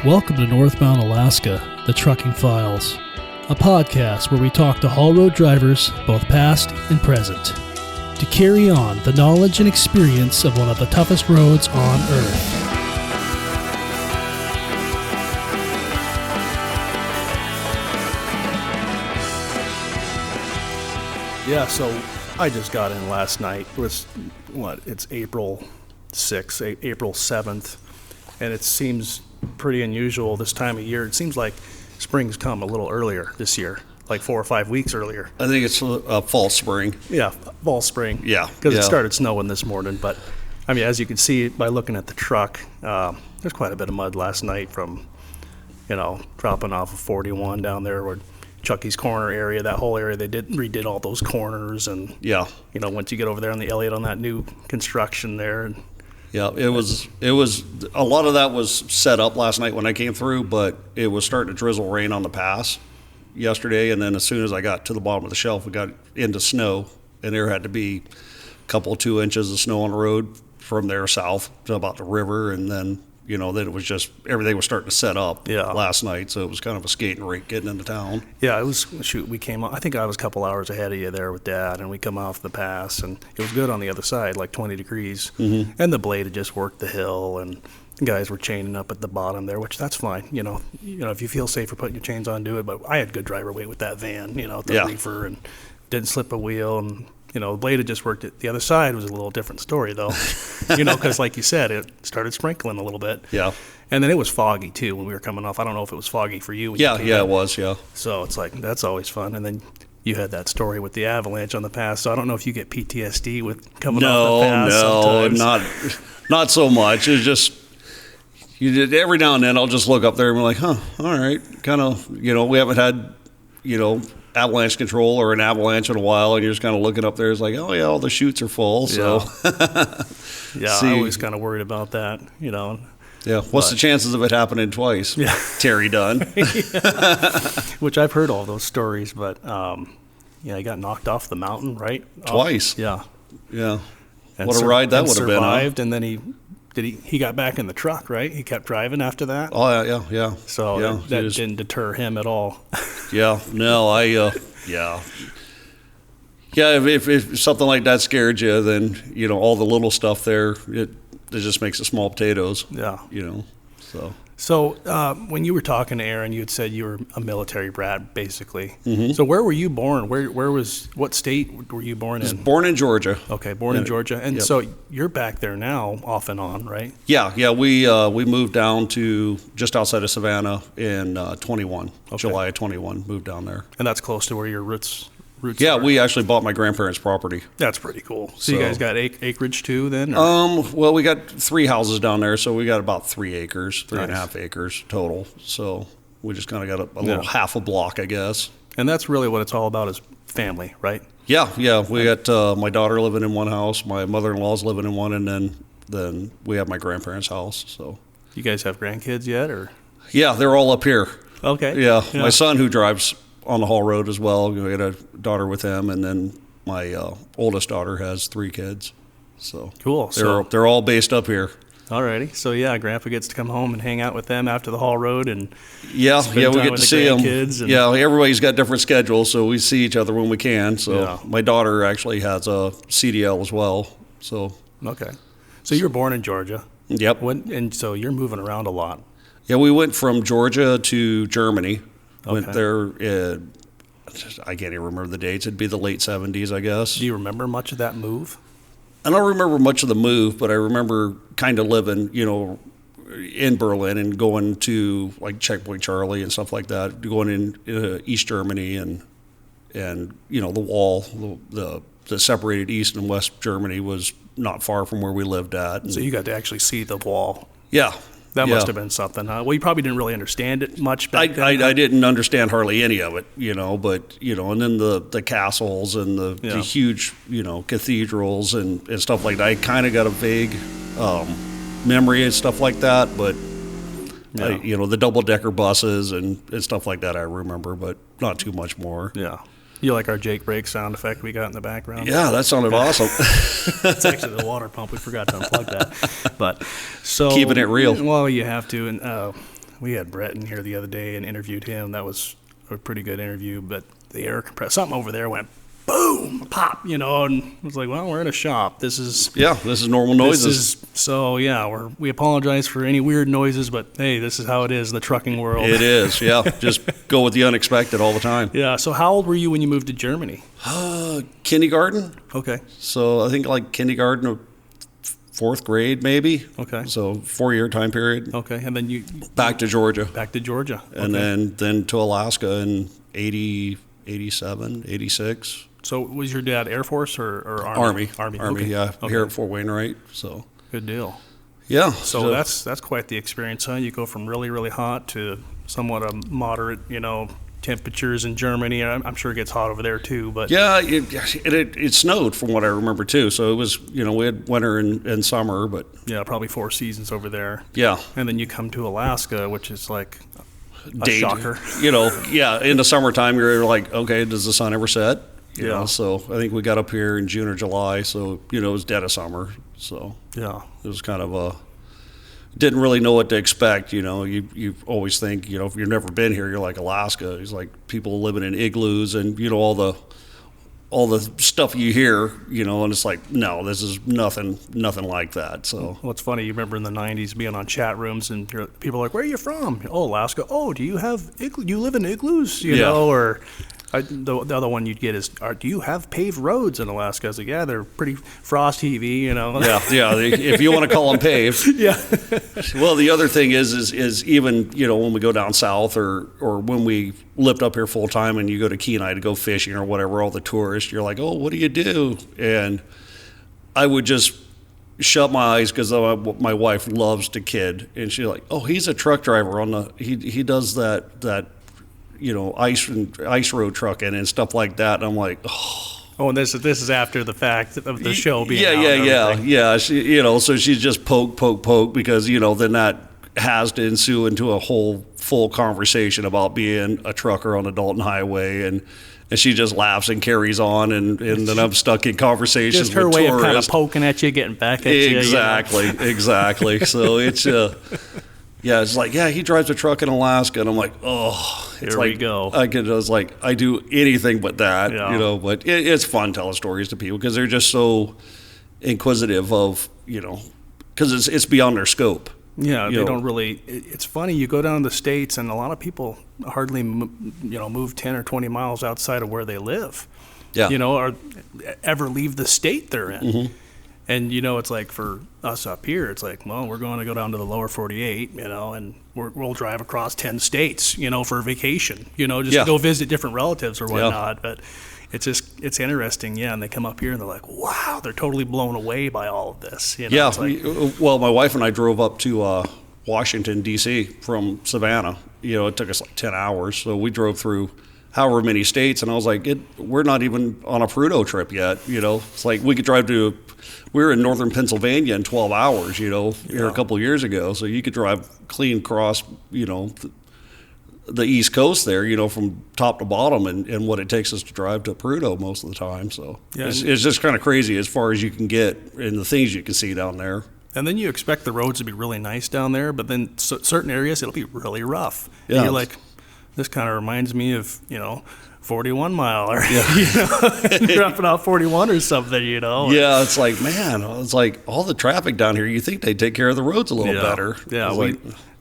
Welcome to Northbound, Alaska, the Trucking Files, a podcast where we talk to haul road drivers, both past and present, to carry on the knowledge and experience of one of the toughest roads on Earth. Yeah, so I just got in last night. It was, it's April 6th, April 7th, and it seems pretty unusual this time of year. It seems like spring's come a little earlier this year, like 4 or 5 weeks earlier. I think it's fall spring. Yeah, fall spring. Yeah. Because it started snowing this morning. But, I mean, as you can see by looking at the truck, there's quite a bit of mud last night from, dropping off of 41 down there where Chucky's Corner area, that whole area, they redid all those corners. And, once you get over there on the Elliott on that new construction there. And, yeah, it was a lot of that was set up last night when I came through, but it was starting to drizzle rain on the pass yesterday, and then as soon as I got to the bottom of the shelf, we got into snow, and there had to be a couple 2 inches of snow on the road from there south to about the river, and then then it was just everything was starting to set up last night, so it was kind of a skating rink getting into town. Yeah, it was, we came I think I was a couple hours ahead of you there with Dad, and we come off the pass, and it was good on the other side, like 20 degrees, and the blade had just worked the hill, and the guys were chaining up at the bottom there, which that's fine, if you feel safer putting your chains on, do it, but I had good driver weight with that van, the reefer, and didn't slip a wheel, and the blade had just worked it. The other side was a little different story, though, because like you said, it started sprinkling a little bit. Yeah. And then it was foggy, too, when we were coming off. I don't know if it was foggy for you. It was, yeah. So it's like, that's always fun. And then you had that story with the avalanche on the pass, so I don't know if you get PTSD with coming off the pass sometimes. not so much. It's just, every now and then I'll just look up there and be like, all right, kind of, we haven't had, avalanche control or an avalanche in a while, and you're just kind of looking up there. It's like, oh yeah, all the chutes are full. So I was kind of worried about that. Yeah. What's the chances of it happening twice? Yeah. Terry Dunn. Which I've heard all those stories, but he got knocked off the mountain, right? Twice. Yeah. Yeah. And what a ride that would have been. Survived, and then he got back in the truck, right? He kept driving after that. Oh yeah. So that didn't deter him at all. Yeah. No, if something like that scared you, then all the little stuff there, it just makes it small potatoes. Yeah. So when you were talking to Aaron, you had said you were a military brat, basically. Mm-hmm. So where were you born? What state were you born in? I was born in Georgia. Okay, born in Georgia. And so you're back there now off and on, right? Yeah. We moved down to just outside of Savannah in 21, July of 21, moved down there. And that's close to where your roots yeah, are. we actually bought my grandparents' property. That's pretty cool. So you guys got acreage too then? Well, we got 3 houses down there, so we got about 3 acres, 3.5 acres total. So we just kind of got a little half a block, I guess. And that's really what it's all about, is family, right? Yeah. We got my daughter living in one house, my mother-in-law's living in one, and then we have my grandparents' house. So you guys have grandkids yet, or? Yeah, they're all up here. Okay. Yeah. My son, who drives on the haul road as well. We had a daughter with him, and then my oldest daughter has 3 kids. So cool. They're all based up here. Alrighty. So Grandpa gets to come home and hang out with them after the haul road, and we get to see them. And everybody's got different schedules, so we see each other when we can. So my daughter actually has a CDL as well. So okay. So you were born in Georgia. Yep. And so you're moving around a lot. Yeah, we went from Georgia to Germany. Okay. Went there, I can't even remember the dates. It'd be the late 70s, I guess. Do you remember much of that move? I don't remember much of the move, but I remember kind of living, in Berlin and going to like Checkpoint Charlie and stuff like that, going in East Germany and the wall, the separated East and West Germany was not far from where we lived at. So you got to actually see the wall. Yeah. That must have been something, huh? Well, you probably didn't really understand it much back then. I didn't understand hardly any of it, but, and then the castles and the huge, cathedrals and stuff like that. I kind of got a vague memory and stuff like that, but, the double-decker buses and stuff like that I remember, but not too much more. Yeah. You like our Jake brake sound effect we got in the background? Yeah, that sounded awesome. It's actually the water pump. We forgot to unplug that. But so keeping it real. Well, you have to. And we had Brett in here the other day and interviewed him. That was a pretty good interview, but the air compressor, something over there went boom, pop, and I was like, well, we're in a shop. This is normal noises. We apologize for any weird noises, but hey, this is how it is in the trucking world. It is, yeah. Just go with the unexpected all the time. Yeah. So how old were you when you moved to Germany? Kindergarten. Okay. So I think like kindergarten or fourth grade, maybe. Okay. So 4-year time period. Okay, and then you back to Georgia. Okay. And then to Alaska in 80, 87, 86. So was your dad Air Force or Army? Army, okay. yeah. Okay. Here at Fort Wainwright. So good deal. Yeah. So that's quite the experience, huh? You go from really, really hot to somewhat a moderate, temperatures in Germany. I'm sure it gets hot over there too, but yeah, it snowed from what I remember too. So it was, we had winter and summer, but yeah, probably 4 seasons over there. Yeah. And then you come to Alaska, which is like a shocker. In the summertime you're like, okay, does the sun ever set? You Yeah. know, so I think we got up here in June or July, so it was dead of summer. So yeah, it was kind of didn't really know what to expect. You always think, if you've never been here, you're like Alaska. It's like people living in igloos and all the stuff you hear, and it's like, no, this is nothing like that. So well, it's funny. You remember in the '90s being on chat rooms and people are like, "Where are you from?" "Oh, Alaska." "Oh, do you live in igloos?" Or the other one you'd get is, "Do you have paved roads in Alaska?" I was like, "Yeah, they're pretty frost heavy, Yeah. If you want to call them paved. Yeah. Well, the other thing is even when we go down south or when we lived up here full time and you go to Kenai to go fishing or whatever, all the tourists, you're like, "Oh, what do you do?" And I would just shut my eyes because my wife loves to kid, and she's like, "Oh, he's a truck driver he does that." Ice road trucking and stuff like that. And I'm like, oh. Oh, and this is after the fact of the show being out. Yeah. She, so she's just poke because then that has to ensue into a whole full conversation about being a trucker on the Dalton Highway, and she just laughs and carries on, and then I'm stuck in conversations just her with way tourists. of kind of poking at you, getting back at you. Exactly. So it's. Yeah, it's like, yeah, he drives a truck in Alaska, and I'm like, oh, it's Here like, we go. I do anything but that, Yeah. but it's fun telling stories to people because they're just so inquisitive of, because it's beyond their scope. Yeah, they don't really. It's funny. You go down to the States, and a lot of people hardly, move 10 or 20 miles outside of where they live. Yeah. Or ever leave the state they're in. Mm-hmm. And, it's like for us up here, it's like, well, we're going to go down to the lower 48, and we'll drive across 10 states, for vacation, just to go visit different relatives or whatnot. But it's interesting. Yeah. And they come up here and they're like, wow, they're totally blown away by all of this. Yeah. Well, my wife and I drove up to Washington, D.C. from Savannah. It took us like 10 hours. So we drove through however many states, and I was like, we're not even on a Prudhoe trip yet. It's like we could drive we were in northern Pennsylvania in 12 hours, here a couple of years ago. So you could drive clean across, the East Coast there, from top to bottom, and what it takes us to drive to Prudhoe most of the time. So it's just kind of crazy as far as you can get and the things you can see down there. And then you expect the roads to be really nice down there, but then certain areas it'll be really rough. Yeah. And you're like, this kind of reminds me of, 41 mile or, dropping out 41 or something, Yeah, it's like, man, it's like all the traffic down here, you think they'd take care of the roads a little better. Yeah,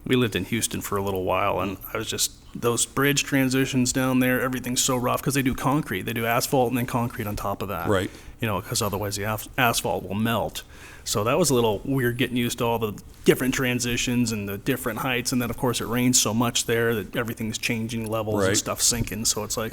we lived in Houston for a little while, and I was just, those bridge transitions down there, everything's so rough because they do concrete. They do asphalt and then concrete on top of that. Right. Because otherwise the asphalt will melt. So that was a little weird getting used to all the different transitions and the different heights. And then, of course, it rains so much there that everything's changing levels and stuff sinking. So it's like,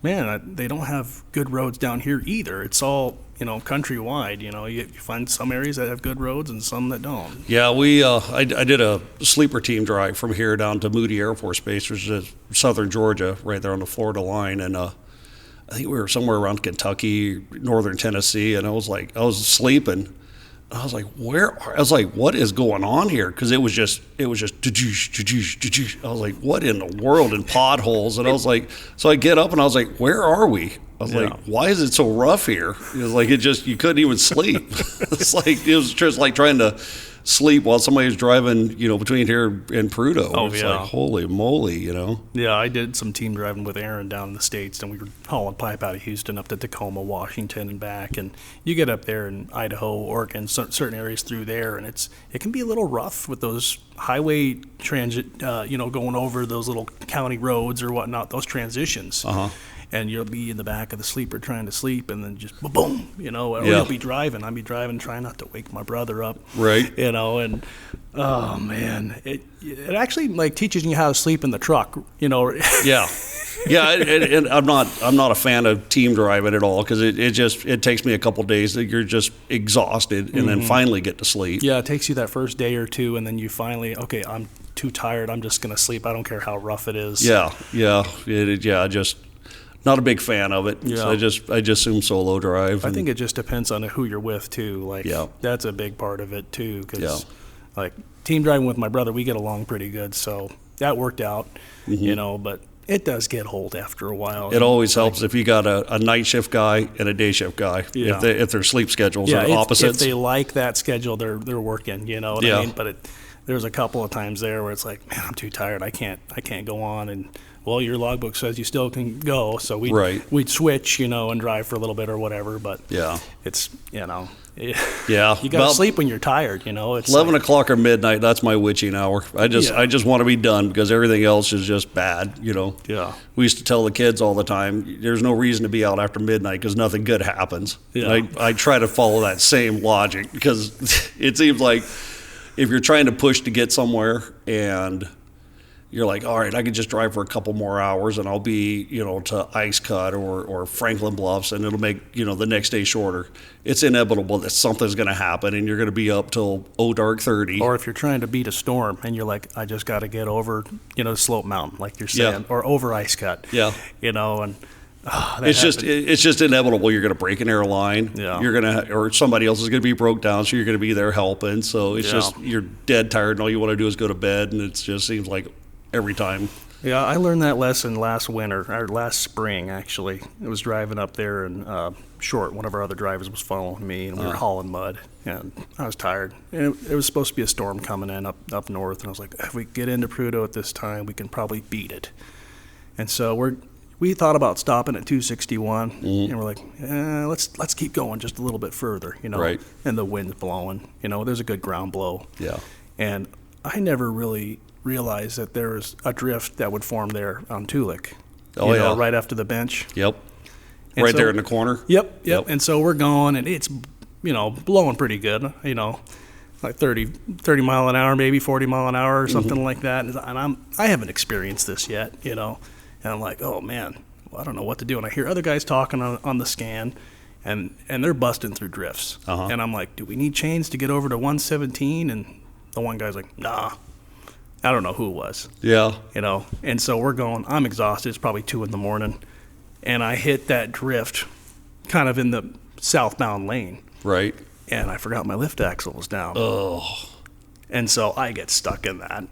man, they don't have good roads down here either. It's all, countrywide. You find some areas that have good roads and some that don't. Yeah, I did a sleeper team drive from here down to Moody Air Force Base, which is southern Georgia, right there on the Florida line. And I think we were somewhere around Kentucky, northern Tennessee. And I was sleeping. I was like, what is going on here? Because it was just, I was like, what in the world? In potholes. And I was like, so I get up and I was like, where are we? I was like, why is it so rough here? It was like, you couldn't even sleep. It was just like trying to sleep while somebody's driving, between here and Prudhoe. Oh, it's yeah. like, holy moly, Yeah, I did some team driving with Aaron down in the States, and we were hauling pipe out of Houston up to Tacoma, Washington, and back. And you get up there in Idaho, Oregon, certain areas through there, and it can be a little rough with those highway transit, going over those little county roads or whatnot, those transitions. Uh-huh. And you'll be in the back of the sleeper trying to sleep, and then just boom, or Yeah. you'll be driving. I'll be driving, trying not to wake my brother up. Right. And oh man, it actually like teaches you how to sleep in the truck. Yeah. Yeah, and I'm not a fan of team driving at all, because it takes me a couple days that you're just exhausted, and then finally get to sleep. Yeah, it takes you that first day or two, and then you finally, okay, I'm too tired. I'm just gonna sleep. I don't care how rough it is. Just not a big fan of it. Yeah. So I just assume solo drive. I think it just depends on who you're with too. Like, Yeah. that's a big part of it too. Because Yeah. like team driving with my brother, we get along pretty good, so that worked out. But it does get old after a while. It always helps if you got a night shift guy and a day shift guy. Yeah. If their sleep schedules are if opposites. they like that schedule, they're working. You know what Yeah. I mean? But there's a couple of times there where it's like, man, I'm too tired. I can't go on. And well, your logbook says you still can go, so we'd switch, and drive for a little bit or whatever. But Yeah. it's Yeah. you got to sleep when you're tired. It's 11 o'clock or midnight, that's my witching hour. I just want to be done, because everything else is just bad, Yeah. We used to tell the kids all the time, there's no reason to be out after midnight because nothing good happens. Yeah. And I try to follow that same logic, because it seems like if you're trying to push to get somewhere and you're like, all right, I could just drive for a couple more hours and I'll be, to Ice Cut or Franklin Bluffs, and it'll make, the next day shorter. It's inevitable that something's going to happen, and you're going to be up till dark 30. Or if you're trying to beat a storm and you're like, I just got to get over, Slope Mountain, like you're saying, or over Ice Cut. Yeah. And It's just inevitable. You're going to break an airline. Yeah. You're going to, or somebody else is going to be broke down, so you're going to be there helping. So it's just, you're dead tired, and all you want to do is go to bed, and it just seems like every time. Yeah, I learned that lesson last spring, actually. I was driving up there, and Short, one of our other drivers, was following me, and we were hauling mud, and I was tired. And it was supposed to be a storm coming in up north, and I was like, if we get into Prudhoe at this time, we can probably beat it. And so we thought about stopping at 261, and we're like, let's keep going just a little bit further, Right. And the wind's blowing, there's a good ground blow. Yeah. And I never really realized that there was a drift that would form there on Tulik. Oh, yeah. Right after the bench. Yep. And Right there in the corner. Yep. And so we're going, and it's, blowing pretty good, like 30 mile an hour, maybe 40 mile an hour or something like that. And I haven't experienced this yet, and I'm like, oh man, well, I don't know what to do. And I hear other guys talking on the scan, and they're busting through drifts. Uh-huh. And I'm like, do we need chains to get over to 117? And the one guy's like, nah. I don't know who it was. Yeah. And so we're going, I'm exhausted. It's probably 2 a.m. And I hit that drift kind of in the southbound lane. Right. And I forgot my lift axle was down. Oh. And so I get stuck in that,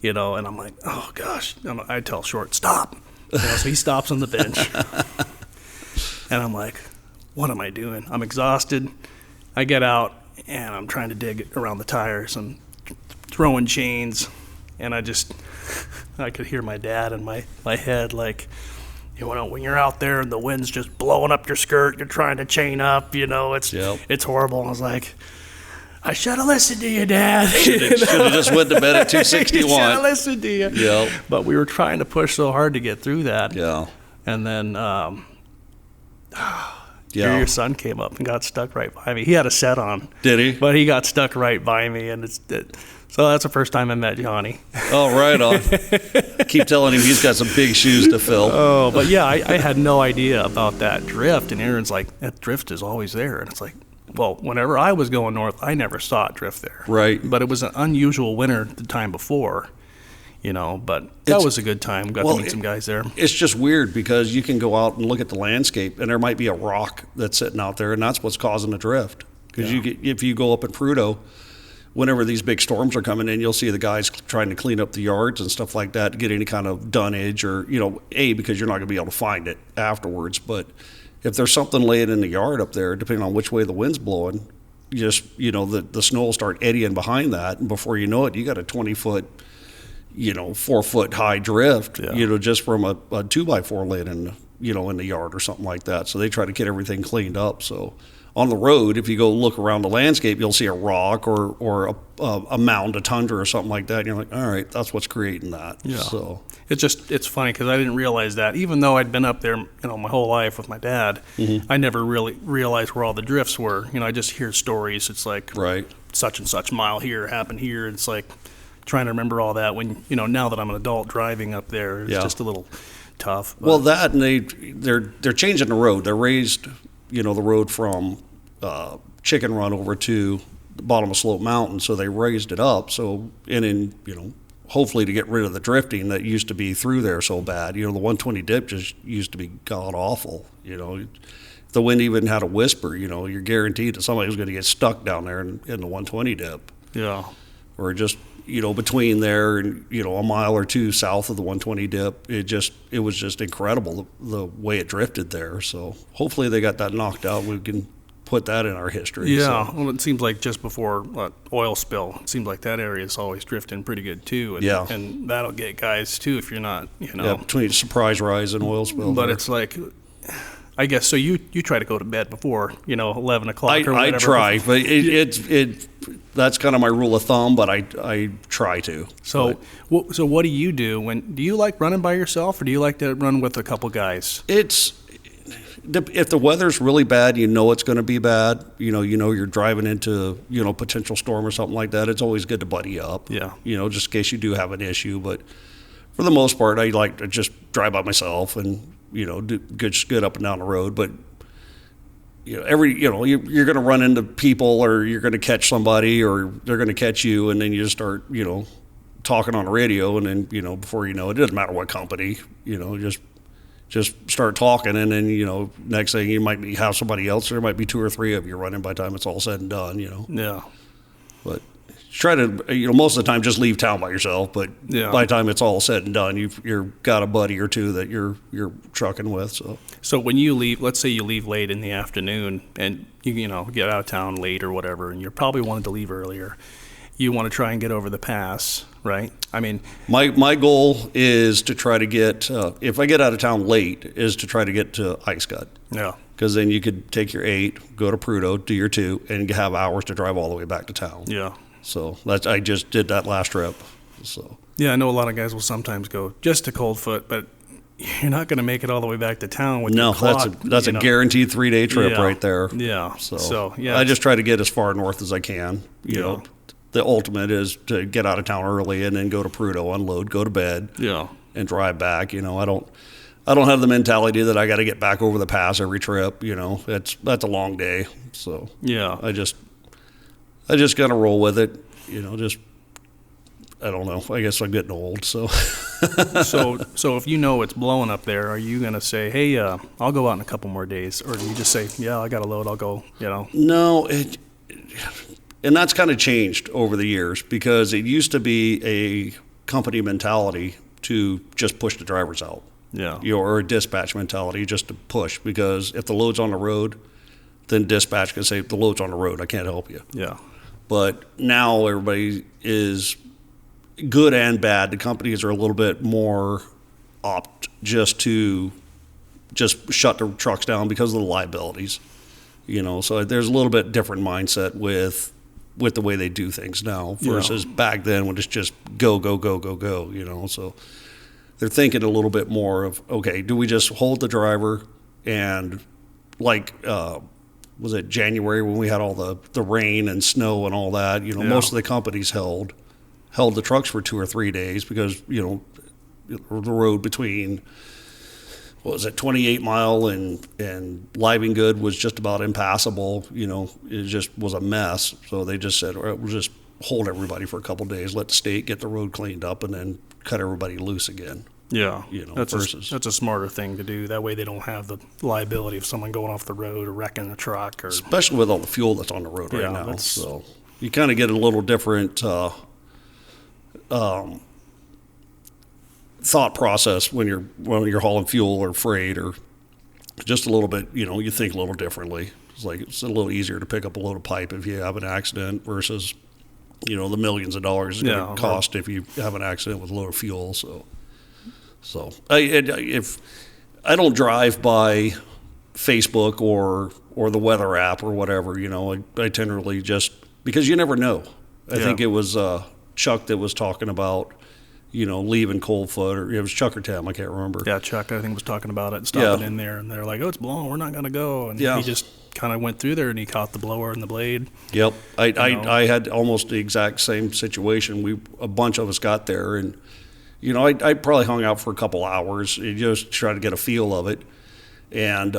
and I'm like, oh gosh. I tell Short, stop. So he stops on the bench. And I'm like, what am I doing? I'm exhausted. I get out, and I'm trying to dig around the tires. I'm throwing chains. And I could hear my dad in my head, like, when you're out there and the wind's just blowing up your skirt, you're trying to chain up, it's horrible. I was like, I should have listened to you, Dad. Should have just went to bed at 261. Should have listened to you. Yeah. But we were trying to push so hard to get through that. Yeah. And then your son came up and got stuck right by me. He had a set on. Did he? But he got stuck right by me, and so that's the first time I met Johnny. Oh, right on. Keep telling him he's got some big shoes to fill. Oh, but yeah, I had no idea about that drift, and Aaron's like, that drift is always there. And it's like, well, whenever I was going north, I never saw it drift there. Right. But it was an unusual winter the time before, but that was a good time. Got to meet some guys there. It's just weird because you can go out and look at the landscape, and there might be a rock that's sitting out there, and that's what's causing the drift. Because if you go up in Prudhoe, whenever these big storms are coming in, you'll see the guys trying to clean up the yards and stuff like that to get any kind of dunnage or, because you're not going to be able to find it afterwards. But if there's something laying in the yard up there, depending on which way the wind's blowing, just, the snow will start eddying behind that. And before you know it, you got a 20-foot, 4-foot high drift, just from a 2x4 laying in the yard or something like that. So they try to get everything cleaned up. So on the road, if you go look around the landscape, you'll see a rock or a mound of tundra or something like that. And you're like, all right, that's what's creating that. Yeah. So it's funny because I didn't realize that. Even though I'd been up there, my whole life with my dad, I never really realized where all the drifts were. I just hear stories. It's like such and such mile here happened here. It's like trying to remember all that when now that I'm an adult driving up there, it's just a little tough. But. Well, that and they're changing the road. They're raised, the road from Chicken Run over to the bottom of Slope Mountain. So they raised it up. So hopefully to get rid of the drifting that used to be through there so bad. The 120 dip just used to be god awful. If the wind even had a whisper, you're guaranteed that somebody was going to get stuck down there in the 120 dip. Yeah. Or just between there and a mile or two south of the 120 dip, it was just incredible the way it drifted there. So hopefully they got that knocked out. We can put that in our history. Yeah, so. well, it seems like just before oil spill, it seems like that area is always drifting pretty good too. And, and that'll get guys too if you're not, Yeah, between surprise rise and oil spill. But it's like, I guess, so you try to go to bed before, 11 o'clock or whatever. I try, but that's kind of my rule of thumb, but I try to. So what do you do? Do you like running by yourself or do you like to run with a couple guys? If the weather's really bad, it's going to be bad. You're driving into potential storm or something like that. It's always good to buddy up. Yeah. Just in case you do have an issue. But for the most part, I like to just drive by myself and do good up and down the road. But you're going to run into people or you're going to catch somebody or they're going to catch you, and then you just start talking on the radio, and then before you know it, it doesn't matter what company, just start talking, and then next thing you might have somebody else. There might be 2 or 3 of you running by the time it's all said and done. Yeah. But try to most of the time just leave town by yourself. But by the time it's all said and done, you've got a buddy or two that you're trucking with. So when you leave, let's say you leave late in the afternoon, and you get out of town late or whatever, and you're probably wanted to leave earlier. You want to try and get over the pass, right? I mean, my goal is to try to get, if I get out of town late, is to try to get to Ice Cut. Yeah. Because then you could take your 8, go to Prudhoe, do your 2, and have hours to drive all the way back to town. Yeah. So I just did that last trip. So yeah, I know a lot of guys will sometimes go just to Coldfoot, but you're not going to make it all the way back to town with your clock. That's a guaranteed 3-day trip right there. Yeah. So yeah, I just try to get as far north as I can. You know, the ultimate is to get out of town early and then go to Prudhoe, unload, go to bed, and drive back. I don't have the mentality that I got to get back over the pass every trip. That's a long day. So I just got to roll with it. I don't know. I guess I'm getting old. So so if it's blowing up there, are you going to say, hey, I'll go out in a couple more days, or do you just say, yeah, I got a load, I'll go? No. And that's kind of changed over the years, because it used to be a company mentality to just push the drivers out. Yeah. Or a dispatch mentality just to push, because if the load's on the road, then dispatch can say, the load's on the road, I can't help you. Yeah. But now everybody is good and bad. The companies are a little bit more opt just to shut the trucks down because of the liabilities. So there's a little bit different mindset with the way they do things now versus back then when it's just go, go, go, go, go, So they're thinking a little bit more of, okay, do we just hold the driver and was it January when we had all the rain and snow and all that, most of the companies held the trucks for 2 or 3 days because, the road between, 28 Mile and Livingood was just about impassable. It just was a mess. So they just said, all right, we'll just hold everybody for a couple of days, let the state get the road cleaned up, and then cut everybody loose again. Yeah, that's a smarter thing to do. That way they don't have the liability of someone going off the road or wrecking a truck. Especially with all the fuel that's on the road right now. So you kind of get a little different thought process when you're hauling fuel or freight, or just a little bit, you think a little differently. It's like it's a little easier to pick up a load of pipe if you have an accident versus, the millions of dollars it's going to cost if you have an accident with a load of fuel. So if I don't drive by Facebook or the weather app or whatever, I tend to really just, because you never know. I think it was Chuck that was talking about, leaving Coldfoot, or it was Chuck or Tim, I can't remember. Yeah, Chuck, I think, was talking about it, stopping in there, and they're like, oh, it's blowing, we're not going to go. And he just kind of went through there, and he caught the blower and the blade. Yep. I had almost the exact same situation. A bunch of us got there, and, I probably hung out for a couple hours and just try to get a feel of it. And,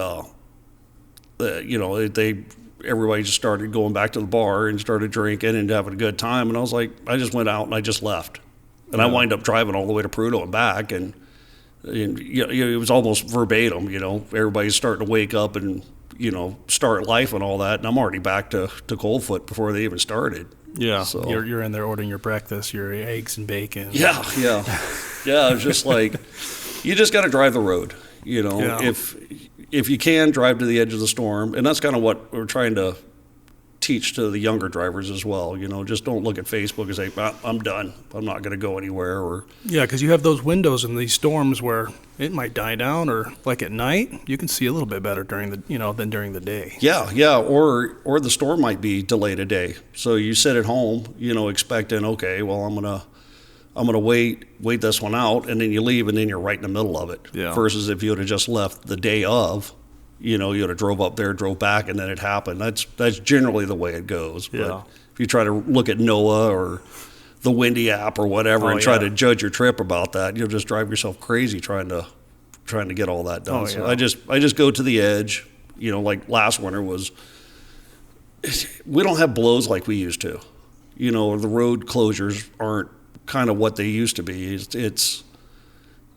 everybody just started going back to the bar and started drinking and having a good time. And I was like, I just went out and I just left. And I wind up driving all the way to Prudhoe and back. And it was almost verbatim, everybody's starting to wake up and, start life and all that. And I'm already back to Coldfoot before they even started. Yeah. So you're in there ordering your breakfast, your eggs and bacon. Yeah. It's just like, you just got to drive the road, If you can, drive to the edge of the storm. And that's kind of what we're trying to teach to the younger drivers as well. Just don't look at Facebook and say, I'm done. I'm not going to go anywhere. Yeah, because you have those windows in these storms where it might die down, or like at night, you can see a little bit better than during the day. Yeah. Or the storm might be delayed a day. So you sit at home, expecting, okay, well, I'm going to wait this one out, and then you leave, and then you're right in the middle of it. Yeah. Versus if you would have just left the day of, you would have drove up there, drove back, and then it happened. That's generally the way it goes. But if you try to look at NOAA or the Windy app or whatever and try to judge your trip about that, you'll just drive yourself crazy trying to get all that done. So I just go to the edge. Like last winter we don't have blows like we used to. The road closures aren't kind of what they used to be.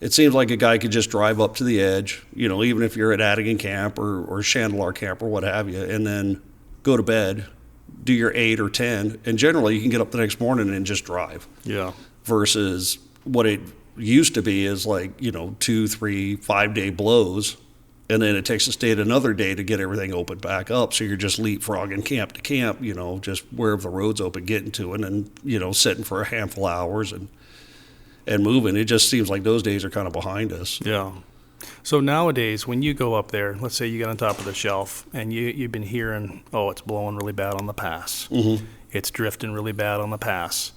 It seems like a guy could just drive up to the edge, even if you're at Adigan Camp or Chandelar Camp or what have you, and then go to bed, do your 8 or 10, and generally you can get up the next morning and just drive. Yeah. Versus what it used to be is like, 2, 3, 5 day blows, and then it takes a state another day to get everything opened back up. So you're just leapfrogging camp to camp, just wherever the road's open, getting to it, and sitting for a handful of hours and moving. It just seems like those days are kind of behind us. Yeah. So nowadays, when you go up there, let's say you get on top of the shelf and you've been hearing, oh, it's blowing really bad on the pass. Mm-hmm. It's drifting really bad on the pass.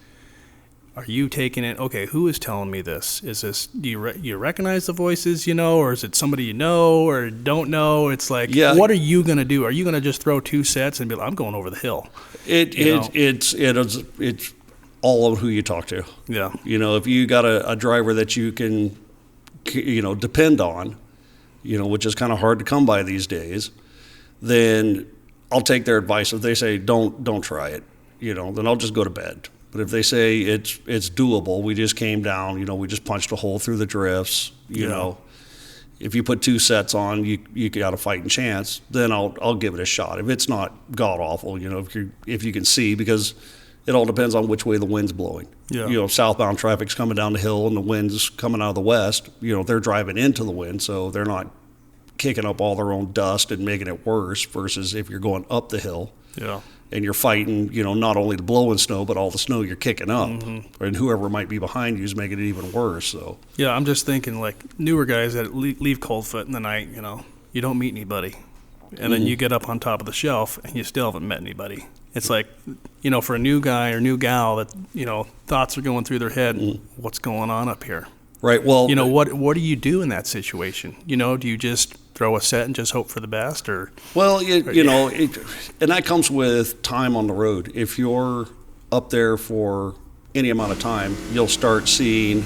Are you taking it, okay, who is telling me this? Is this, do you recognize the voices, or is it somebody you know or don't know? It's like, what are you going to do? Are you going to just throw 2 sets and be like, I'm going over the hill? It's all of who you talk to. Yeah. If you got a driver that you can, depend on, which is kind of hard to come by these days, then I'll take their advice. If they say, don't try it, then I'll just go to bed. But if they say it's doable, we just came down, we just punched a hole through the drifts, you know, if you put 2 sets on, you got a fighting chance, then I'll give it a shot. If it's not god awful, if you can see, because it all depends on which way the wind's blowing. Yeah. Southbound traffic's coming down the hill and the wind's coming out of the west, they're driving into the wind, so they're not kicking up all their own dust and making it worse, versus if you're going up the hill. Yeah. And you're fighting, not only the blowing snow, but all the snow you're kicking up. Mm-hmm. And whoever might be behind you is making it even worse. So yeah, I'm just thinking like newer guys that leave Coldfoot in the night, you don't meet anybody. And then you get up on top of the shelf and you still haven't met anybody. It's like, for a new guy or new gal that, thoughts are going through their head, what's going on up here? Right. Well, what do you do in that situation? Do you just throw a set and just hope for the best, or? Well, and that comes with time on the road. If you're up there for any amount of time, you'll start seeing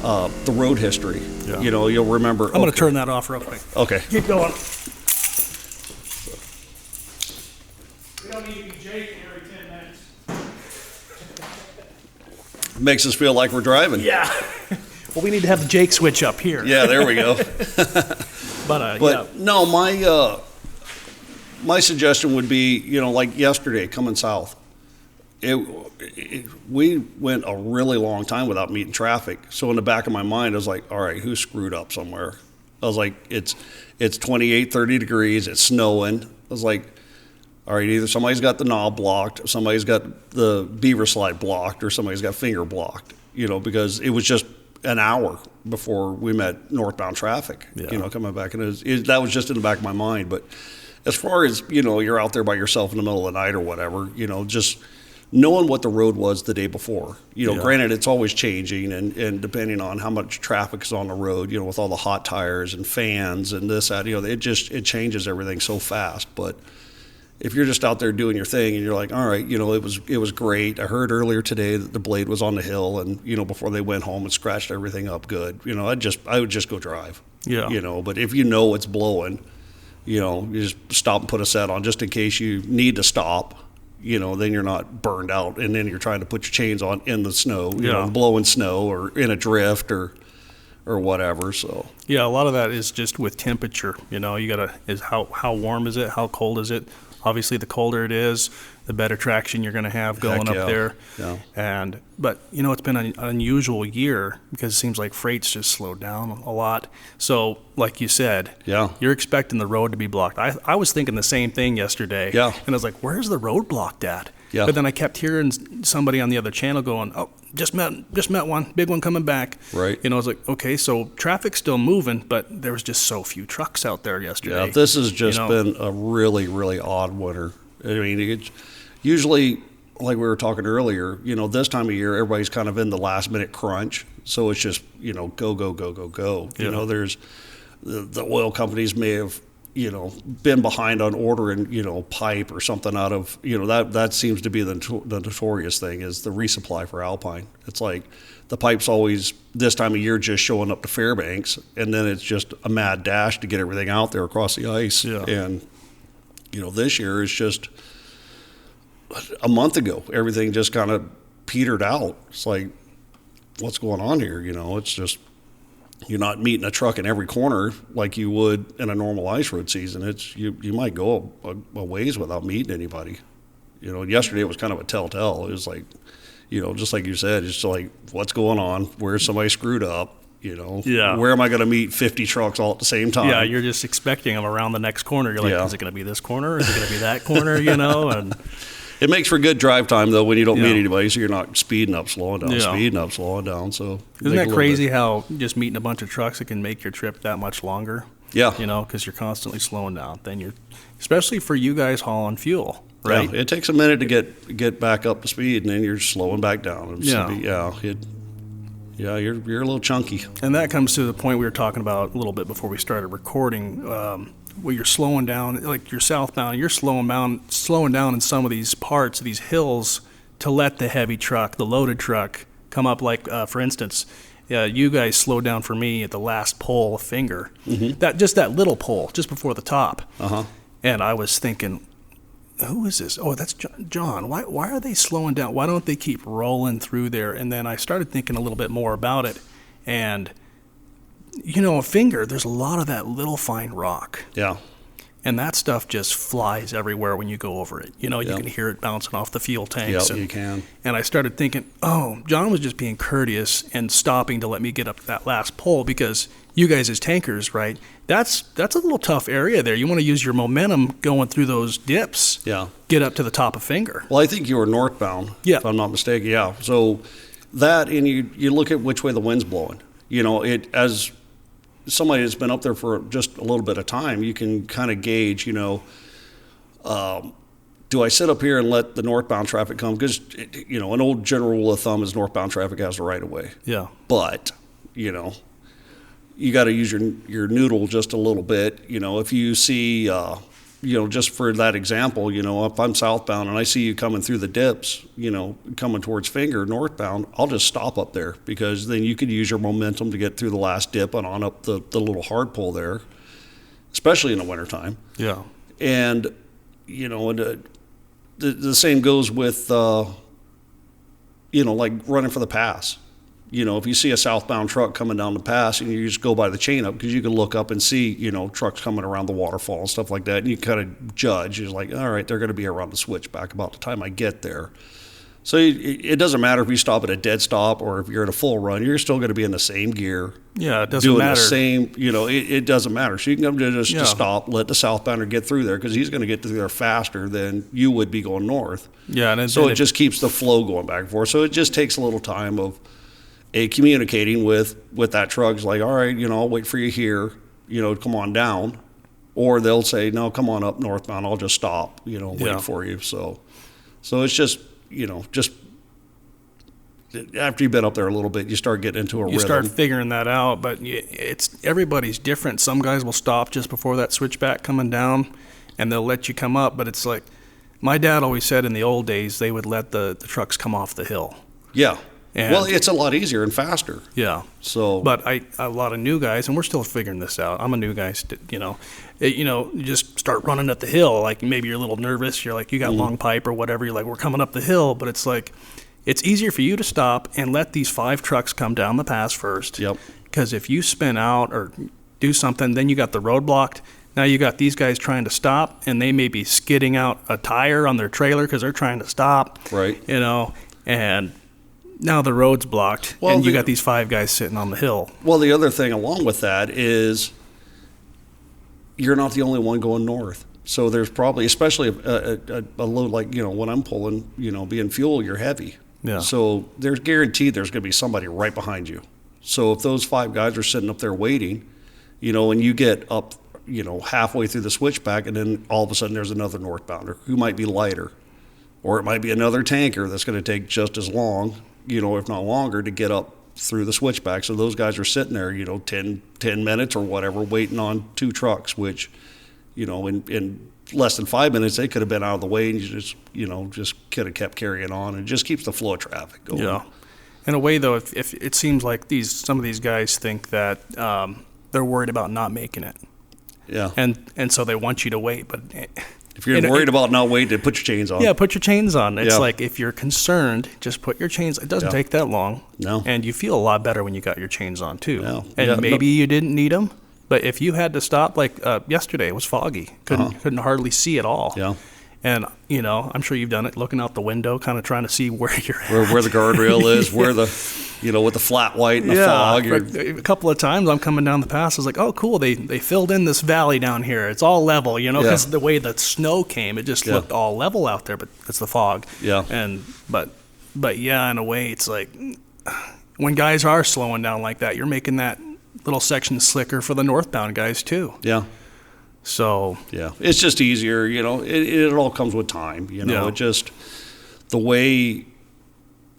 the road history. Yeah. You'll remember. I'm going to turn that off real quick. Okay. Keep going. We don't need to be Jake every 10 minutes. Makes us feel like we're driving. Yeah. Well, we need to have the Jake switch up here. Yeah, there we go. But no, my suggestion would be, like yesterday coming south, we went a really long time without meeting traffic. So in the back of my mind, I was like, all right, who screwed up somewhere? I was like, it's 28, 30 degrees, it's snowing. I was like, All right, either somebody's got the knob blocked, somebody's got the beaver slide blocked, or somebody's got finger blocked, because it was just an hour before we met northbound traffic, coming back. And that was just in the back of my mind. But as far as, you're out there by yourself in the middle of the night or whatever, just knowing what the road was the day before. Granted, it's always changing, and depending on how much traffic is on the road, with all the hot tires and fans and this, that, it changes everything so fast. But if you're just out there doing your thing and you're like, all right, it was great. I heard earlier today that the blade was on the hill, and before they went home and scratched everything up good. I would just go drive. Yeah. But if it's blowing, you just stop and put a set on just in case you need to stop. Then you're not burned out, and then you're trying to put your chains on in the snow, blowing snow or in a drift or whatever. So yeah, a lot of that is just with temperature. How warm is it? How cold is it? Obviously, the colder it is, the better traction you're going to have going up there. Yeah. But it's been an unusual year because it seems like freight's just slowed down a lot. So, like you said, you're expecting the road to be blocked. I was thinking the same thing yesterday. Yeah. And I was like, where's the road blocked at? Yeah. But then I kept hearing somebody on the other channel going, "Oh, just met one, big one coming back." Right. I was like, okay, so traffic's still moving, but there was just so few trucks out there yesterday. Yeah, this has just been a really, really odd winter. I mean, it's usually, like we were talking earlier, this time of year, everybody's kind of in the last minute crunch. So it's just, go, go, go, go, go. Yeah. There's the oil companies may have, been behind on ordering, pipe or something out of, that seems to be the notorious thing is the resupply for Alpine. It's like the pipe's always this time of year just showing up to Fairbanks, and then it's just a mad dash to get everything out there across the ice. Yeah. And, this year is just a month ago, everything just kind of petered out. It's like, what's going on here? It's just, you're not meeting a truck in every corner like you would in a normal ice road season. It's you might go a ways without meeting anybody. Yesterday it was kind of a telltale. It was like, just like you said, it's like, what's going on? Where's somebody screwed up? Yeah. Where am I going to meet 50 trucks all at the same time? Yeah, you're just expecting them around the next corner. You're like, is it going to be this corner? Is it going to be that corner? And it makes for good drive time, though, when you don't meet anybody, so you're not speeding up, slowing down, speeding up, slowing down. So isn't that crazy how just meeting a bunch of trucks, it can make your trip that much longer? Yeah. Because you're constantly slowing down. Then especially for you guys hauling fuel, right? Yeah, it takes a minute to get back up to speed, and then you're slowing back down. You're a little chunky. And that comes to the point we were talking about a little bit before we started recording, where you're slowing down, like you're southbound, you're slowing down in some of these parts, these hills, to let the heavy truck, the loaded truck, come up. Like, for instance, you guys slowed down for me at the last pole, finger. Mm-hmm. That little pole, just before the top. Uh-huh. And I was thinking, who is this? Oh, that's John. Why are they slowing down? Why don't they keep rolling through there? And then I started thinking a little bit more about it. And, a finger, there's a lot of that little fine rock. Yeah. And that stuff just flies everywhere when you go over it. You can hear it bouncing off the fuel tanks. Yeah, you can. And I started thinking, John was just being courteous and stopping to let me get up that last pole because you guys as tankers, right? That's a little tough area there. You want to use your momentum going through those dips. Yeah. Get up to the top of finger. Well, I think you were northbound, if I'm not mistaken. Yeah. So that, and you look at which way the wind's blowing. As somebody that's been up there for just a little bit of time, you can kind of gauge, do I sit up here and let the northbound traffic come? Because, an old general rule of thumb is northbound traffic has the right of way. Yeah. But, you got to use your noodle just a little bit. If you see, just for that example, if I'm southbound and I see you coming through the dips, coming towards finger northbound, I'll just stop up there because then you could use your momentum to get through the last dip and on up the little hard pull there, especially in the wintertime. Yeah. And, the same goes with, like running for the pass. If you see a southbound truck coming down the pass and you just go by the chain up because you can look up and see, trucks coming around the waterfall and stuff like that. And you kind of judge. It's like, all right, they're going to be around the switchback about the time I get there. So it doesn't matter if you stop at a dead stop or if you're at a full run, you're still going to be in the same gear. Yeah, it doesn't doing matter. the same, it doesn't matter. So you can come to just stop, let the southbounder get through there, because he's going to get through there faster than you would be going north. Yeah, so it just keeps the flow going back and forth. So it just takes a little time of communicating with that truck. It's like, all right, I'll wait for you here, come on down. Or they'll say, no, come on up northbound. I'll just stop, wait for you. So it's just, just after you've been up there a little bit, you start getting into a rhythm. You start figuring that out, but everybody's different. Some guys will stop just before that switchback coming down, and they'll let you come up. But it's like my dad always said in the old days, they would let the trucks come off the hill. Yeah. Well, it's a lot easier and faster. Yeah. So, but a lot of new guys, and we're still figuring this out. I'm a new guy, you just start running up the hill. Like maybe you're a little nervous. You're like, you got long pipe or whatever. You're like, we're coming up the hill, but it's like, it's easier for you to stop and let these 5 trucks come down the pass first. Yep. Because if you spin out or do something, then you got the road blocked. Now you got these guys trying to stop, and they may be skidding out a tire on their trailer because they're trying to stop. Right. And now the road's blocked, and you got these 5 guys sitting on the hill. Well, the other thing along with that is you're not the only one going north. So there's probably, especially a load like, when I'm pulling, being fuel, you're heavy. Yeah. So there's guaranteed there's going to be somebody right behind you. So if those 5 guys are sitting up there waiting, and you get up, halfway through the switchback, and then all of a sudden there's another northbounder who might be lighter, or it might be another tanker that's going to take just as long, if not longer, to get up through the switchback. So those guys are sitting there, 10 minutes or whatever, waiting on 2 trucks, which, in less than 5 minutes, they could have been out of the way, and you just could have kept carrying on, and it just keeps the flow of traffic going. Yeah. In a way, though, if it seems like some of these guys think that they're worried about not making it. Yeah. And so they want you to wait, but if you're worried about not waiting, then put your chains on. Yeah, put your chains on. It's like, if you're concerned, just put your chains. It doesn't take that long. No. And you feel a lot better when you got your chains on too. Yeah. And maybe you didn't need them, but if you had to stop, like yesterday, it was foggy. Couldn't hardly see at all. Yeah. And, I'm sure you've done it, looking out the window, kind of trying to see where you're at. Where the guardrail is, where the, with the flat white and the fog. A couple of times I'm coming down the pass, I was like, oh, cool, they filled in this valley down here. It's all level, because the way the snow came, it just looked all level out there, but it's the fog. Yeah. But yeah, in a way, it's like when guys are slowing down like that, you're making that little section slicker for the northbound guys too. Yeah. So yeah, it's just easier, it all comes with time, it just, the way,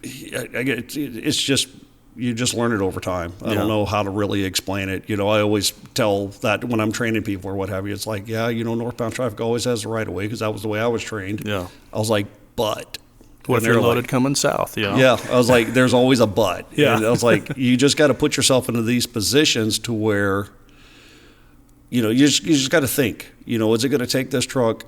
I get it's just, you just learn it over time. I don't know how to really explain it. I always tell that when I'm training people or what have you, it's like, northbound traffic always has the right of way, because that was the way I was trained. Yeah. I was like, but. What if you're loaded coming south, Yeah, I was like, there's always a but. Yeah. And I was like, you just got to put yourself into these positions to where, you just got to think, is it going to take this truck,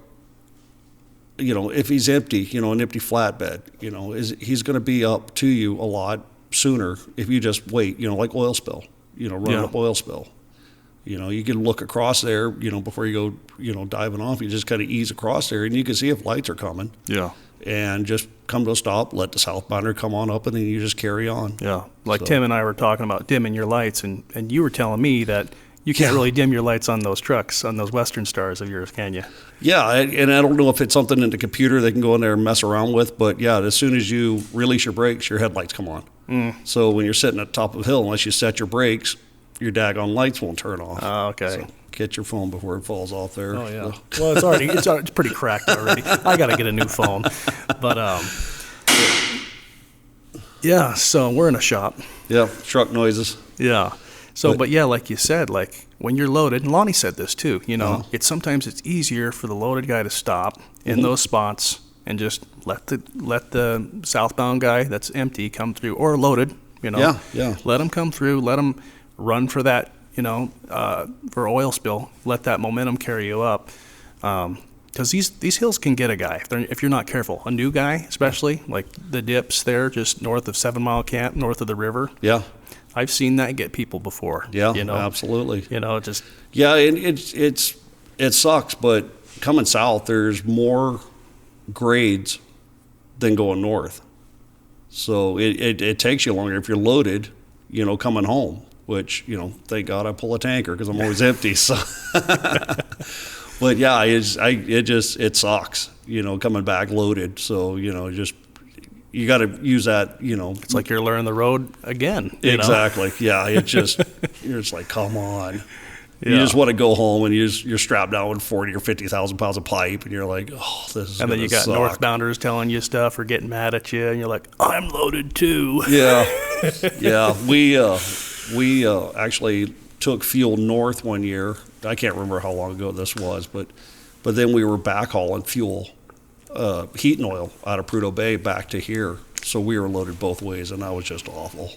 if he's empty, an empty flatbed, he's going to be up to you a lot sooner if you just wait, like oil spill, running up oil spill. You can look across there, before you go, diving off, you just kind of ease across there, and you can see if lights are coming. Yeah. And just come to a stop, let the southbounder come on up, and then you just carry on. Yeah. Like Tim and I were talking about dimming your lights, and you were telling me that you can't really dim your lights on those trucks, on those Western Stars of yours, can you? Yeah, and I don't know if it's something in the computer they can go in there and mess around with, but yeah, as soon as you release your brakes, your headlights come on. So when you're sitting at the top of the hill, unless you set your brakes, your daggone lights won't turn off. Oh, okay. So get your phone before it falls off there. Oh, yeah. Well, it's pretty cracked already. I got to get a new phone. But, yeah, so we're in a shop. Yeah, truck noises. Yeah. So, but yeah, like you said, like when you're loaded, and Lonnie said this too, sometimes it's easier for the loaded guy to stop in those spots and just let the southbound guy that's empty come through, or loaded, Yeah. Let him come through, let him run for that, for oil spill, let that momentum carry you up. Because these hills can get a guy if you're not careful. A new guy, especially, like the dips there just north of 7 Mile Camp, north of the river. Yeah. I've seen that get people before. Yeah, absolutely. Just. Yeah, and it sucks, but coming south, there's more grades than going north. So it takes you longer if you're loaded, coming home, which, thank God I pull a tanker because I'm always empty. So, but yeah, it sucks, coming back loaded. So, you got to use that, It's like you're learning the road again. Exactly. Yeah. You're just like, come on. Yeah. You just want to go home and you're strapped down with 40 or 50,000 pounds of pipe, and you're like, oh, this is. And then you got suck. Northbounders telling you stuff or getting mad at you, and you're like, I'm loaded too. Yeah, yeah. We actually took fuel north one year. I can't remember how long ago this was, but then we were backhauling fuel, heat and oil out of Prudhoe Bay back to here. So we were loaded both ways, and that was just awful.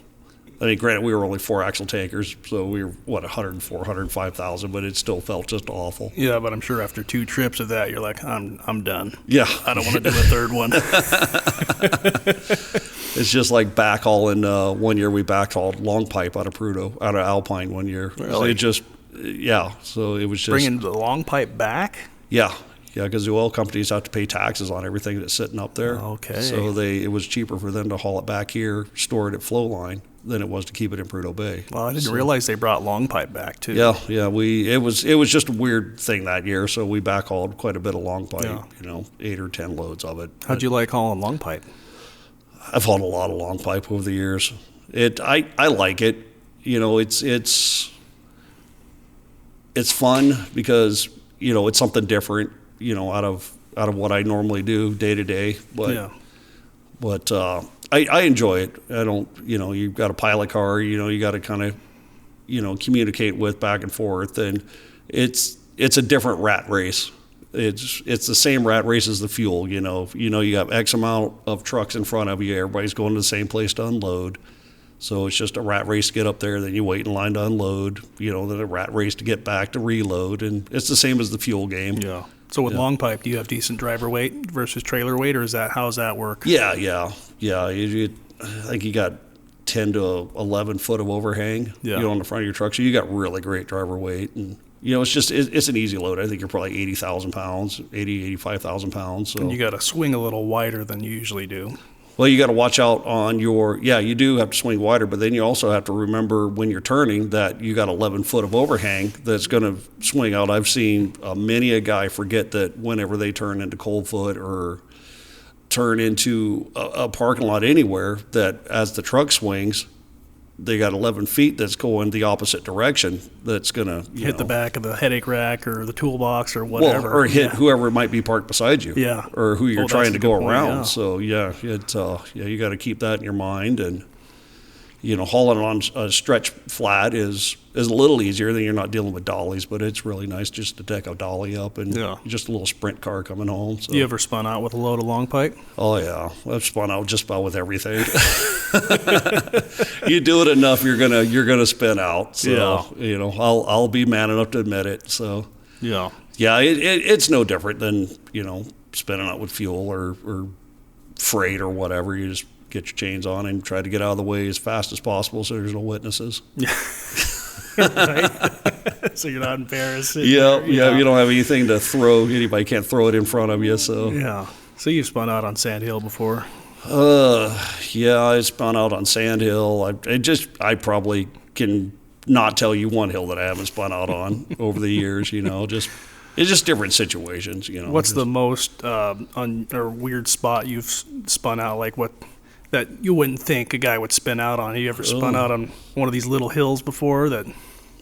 I mean, granted, we were only 4-axle tankers, so we were, 104, 105,000, but it still felt just awful. Yeah, but I'm sure after 2 trips of that, you're like, I'm done. Yeah. I don't want to do a third one. It's just like backhauling. One year we backhauled long pipe out of Alpine one year. Really? So it was just. Bringing the long pipe back? Yeah, because the oil companies have to pay taxes on everything that's sitting up there. Okay. So it was cheaper for them to haul it back here, store it at flow line, than it was to keep it in Prudhoe Bay. Well, I didn't realize they brought long pipe back too. Yeah. It was just a weird thing that year, so we backhauled quite a bit of long pipe. 8 or 10 loads of it. How'd you like hauling long pipe? I've hauled a lot of long pipe over the years. I like it. It's fun because it's something different. Out of what I normally do day to day. But I enjoy it. I don't. You've got a pilot car. You got to kind of communicate with back and forth, and it's a different rat race. It's the same rat race as the fuel. You have X amount of trucks in front of you. Everybody's going to the same place to unload. So it's just a rat race to get up there. Then you wait in line to unload. Then a rat race to get back to reload. And it's the same as the fuel game. Yeah. So with long pipe, do you have decent driver weight versus trailer weight, or how does that work? Yeah. I think you got 10 to 11 foot of overhang. On the front of your truck. So you got really great driver weight, and it's an easy load. I think you're probably 80,000 pounds, 85,000 pounds. So. And you got to swing a little wider than you usually do. Well, you got to watch out on you do have to swing wider, but then you also have to remember when you're turning that you got 11 foot of overhang that's going to swing out. I've seen many a guy forget that whenever they turn into Coldfoot or turn into a parking lot anywhere, that as the truck swings, they got 11 feet that's going the opposite direction. That's going to hit the back of the headache rack or the toolbox or whatever. Or hit whoever might be parked beside you. Yeah. Or who you're trying to go around. Yeah. So you got to keep that in your mind. And hauling on a stretch flat is a little easier than you're not dealing with dollies, but it's really nice just to deck a dolly up and just a little sprint car coming home. So. You ever spun out with a load of long pipe? Oh yeah, I've spun out just about with everything. You do it enough, you're gonna spin out. So I'll be man enough to admit it. So it's no different than spinning out with fuel or freight or whatever. You just get your chains on and try to get out of the way as fast as possible so there's no witnesses. Right? So you're not embarrassed. Yeah, you don't have anything to throw. Anybody can't throw it in front of you. So yeah. So you've spun out on Sand Hill before? I spun out on Sand Hill. I probably can not tell you one hill that I haven't spun out on over the years. It's just different situations. What's the most or weird spot you've spun out? Like what? That you wouldn't think a guy would spin out on. Have you ever spun out on one of these little hills before?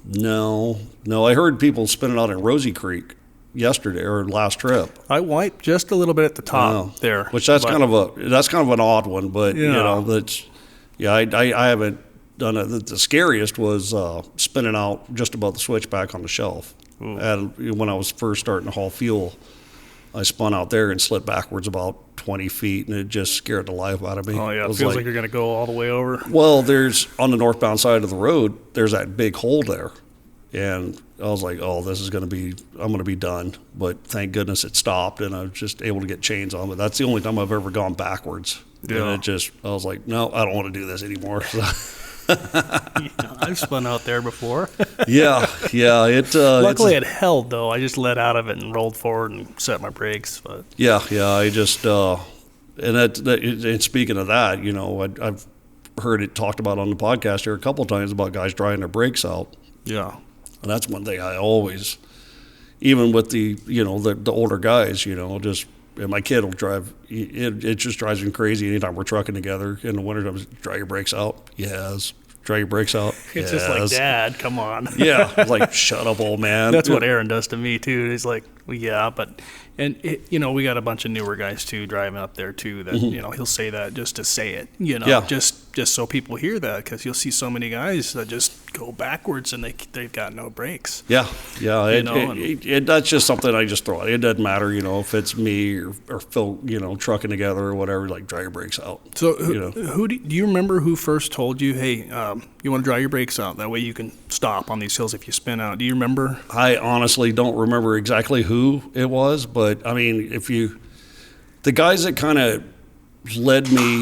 No. I heard people spinning out in Rosie Creek yesterday or last trip. I wiped just a little bit at the top there, which that's kind of an odd one. But I haven't done it. The scariest was spinning out just above the switchback on the shelf. And when I was first starting to haul fuel, I spun out there and slid backwards about 20 feet, and it just scared the life out of me. Oh, yeah. It feels like you're going to go all the way over. Well, there's on the northbound side of the road, there's that big hole there. And I was like, I'm going to be done. But thank goodness it stopped, and I was just able to get chains on. But that's the only time I've ever gone backwards. Yeah. And I was like, no, I don't want to do this anymore. I've spun out there before. Yeah. Luckily, it held though. I just let out of it and rolled forward and set my brakes. But I just And speaking of that, you know, I've heard it talked about on the podcast here a couple of times about guys drying their brakes out. Yeah. And that's one thing I always, even with the, you know, the older guys, you know, just, and my kid will drive, it just drives him crazy anytime we're trucking together in the wintertime. Dry your brakes out? Yes. Dry your brakes out? It's yes. just like, Dad, come on. Yeah. It's like, shut up, old man. That's what Aaron does to me, too. He's like, well, yeah, but, you know, we got a bunch of newer guys, too, driving up there, too, that, you know, he'll say that just to say it, you know, just so people hear that, because you'll see so many guys that just go backwards and they've got no brakes. Yeah. That's just something I just throw out. It doesn't matter, you know, if it's me or Phil, you know, trucking together or whatever, like, dry your brakes out. So you know? do you remember who first told you, hey, you want to dry your brakes out? That way you can stop on these hills if you spin out. Do you remember? I honestly don't remember exactly who it was, but I mean, the guys that kind of led me,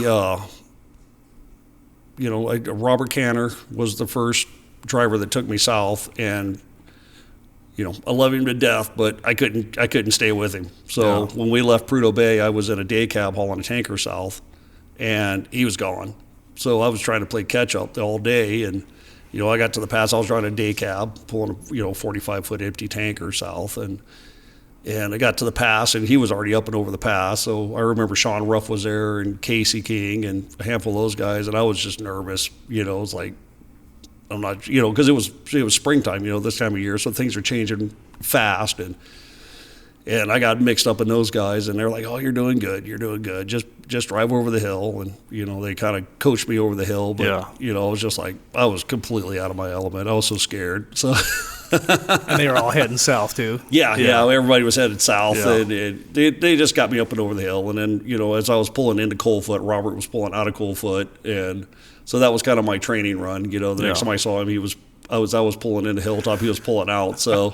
you know, Robert Canner was the first driver that took me south, and you know, I love him to death, but I couldn't stay with him. So when we left Prudhoe Bay, I was in a day cab hauling a tanker south, and he was gone. So I was trying to play catch up all day, and you know, I got to the pass. I was driving a day cab, pulling a 45-foot empty tanker south, and I got to the pass, and he was already up and over the pass. So I remember Sean Ruff was there, and Casey King, and a handful of those guys, and I was just nervous. You know, it was like, I'm not, you know, because it was springtime, you know, this time of year, so things are changing fast, and I got mixed up in those guys, and they're like, "Oh, you're doing good. Just drive over the hill," and you know, they kind of coached me over the hill, but you know, I was just like, I was completely out of my element. I was so scared. So. And they were all heading south too. Yeah. Everybody was headed south, Yeah. and they just got me up and over the hill. And then, you know, as I was pulling into Coalfoot, Robert was pulling out of Coalfoot, and so that was kind of my training run. You know, the next time I saw him, I was pulling into Hilltop, he was pulling out. So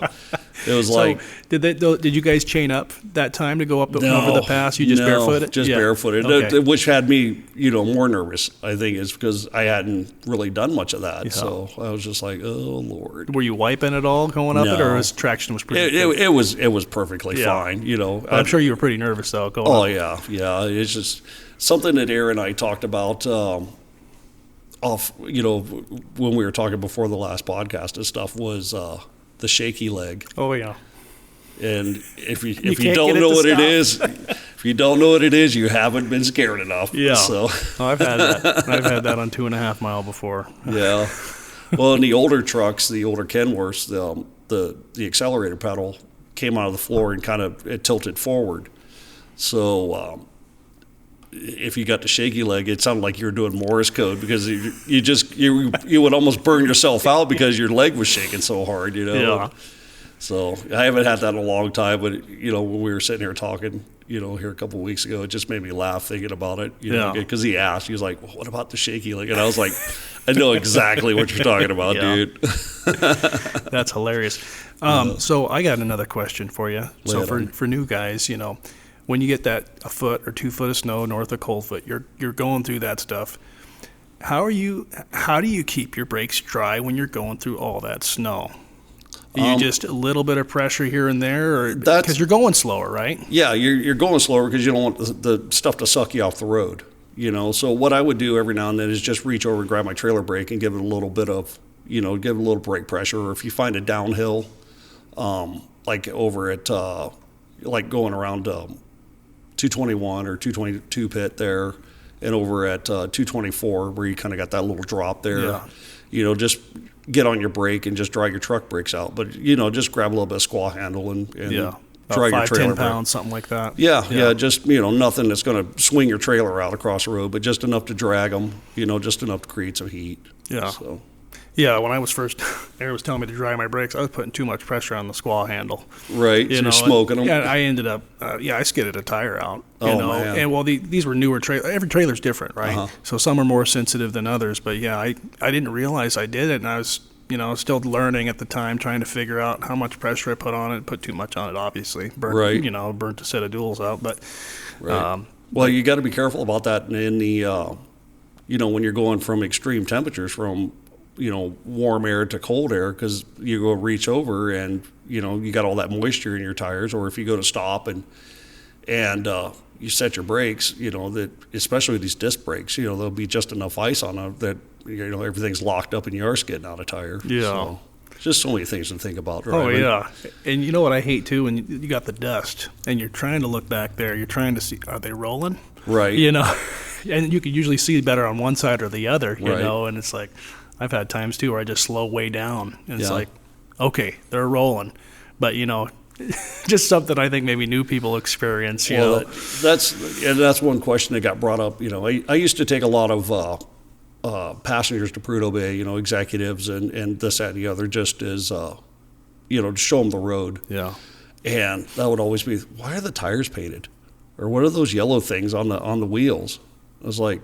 it was like. Did you guys chain up that time to go up over the pass? You just barefooted? Just barefooted, okay. Which had me, you know, more nervous, I think, is because I hadn't really done much of that. Yeah. So I was just like, oh, Lord. Were you wiping at all going up it, or traction was pretty good? It was perfectly fine, you know. But I'm sure you were pretty nervous, though, going up. Oh, yeah. It's just something that Aaron and I talked about off, you know, when we were talking before the last podcast and stuff, was the shaky leg. Oh, yeah. And if you don't know what it is, you haven't been scared enough. Yeah. So I've had that. I've had that on 2.5 mile before. Yeah. Well, in the older trucks, the older Kenworths, the accelerator pedal came out of the floor and kind of it tilted forward. So if you got the shaky leg, it sounded like you were doing Morse code, because you would almost burn yourself out because your leg was shaking so hard, you know. Yeah. So I haven't had that in a long time, but you know, when we were sitting here talking, you know, here a couple of weeks ago, it just made me laugh thinking about it. You know, because he asked, he was like, well, "What about the shaky leg?" And I was like, "I know exactly what you're talking about, dude." That's hilarious. So I got another question for you. So for new guys, you know, when you get that 1 foot or 2 foot of snow north of Coalfoot, you're going through that stuff. How do you keep your brakes dry when you're going through all that snow? You just a little bit of pressure here and there, or because you're going slower, right? Yeah, you're going slower because you don't want the stuff to suck you off the road. You know, so what I would do every now and then is just reach over and grab my trailer brake and give it a little bit of, you know, give it a little brake pressure. Or if you find a downhill, like over at like going around 221 or 222 pit there, and over at 224 where you kind of got that little drop there, you know, just get on your brake and just dry your truck brakes out. But, you know, just grab a little bit of squaw handle and dry your trailer 5-10 pounds, something like that. Yeah, just, you know, nothing that's going to swing your trailer out across the road, but just enough to drag them, you know, just enough to create some heat. Yeah. So. Yeah, when I was first, Aaron was telling me to dry my brakes, I was putting too much pressure on the squaw handle. Right, so you're smoking them. Yeah, I ended up, I skidded a tire out. Man. And well, these were newer trailers. Every trailer's different, right? Uh-huh. So some are more sensitive than others. But yeah, I didn't realize I did it, and I was, you know, still learning at the time, trying to figure out how much pressure I put on it. Put too much on it, obviously. Burnt a set of duals out. But well, you got to be careful about that in the, you know, when you're going from extreme temperatures, from, you know, warm air to cold air, because you go reach over and, you know, you got all that moisture in your tires. Or if you go to stop and you set your brakes, that especially with these disc brakes, there'll be just enough ice on them that everything's locked up and you are skidding out a tire. Yeah. So, just so many things to think about. Oh, yeah. And you know what I hate, too? When you got the dust and you're trying to look back there, you're trying to see, are they rolling? Right. And you can usually see better on one side or the other, right. And it's like, I've had times, too, where I just slow way down. And it's like, okay, they're rolling. But, just something I think maybe new people experience, That's one question that got brought up. I used to take a lot of passengers to Prudhoe Bay, executives and this, that, and the other, just as, to show them the road. Yeah. And that would always be, why are the tires painted? Or what are those yellow things on the wheels? I was like,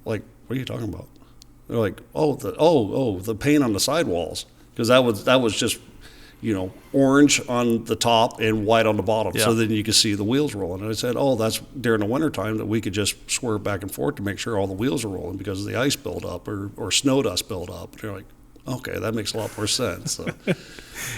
what are you talking about? They're like, the paint on the sidewalls. Because that was just, orange on the top and white on the bottom. Yeah. So then you could see the wheels rolling. And I said, that's during the wintertime that we could just swerve back and forth to make sure all the wheels are rolling because of the ice buildup or snow dust buildup. And you're like, okay, that makes a lot more sense. So.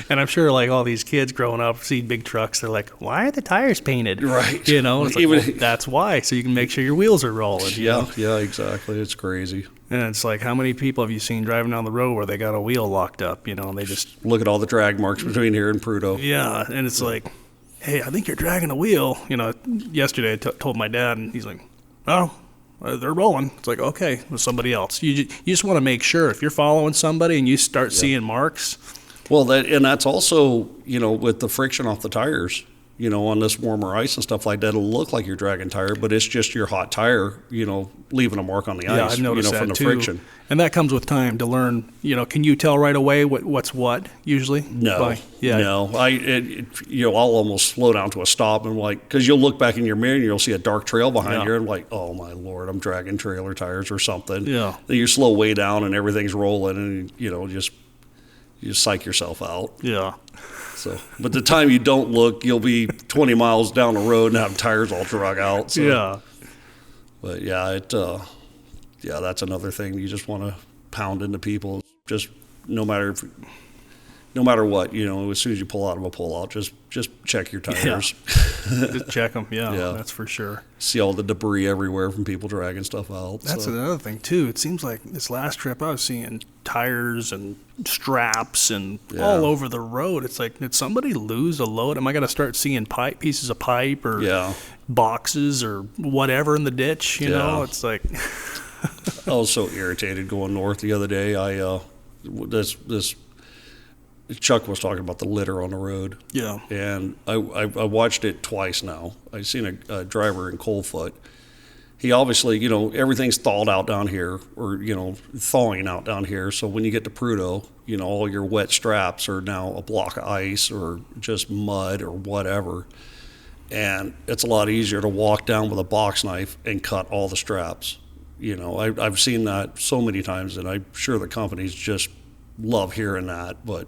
And I'm sure like all these kids growing up see big trucks, they're like, why are the tires painted? Right. It's like, that's why, so you can make sure your wheels are rolling. Yeah, exactly. It's crazy. And it's like, how many people have you seen driving down the road where they got a wheel locked up, and they just... Look at all the drag marks between here and Prudhoe. Yeah, and it's like, hey, I think you're dragging a wheel. Yesterday I told my dad, and he's like, oh, they're rolling. It's like, okay, with somebody else. You just want to make sure if you're following somebody and you start seeing marks. Well, that's also, with the friction off the tires, on this warmer ice and stuff like that, it'll look like you're dragging tire, but it's just your hot tire, leaving a mark on the ice, I've noticed that from the too. friction. And that comes with time to learn, can you tell right away what's what usually? No. No. I'll almost slow down to a stop and because you'll look back in your mirror and you'll see a dark trail behind you and oh my Lord, I'm dragging trailer tires or something. Yeah. Then you slow way down and everything's rolling and, you psych yourself out. Yeah. So, but the time you don't look, you'll be 20 miles down the road and have tires all drug out. So. Yeah. But that's another thing you just want to pound into people. Just no matter what, as soon as you pull out of a pull-out, just check your tires. Yeah. Just check them, yeah, that's for sure. See all the debris everywhere from people dragging stuff out. That's another thing, too. It seems like this last trip I was seeing tires and straps and all over the road. It's like, did somebody lose a load? Am I going to start seeing pieces of pipe or boxes or whatever in the ditch? It's like... I was so irritated going north the other day. This Chuck was talking about the litter on the road. Yeah. And I watched it twice now. I've seen a driver in Coldfoot. He obviously, everything's thawed out down here or, thawing out down here. So when you get to Prudhoe, all your wet straps are now a block of ice or just mud or whatever. And it's a lot easier to walk down with a box knife and cut all the straps. I've seen that so many times, and I'm sure the companies just love hearing that, but...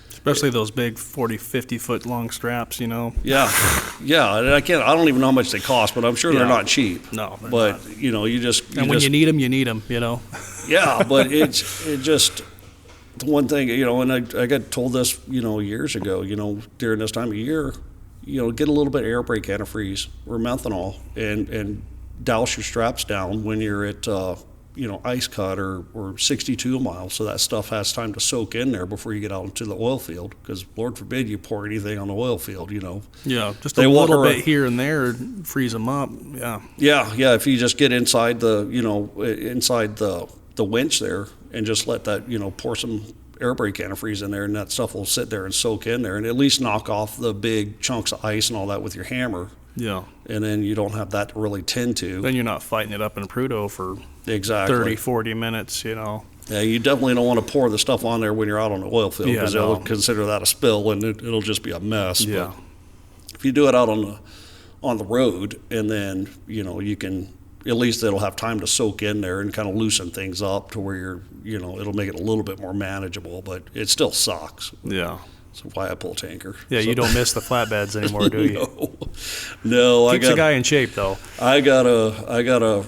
Especially those big 40, 50-foot long straps, Yeah. Yeah, and I don't even know how much they cost, but I'm sure they're not cheap. No, they're not. You just... And when you need them, you need them, Yeah, but it just... The one thing, and I got told this, years ago, during this time of year, get a little bit of air brake antifreeze or methanol and douse your straps down when you're at, ice cut or 62 miles, so that stuff has time to soak in there before you get out into the oil field, because Lord forbid you pour anything on the oil field, Yeah, just a little bit here and there, freeze them up, Yeah, if you just get inside the winch there and just let that, pour some air brake antifreeze in there, and that stuff will sit there and soak in there and at least knock off the big chunks of ice and all that with your hammer. Yeah. And then you don't have that to really tend to. Then you're not fighting it up in Prudhoe for 30, 40 minutes, Yeah, you definitely don't want to pour the stuff on there when you're out on the oil field, because they'll consider that a spill and it'll just be a mess. Yeah. But if you do it out on the road, and then, you can, at least it'll have time to soak in there and kind of loosen things up to where it'll make it a little bit more manageable, but it still sucks. Yeah. It's why I pull tanker. Yeah, you don't miss the flatbeds anymore, do you? No. Keeps a guy in shape, though. I got a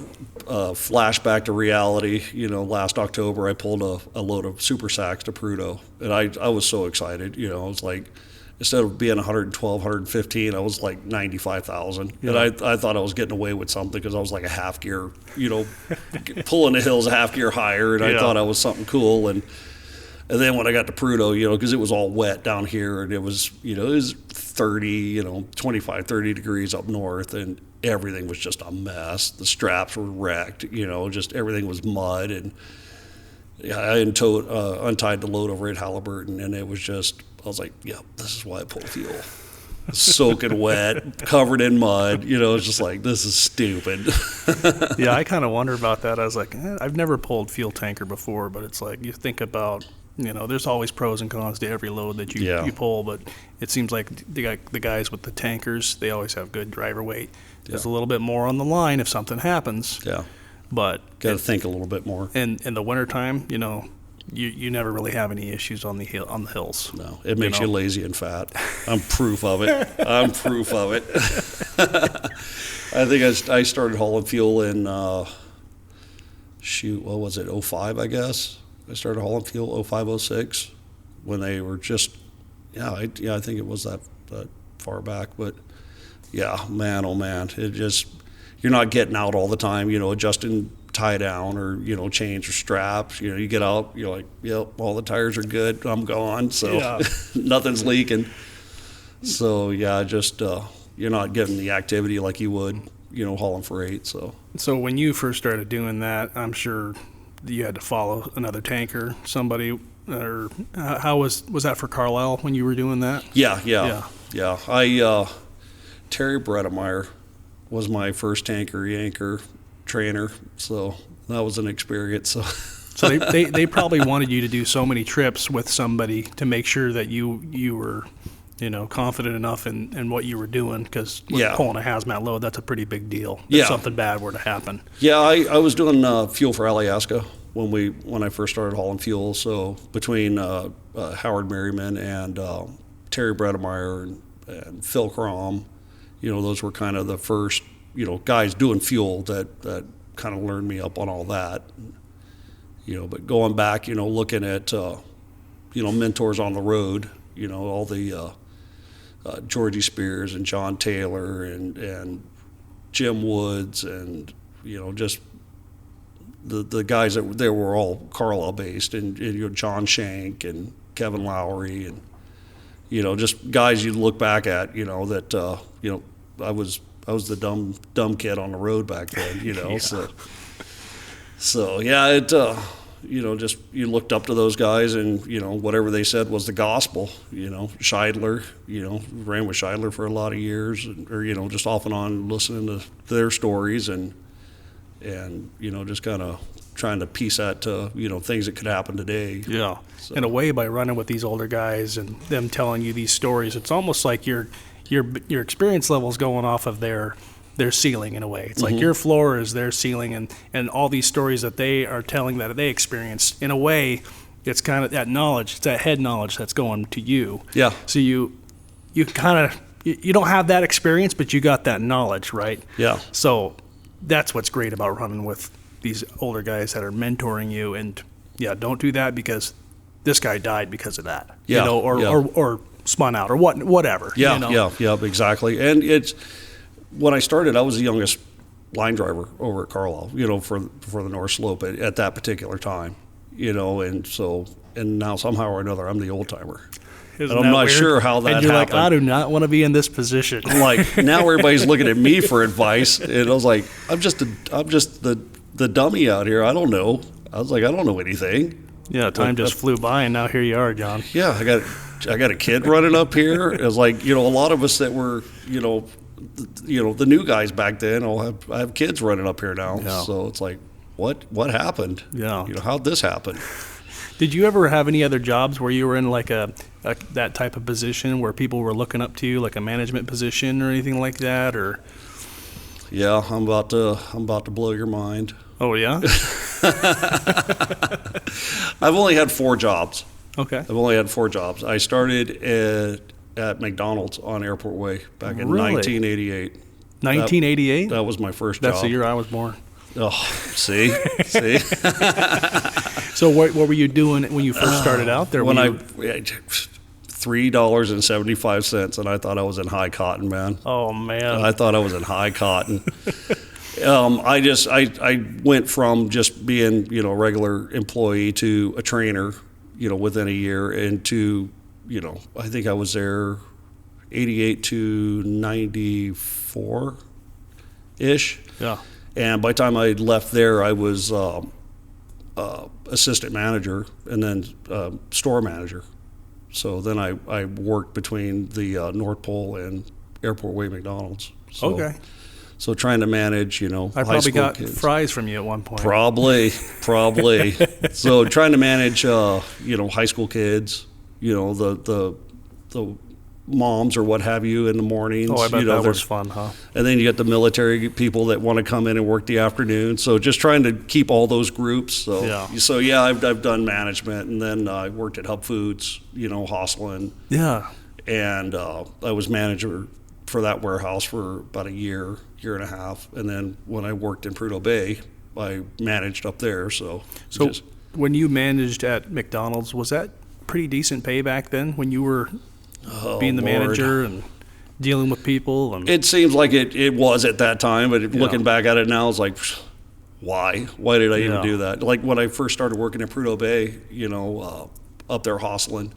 flashback to reality. Last October I pulled a load of super sacks to Prudhoe, and I was so excited. I was like, instead of being 112, 115, I was like 95,000. Yeah. And I thought I was getting away with something because I was like a half gear, pulling the hills a half gear higher, and I thought I was something cool. And then when I got to Prudhoe, because it was all wet down here, and it was 30, 25, 30 degrees up north, and everything was just a mess. The straps were wrecked, just everything was mud. And I untied the load over at Halliburton, and it was just, I was like, yeah, this is why I pull fuel. Soaking wet, covered in mud, it's just like, this is stupid. Yeah, I kind of wonder about that. I was like, I've never pulled fuel tanker before, but it's like, you think about, there's always pros and cons to every load that you pull, but it seems like the guys with the tankers, they always have good driver weight. There's a little bit more on the line if something happens. Yeah. But got to think a little bit more. And in the wintertime, you never really have any issues on the hills. No, it makes you lazy and fat. I'm proof of it. I think I started hauling fuel in, what was it, 05, I guess? I started hauling fuel 05, 06, when they were just, I think it was that far back. But, yeah, man, oh, man, it just, you're not getting out all the time, adjusting tie down or, change or straps. You get out, you're like, yep, all the tires are good, I'm gone, so nothing's leaking. So, just you're not getting the activity like you would, hauling freight. So when you first started doing that, I'm sure you had to follow another tanker, somebody, or how was that for Carlisle when you were doing that? Yeah. Terry Bredemeyer was my first tanker trainer, so that was an experience. So they probably wanted you to do so many trips with somebody to make sure that you were confident enough in what you were doing, because pulling a hazmat load, that's a pretty big deal if something bad were to happen. I was doing fuel for Alaska when I first started hauling fuel. So between Howard Merriman and Terry Bredemeyer and Phil Crom, those were kind of the first guys doing fuel that kind of learned me up on all that. But going back, looking at mentors on the road, all the Georgie Spears and John Taylor and Jim Woods and just the guys that they were all Carlisle based, and John Shank and Kevin Lowry, and just guys you look back at, that I was the dumb kid on the road back then, So it just you looked up to those guys, and whatever they said was the gospel. Scheidler, ran with Scheidler for a lot of years, or just off and on listening to their stories, and just kind of trying to piece that to things that could happen today. Yeah, so. In a way, by running with these older guys and them telling you these stories, it's almost like your experience level is going off of their ceiling in a way. It's like your floor is their ceiling, and all these stories that they are telling that they experienced, in a way, it's kind of that knowledge, it's that head knowledge that's going to you. Yeah. So you kind of, you don't have that experience, but you got that knowledge, right? Yeah. So that's what's great about running with these older guys that are mentoring you, and don't do that because this guy died because of that. Yeah. Or spun out or whatever. Yeah, exactly. And it's, when I started, I was the youngest line driver over at Carlisle, for the North Slope at that particular time, and now somehow or another I'm the old timer. And I'm not sure how that happened. And you're like, I do not want to be in this position. Like, now everybody's looking at me for advice, and I was like, I'm just the dummy out here. I don't know. I was like, I don't know anything. Yeah, time just flew by, and now here you are, John. Yeah, I got a kid running up here. It was like, a lot of us that were, the new guys back then I have kids running up here now. Yeah. So it's like, what happened? Yeah. How'd this happen? Did you ever have any other jobs where you were in like a that type of position where people were looking up to you, like a management position or anything like that, or? Yeah, I'm about to blow your mind. Oh yeah. I've only had 4 jobs. Okay. I've only had 4 jobs. I started at McDonald's on Airport Way back in 1988. 1988? That was my first job. That's the year I was born. Oh, see. So what were you doing when you first started out there? When I 3 $3.75, and I thought I was in high cotton, man. Oh man. I thought I was in high cotton. I went from just being, a regular employee to a trainer, within a year, and to, I think I was there 88 to 94-ish. Yeah. And by the time I left there, I was assistant manager and then store manager. So then I worked between the North Pole and Airport Way McDonald's. So, Okay. So trying to manage, I high probably school got kids. fries from you at one point. Probably. So trying to manage, high school kids, the moms or what have you in the mornings. Oh, I bet that they're- was fun, huh? And then you get the military people that want to come in and work the afternoon. So just trying to keep all those groups. So Yeah. I've done management, and then I worked at Hub Foods, hostling, Yeah. and I was manager for that warehouse for about a year and a half. And then when I worked in Prudhoe Bay, I managed up there. So When you managed at McDonald's, was that pretty decent pay back then when you were being the Lord. manager and dealing with people? And It seems like it was at that time, but looking back at it now, it's like, why? Why did I even do that? Like when I first started working at Prudhoe Bay, up there hostling,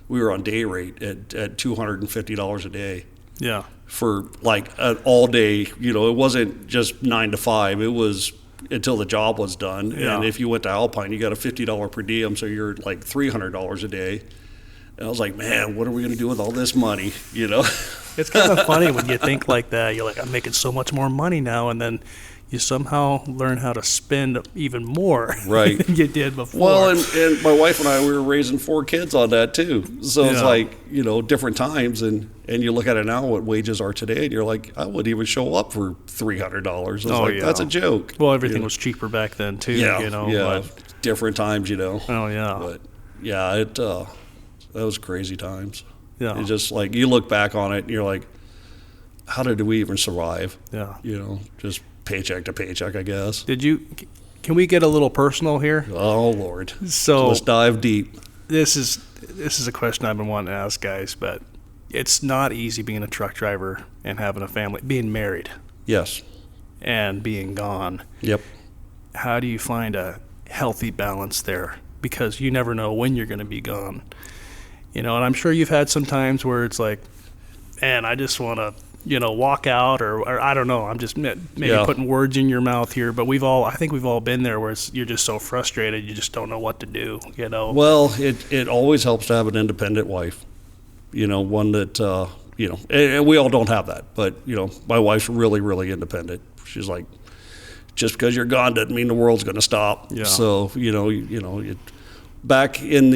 we were on day rate at $250 a day yeah. for like an all day. It wasn't just 9 to 5. It was until the job was done. Yeah. And if you went to Alpine, you got a $50 per diem, so you're like $300 a day. And I was like, man, what are we going to do with all this money? It's kind of funny when you think like that. You're like, I'm making so much more money now, and then you somehow learn how to spend even more Right. than you did before. Well, and my wife and I, we were raising 4 kids on that too. So it's Yeah. like, different times, and you look at it now, what wages are today, and you're like, I wouldn't even show up for $300. I was like, that's a joke. Well, everything was cheaper back then too. Yeah, But, different times, oh yeah. But yeah, that was crazy times. Yeah. It's just like, you look back on it, and you're like, how did we even survive? Yeah. Just paycheck to paycheck, I guess. Can we get a little personal here? Oh, Lord. So Let's dive deep. this is a question I've been wanting to ask guys, but it's not easy being a truck driver and having a family, being married Yes. and being gone. Yep. How do you find a healthy balance there? Because you never know when you're going to be gone. And I'm sure you've had some times where it's like, man, I just want to, walk out, or I don't know. I'm just maybe putting words in your mouth here, but I think we've all been there where you're just so frustrated, you just don't know what to do, Well, it always helps to have an independent wife, one that, and we all don't have that, but, my wife's really, really independent. She's like, just because you're gone doesn't mean the world's going to stop. Yeah. So, back in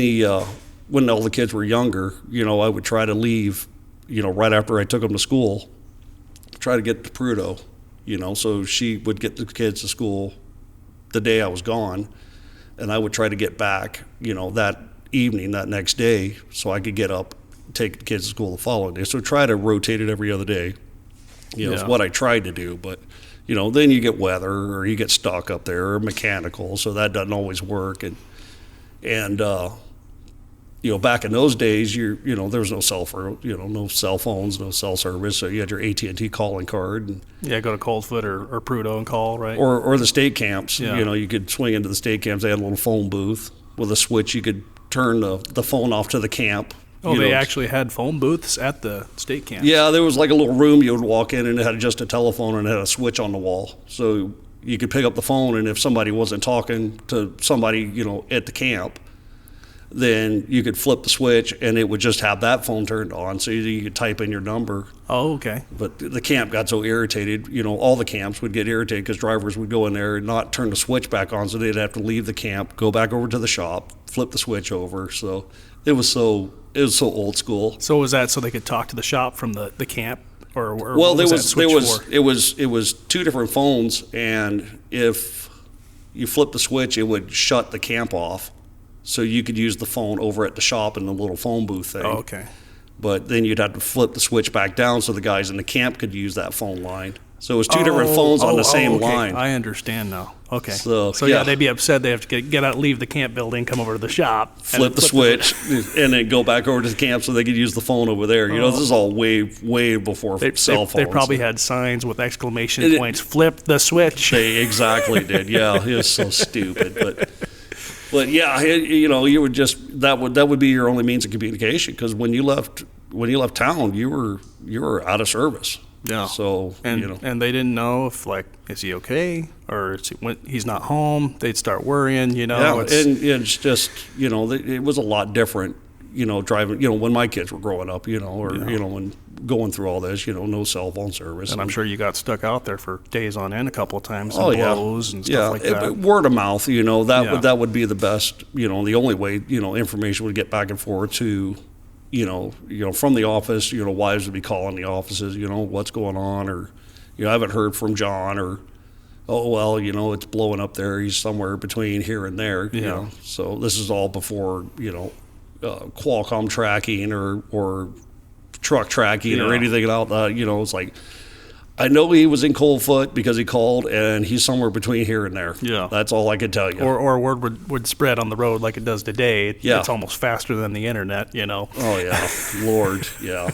when all the kids were younger, I would try to leave, right after I took them to school, try to get to Prudhoe, so she would get the kids to school the day I was gone, and I would try to get back, that evening, that next day, so I could get up, take the kids to school the following day. So try to rotate it every other day, is what I tried to do. But, then you get weather, or you get stuck up there, or mechanical, so that doesn't always work. And back in those days, there was no cell phone, no cell phones, no cell service. So you had your AT&T calling card. And, go to Coldfoot or Prudhoe and call, right? Or the state camps. Yeah. You could swing into the state camps. They had a little phone booth with a switch. You could turn the phone off to the camp. Oh, they actually had phone booths at the state camp. Yeah, there was like a little room you would walk in, and it had just a telephone, and it had a switch on the wall. So you could pick up the phone, and if somebody wasn't talking to somebody, at the camp, then you could flip the switch, and it would just have that phone turned on, so you could type in your number. Oh, okay. But the camp got so irritated, all the camps would get irritated because drivers would go in there and not turn the switch back on, so they'd have to leave the camp, go back over to the shop, flip the switch over. So it was so old school. So was that so they could talk to the shop from the camp, or well, what was it was 2 different phones, and if you flip the switch, it would shut the camp off. So you could use the phone over at the shop in the little phone booth thing. Oh, okay. But then you'd have to flip the switch back down so the guys in the camp could use that phone line. So it was two different phones on the same okay. line. I understand now. Okay. So, yeah, yeah. they'd be upset. They have to get out, leave the camp building, come over to the shop, Flip the switch, and then go back over to the camp so they could use the phone over there. You know, this is all way before cell phones. They probably had signs with exclamation points. Flip the switch. They exactly did. Yeah, it was so stupid, but yeah, you know, you would just that would be your only means of communication, because when you left town, you were out of service. Yeah. So and they didn't know if, like, is he okay, or when he's not home, they'd start worrying. You know. Yeah, and it's just, you know, it was a lot different. You know, driving. You know, when my kids were growing up. You know, or you know, when going through all this. You know, no cell phone service. And I'm sure you got stuck out there for days on end a couple of times. Oh, and yeah. blows and stuff like that. Word of mouth. You know, that would be the best. You know, the only way, you know, information would get back and forth to. You know, from the office, you know, wives would be calling the offices, you know, what's going on, or, you know, I haven't heard from John, or, oh, well, you know, it's blowing up there. He's somewhere between here and there, you know. So this is all before, you know, Qualcomm tracking or truck tracking or anything out that, you know, it's like, I know he was in Coldfoot because he called, and he's somewhere between here and there. Yeah. That's all I can tell you. Or word would spread on the road like it does today. It's almost faster than the internet, you know. Oh, yeah. Lord, yeah.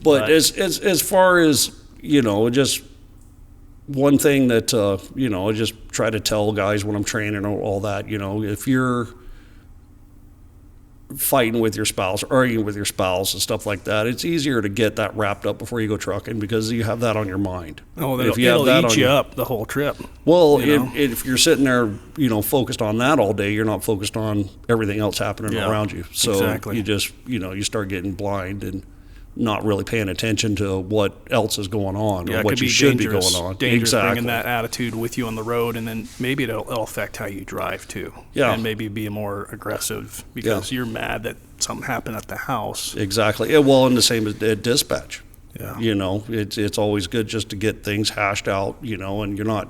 But as far as, you know, just one thing that, you know, I just try to tell guys when I'm training and all that, you know, if you're fighting with your spouse, or arguing with your spouse and stuff like that, it's easier to get that wrapped up before you go trucking, because you have that on your mind. Oh, it'll eat you up the whole trip. Well, if you're sitting there, you know, focused on that all day, you're not focused on everything else happening around you. So you just, you know, you start getting blind and not really paying attention to what else is going on, or what you should be going on. Dangerous bringing that attitude with you on the road, and then maybe it'll affect how you drive too. Yeah. And maybe be more aggressive because you're mad that something happened at the house. Exactly. Yeah, well, and the same as dispatch. Yeah. You know, it's always good just to get things hashed out, you know, and you're not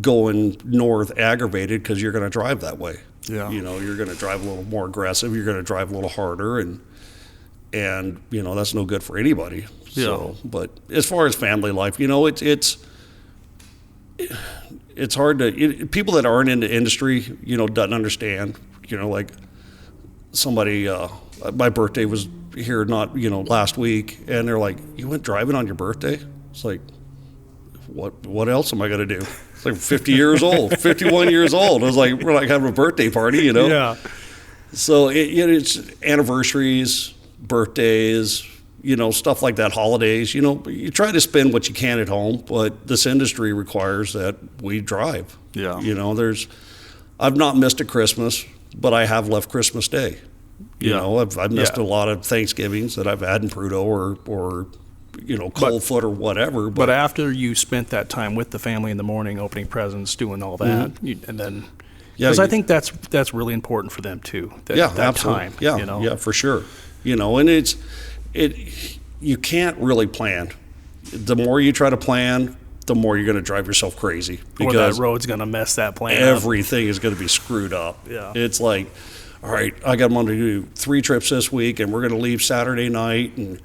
going north aggravated because you're going to drive that way. Yeah. You know, you're going to drive a little more aggressive. You're going to drive a little harder, and you know, that's no good for anybody. So, but as far as family life, you know, it's hard to people that aren't in the industry, you know, doesn't understand. You know, like somebody, my birthday was here last week, and they're like, "You went driving on your birthday?" It's like, what else am I going to do? It's like 50 years old, 51 years old. I was like, we're like having a birthday party, you know? Yeah. So it's anniversaries, birthdays, you know, stuff like that, holidays. You know, you try to spend what you can at home, but this industry requires that we drive. Yeah. You know, I've not missed a Christmas, but I have left Christmas Day. You know, I've missed a lot of Thanksgivings that I've had in Prudhoe or you know, Coldfoot or whatever. But after you spent that time with the family in the morning, opening presents, doing all that, and then, because I think that's really important for them too. That absolutely. Time. Yeah, you know? Yeah, for sure. You know, and you can't really plan. The more you try to plan, the more you're going to drive yourself crazy, because or that road's going to mess that plan everything is going to be screwed up. Yeah. It's like, all right, I got money to do 3 trips this week, and we're going to leave Saturday night, and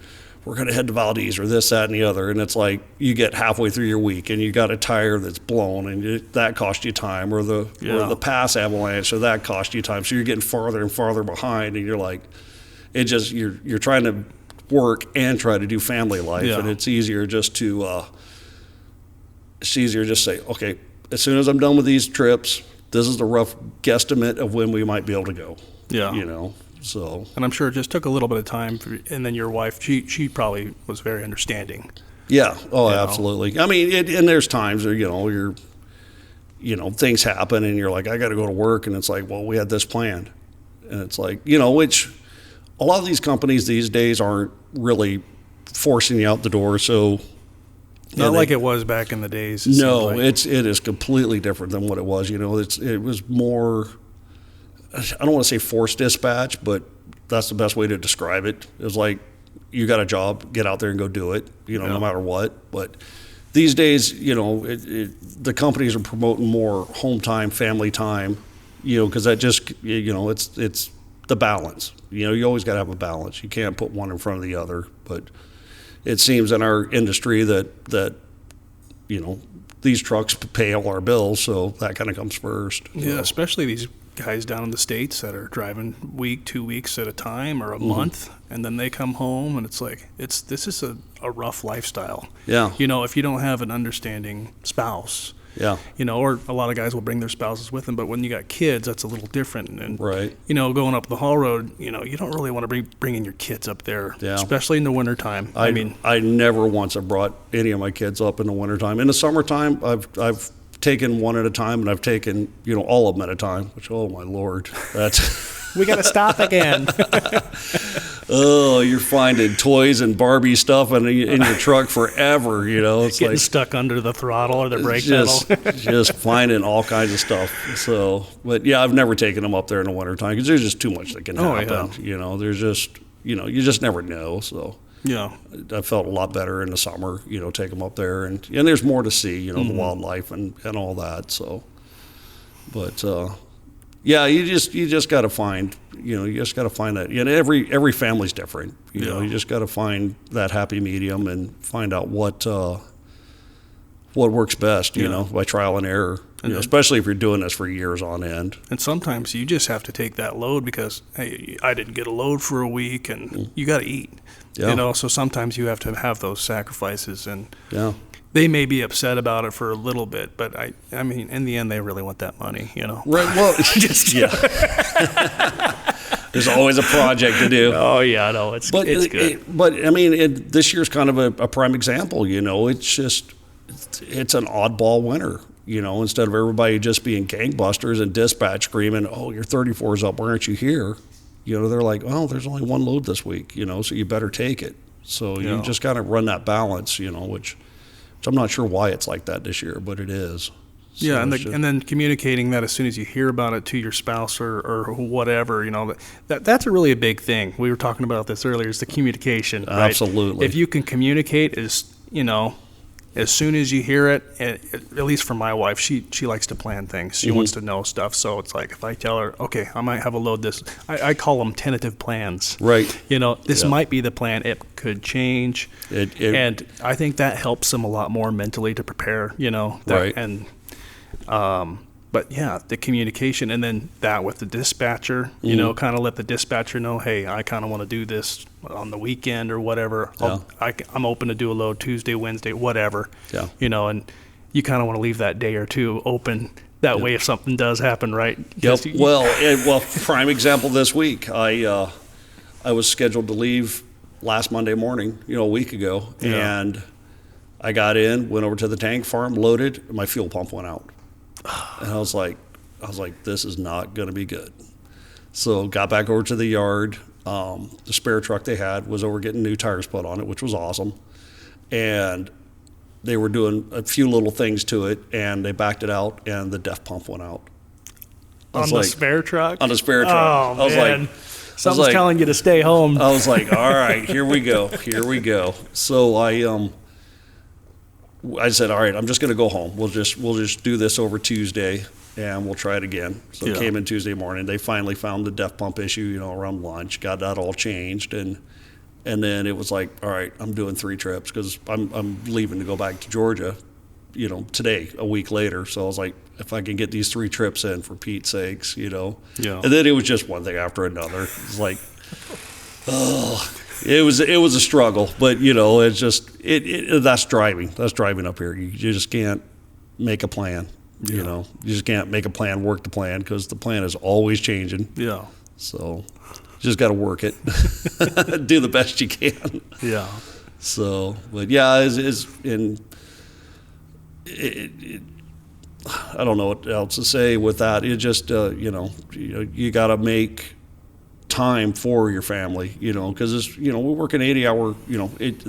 we're going to head to Valdez or this, that, and the other. And it's like you get halfway through your week and you got a tire that's blown, and that cost you time, or the pass avalanche, so that cost you time. So you're getting farther and farther behind, and you're like, it just, you're trying to work and try to do family life. And it's easier just to say, okay, as soon as I'm done with these trips, this is the rough guesstimate of when we might be able to go. Yeah. You know. So, and I'm sure it just took a little bit of time and then your wife, she probably was very understanding. Yeah. Oh, absolutely. I mean, and there's times where, you know, things happen and you're like, I got to go to work. And it's like, well, we had this planned. And it's like, you know, which a lot of these companies these days aren't really forcing you out the door. So, not like it was back in the days. No, it is completely different than what it was. You know, it was more, I don't want to say forced dispatch, but that's the best way to describe it. It was like, you got a job, get out there and go do it, you know, no matter what. But these days, you know, the companies are promoting more home time, family time, you know, because that just, you know, it's the balance. You know, you always got to have a balance. You can't put one in front of the other. But it seems in our industry that these trucks pay all our bills, so that kind of comes first. Yeah, So, especially these guys down in the States that are driving week, 2 weeks at a time or a month, and then they come home and it's like, this is a rough lifestyle. yeah, If you don't have an understanding spouse, yeah, or a lot of guys will bring their spouses with them, but when you got kids, that's a little different. And, right. going up the haul road, you don't really want to bring in your kids up there, Yeah. especially in the wintertime. I never once have brought any of my kids up in the wintertime. In the summertime, I've taken one at a time, and I've taken, all of them at a time, which, oh my Lord, that's... we got to stop again. Oh, you're finding toys and Barbie stuff in your truck forever, It's Getting like stuck under the throttle or the brake just, pedal. just finding all kinds of stuff. So, but yeah, I've never taken them up there in the wintertime because there's just too much that can happen. Yeah. There's just, you just never know. So Yeah. I felt a lot better in the summer, take them up there. And there's more to see, the wildlife and all that. So, but, yeah, you just got to find, that. Every family's different. You just got to find that happy medium and find out what works best. By trial and error. Especially if you're doing this for years on end. And sometimes you just have to take that load because, hey, I didn't get a load for a week, and you got to eat. Yeah. So sometimes you have to have those sacrifices, and Yeah. they may be upset about it for a little bit, but I mean, in the end, they really want that money, Right. Well, yeah. There's always a project to do. Oh yeah, no, it's good. But I mean, this year's kind of a prime example. It's an oddball winter. Instead of everybody just being gangbusters and dispatch screaming, "Oh, your 34's up. Why aren't you here?" They're like, "Well, there's only one load this week. So you better take it." So you just got to run that balance. Which I'm not sure why it's like that this year, but it is. Yeah, So and then communicating that as soon as you hear about it to your spouse or whatever, that's a really big thing. We were talking about this earlier, is the communication. Right? Absolutely. If you can communicate as soon as you hear it, at least for my wife, she likes to plan things. She wants to know stuff. So it's like if I tell her, okay, I might have a load this, I call them tentative plans. Right. This might be the plan. It could change. And I think that helps them a lot more mentally to prepare, Right. And, but yeah, the communication, and then that with the dispatcher, kind of let the dispatcher know, hey, I kind of want to do this on the weekend or whatever. I'm open to do a load Tuesday, Wednesday, whatever. Yeah. And you kind of want to leave that day or two open. That way, if something does happen, right? Yep. Well, prime example this week. I was scheduled to leave last Monday morning, a week ago, and I got in, went over to the tank farm, loaded, and my fuel pump went out. And I was like, this is not going to be good. So got back over to the yard. The spare truck they had was over getting new tires put on it, which was awesome. And they were doing a few little things to it, and they backed it out, and the DEF pump went out. On the spare truck? On the spare truck. Oh, I was man. like, something's telling you to stay home. I was like, all right, here we go. So I said, all right, I'm just going to go home. We'll just do this over Tuesday, and we'll try it again. So it came in Tuesday morning. They finally found the DEF pump issue, around lunch, got that all changed, and then it was like, all right, I'm doing 3 trips because I'm leaving to go back to Georgia, today, a week later. So I was like, if I can get these 3 trips in, for Pete's sakes, Yeah. And then it was just one thing after another. It was like, oh. It was a struggle, but it's just that's driving. That's driving up here. You just can't make a plan. You just can't make a plan, work the plan, because the plan is always changing. Yeah. So you just got to work it, do the best you can. Yeah. So, but yeah, I don't know what else to say with that. It just you got to make time for your family, because we're working 80-hour,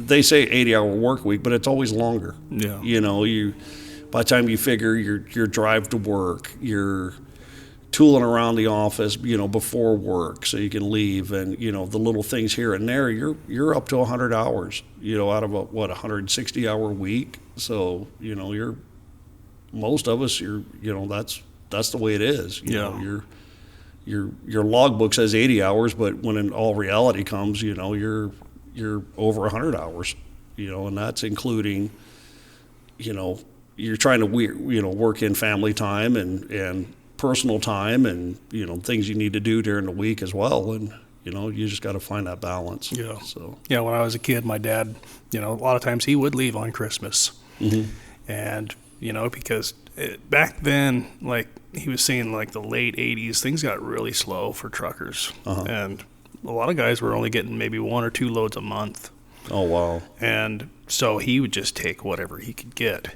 they say 80-hour work week, but it's always longer. Yeah. By the time you figure your drive to work, you're tooling around the office, before work so you can leave, and the little things here and there, you're up to 100 hours, out of a 160-hour week. So most of us, that's the way it is. Your logbook says 80 hours, but when in all reality comes, you're over 100 hours, and that's including, you're trying to work in family time and personal time and things you need to do during the week as well, and you just got to find that balance. Yeah. So yeah, when I was a kid, my dad, a lot of times he would leave on Christmas, and because back then, like he was saying, like the late '80s, things got really slow for truckers, and a lot of guys were only getting maybe 1 or 2 loads a month. Oh wow! And so he would just take whatever he could get,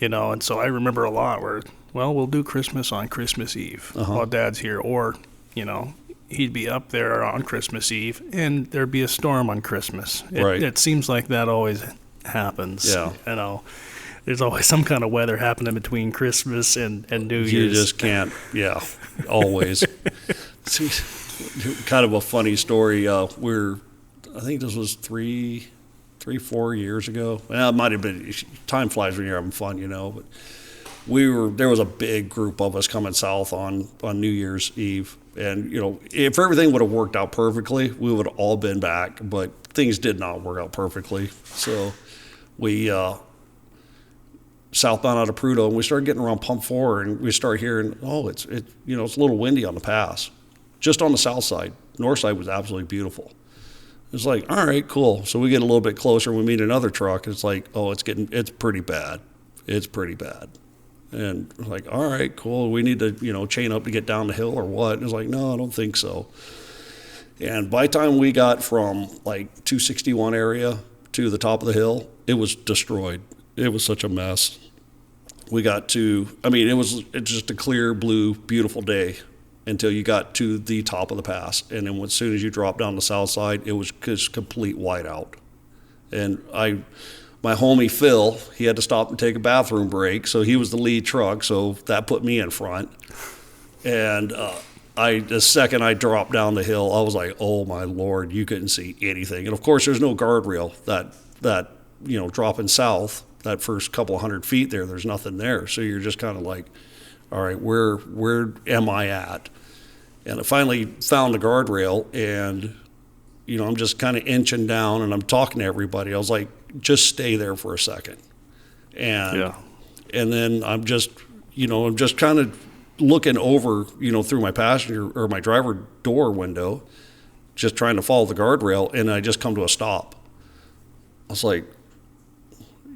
And so I remember a lot where, well, we'll do Christmas on Christmas Eve while Dad's here, or he'd be up there on Christmas Eve, and there'd be a storm on Christmas. It seems like that always happens. Yeah. There's always some kind of weather happening between Christmas and New Year's. You just can't. Yeah, always. Kind of a funny story. I think this was 4 years ago. Well, it might have been. Time flies when you're having fun, But there was a big group of us coming south on New Year's Eve, and if everything would have worked out perfectly, we would have all been back. But things did not work out perfectly, so we southbound out of Prudhoe, and we started getting around Pump 4, and we started hearing, it's a little windy on the pass, just on the south side. North side was absolutely beautiful. It's like, all right, cool. So we get a little bit closer. We meet another truck. It's like, it's pretty bad. It's pretty bad. And we're like, all right, cool. We need to, chain up to get down the hill or what? And it's like, no, I don't think so. And by the time we got from like 261 area to the top of the hill, it was destroyed. It was such a mess. We got it's just a clear, blue, beautiful day until you got to the top of the pass. And then as soon as you dropped down the south side, it was just complete whiteout. And my homie Phil, he had to stop and take a bathroom break, so he was the lead truck, so that put me in front. And the second I dropped down the hill, I was like, oh my Lord, you couldn't see anything. And of course, there's no guardrail that dropping south, that first couple of 100 feet there's nothing there. So you're just kind of like, all right, where am I at? And I finally found the guardrail, and I'm just kind of inching down, and I'm talking to everybody. I was like, just stay there for a second. And then I'm just kind of looking over, through my passenger or my driver door window, just trying to follow the guardrail, and I just come to a stop. I was like,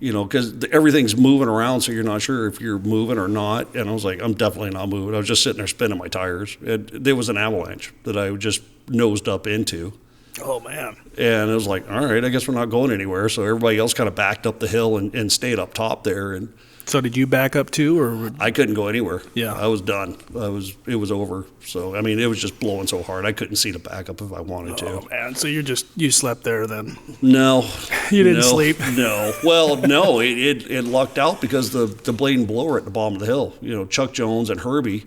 because everything's moving around, so you're not sure if you're moving or not. And I was like, I'm definitely not moving. I was just sitting there spinning my tires. There was an avalanche that I just nosed up into. Oh, man. And it was like, all right, I guess we're not going anywhere. So everybody else kind of backed up the hill and stayed up top there. And so did you back up too, or? I couldn't go anywhere. Yeah. I was done. It was over. So, it was just blowing so hard. I couldn't see the backup if I wanted to. Oh, man. So you slept there then? No. You didn't sleep? No. Well, no. It lucked out because the blade and blower at the bottom of the hill, Chuck Jones and Herbie